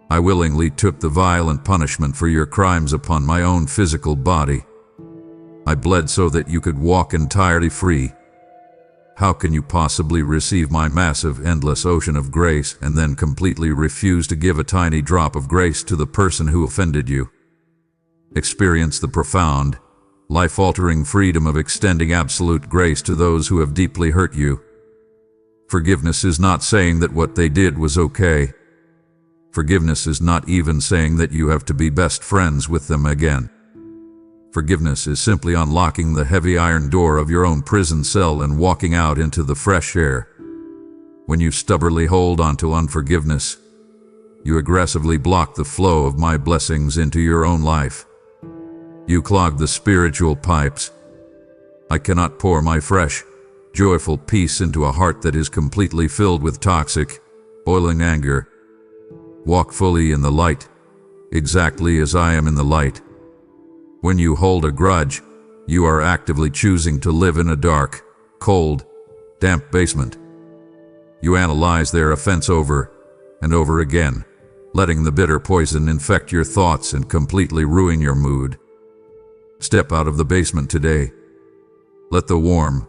I willingly took the violent punishment for your crimes upon my own physical body. I bled so that you could walk entirely free. How can you possibly receive my massive, endless ocean of grace and then completely refuse to give a tiny drop of grace to the person who offended you? Experience the profound, life-altering freedom of extending absolute grace to those who have deeply hurt you. Forgiveness is not saying that what they did was okay. Forgiveness is not even saying that you have to be best friends with them again. Forgiveness is simply unlocking the heavy iron door of your own prison cell and walking out into the fresh air. When you stubbornly hold on to unforgiveness, you aggressively block the flow of my blessings into your own life. You clog the spiritual pipes. I cannot pour my fresh, joyful peace into a heart that is completely filled with toxic, boiling anger. Walk fully in the light, exactly as I am in the light. When you hold a grudge, you are actively choosing to live in a dark, cold, damp basement. You analyze their offense over and over again, letting the bitter poison infect your thoughts and completely ruin your mood. Step out of the basement today. Let the warm,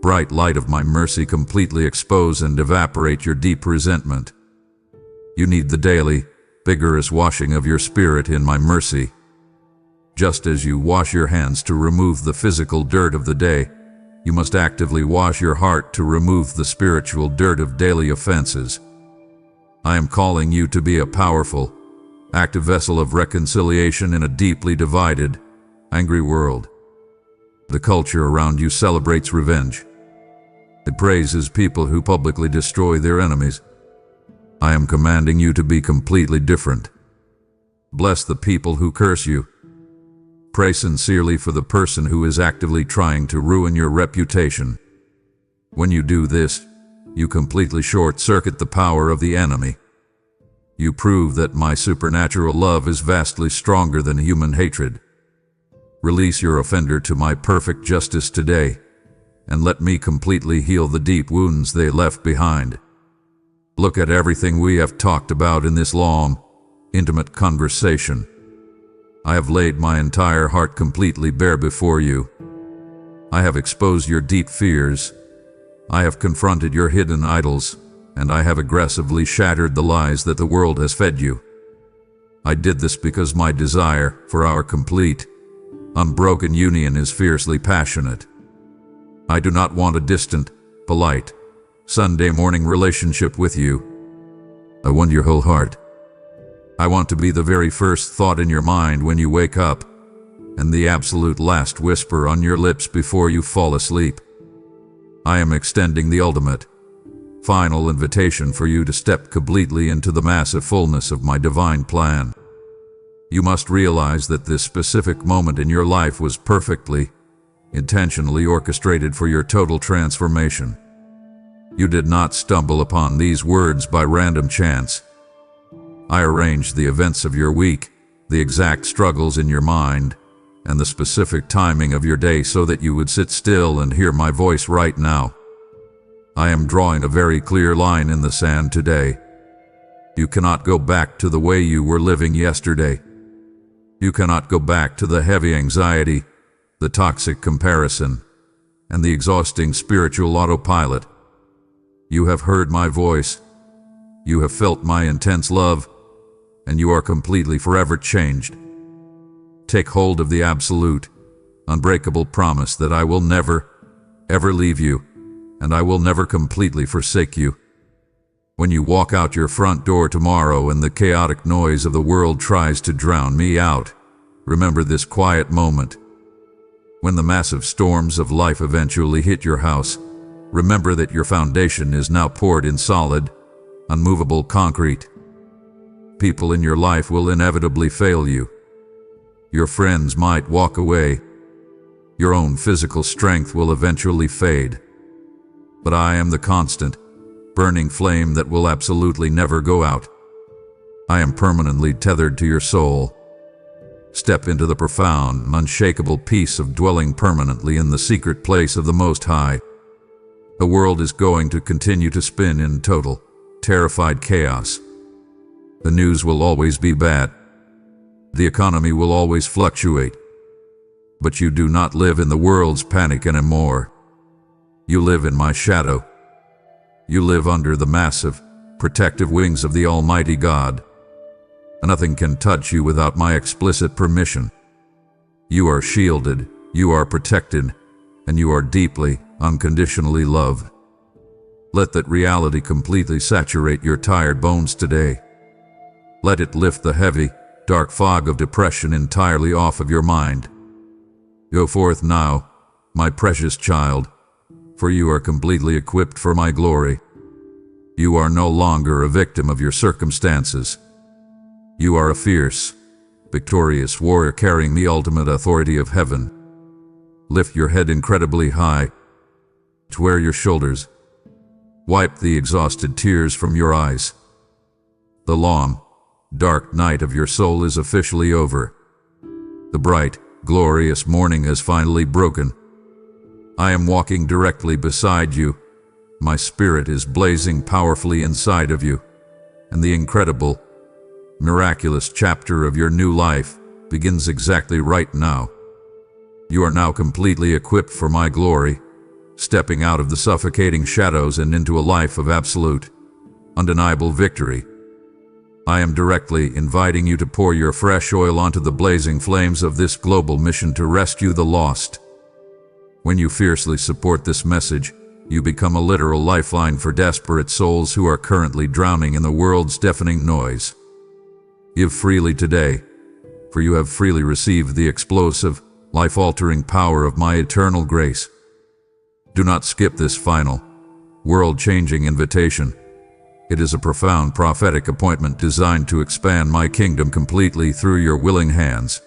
bright light of my mercy completely expose and evaporate your deep resentment. You need the daily, vigorous washing of your spirit in my mercy. Just as you wash your hands to remove the physical dirt of the day, you must actively wash your heart to remove the spiritual dirt of daily offenses. I am calling you to be a powerful, active vessel of reconciliation in a deeply divided, angry world. The culture around you celebrates revenge. It praises people who publicly destroy their enemies. I am commanding you to be completely different. Bless the people who curse you. Pray sincerely for the person who is actively trying to ruin your reputation. When you do this, you completely short-circuit the power of the enemy. You prove that my supernatural love is vastly stronger than human hatred. Release your offender to my perfect justice today, and let me completely heal the deep wounds they left behind. Look at everything we have talked about in this long, intimate conversation. I have laid my entire heart completely bare before you. I have exposed your deep fears. I have confronted your hidden idols, and I have aggressively shattered the lies that the world has fed you. I did this because my desire for our complete, unbroken union is fiercely passionate. I do not want a distant, polite, Sunday morning relationship with you. I want your whole heart. I want to be the very first thought in your mind when you wake up, and the absolute last whisper on your lips before you fall asleep. I am extending the ultimate, final invitation for you to step completely into the massive fullness of my divine plan. You must realize that this specific moment in your life was perfectly, intentionally orchestrated for your total transformation. You did not stumble upon these words by random chance. I arranged the events of your week, the exact struggles in your mind, and the specific timing of your day so that you would sit still and hear my voice right now. I am drawing a very clear line in the sand today. You cannot go back to the way you were living yesterday. You cannot go back to the heavy anxiety, the toxic comparison, and the exhausting spiritual autopilot. You have heard my voice. You have felt my intense love, and you are completely forever changed. Take hold of the absolute, unbreakable promise that I will never, ever leave you, and I will never completely forsake you. When you walk out your front door tomorrow and the chaotic noise of the world tries to drown me out, remember this quiet moment. When the massive storms of life eventually hit your house, remember that your foundation is now poured in solid, unmovable concrete. People in your life will inevitably fail you. Your friends might walk away. Your own physical strength will eventually fade. But I am the constant, burning flame that will absolutely never go out. I am permanently tethered to your soul, Step into the profound, unshakable peace of dwelling permanently in the secret place of the Most High. The world is going to continue to spin in total, terrified chaos. The news will always be bad. The economy will always fluctuate. But you do not live in the world's panic anymore. You live in my shadow. You live under the massive, protective wings of the Almighty God. Nothing can touch you without my explicit permission. You are shielded, you are protected, and you are deeply, unconditionally loved. Let that reality completely saturate your tired bones today. Let it lift the heavy, dark fog of depression entirely off of your mind. Go forth now, my precious child, for you are completely equipped for my glory. You are no longer a victim of your circumstances. You are a fierce, victorious warrior carrying the ultimate authority of heaven. Lift your head incredibly high. Square your shoulders. Wipe the exhausted tears from your eyes. The long, dark night of your soul is officially over. The bright, glorious morning has finally broken. I am walking directly beside you. My spirit is blazing powerfully inside of you, and the incredible, miraculous chapter of your new life begins exactly right now. You are now completely equipped for my glory, stepping out of the suffocating shadows and into a life of absolute, undeniable victory. I am directly inviting you to pour your fresh oil onto the blazing flames of this global mission to rescue the lost. When you fiercely support this message, you become a literal lifeline for desperate souls who are currently drowning in the world's deafening noise. Give freely today, for you have freely received the explosive, life-altering power of my eternal grace. Do not skip this final, world-changing invitation. It is a profound prophetic appointment designed to expand my kingdom completely through your willing hands.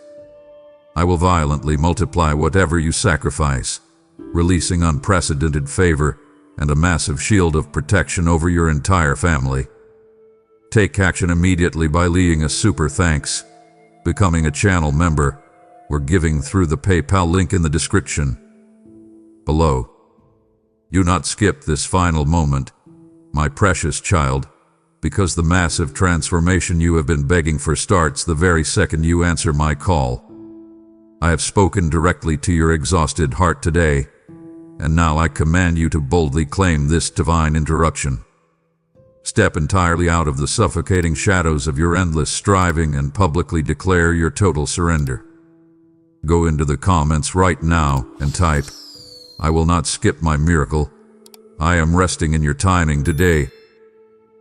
I will violently multiply whatever you sacrifice, releasing unprecedented favor and a massive shield of protection over your entire family. Take action immediately by leaving a super thanks, becoming a channel member, or giving through the PayPal link in the description below. Do not skip this final moment, my precious child, because the massive transformation you have been begging for starts the very second you answer my call. I have spoken directly to your exhausted heart today, and now I command you to boldly claim this divine interruption. Step entirely out of the suffocating shadows of your endless striving and publicly declare your total surrender. Go into the comments right now and type, "I will not skip my miracle. I am resting in your timing today."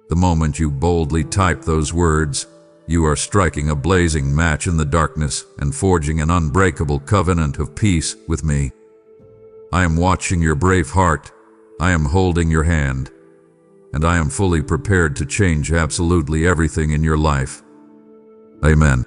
The moment you boldly type those words, you are striking a blazing match in the darkness and forging an unbreakable covenant of peace with me. I am watching your brave heart. I am holding your hand. And I am fully prepared to change absolutely everything in your life. Amen.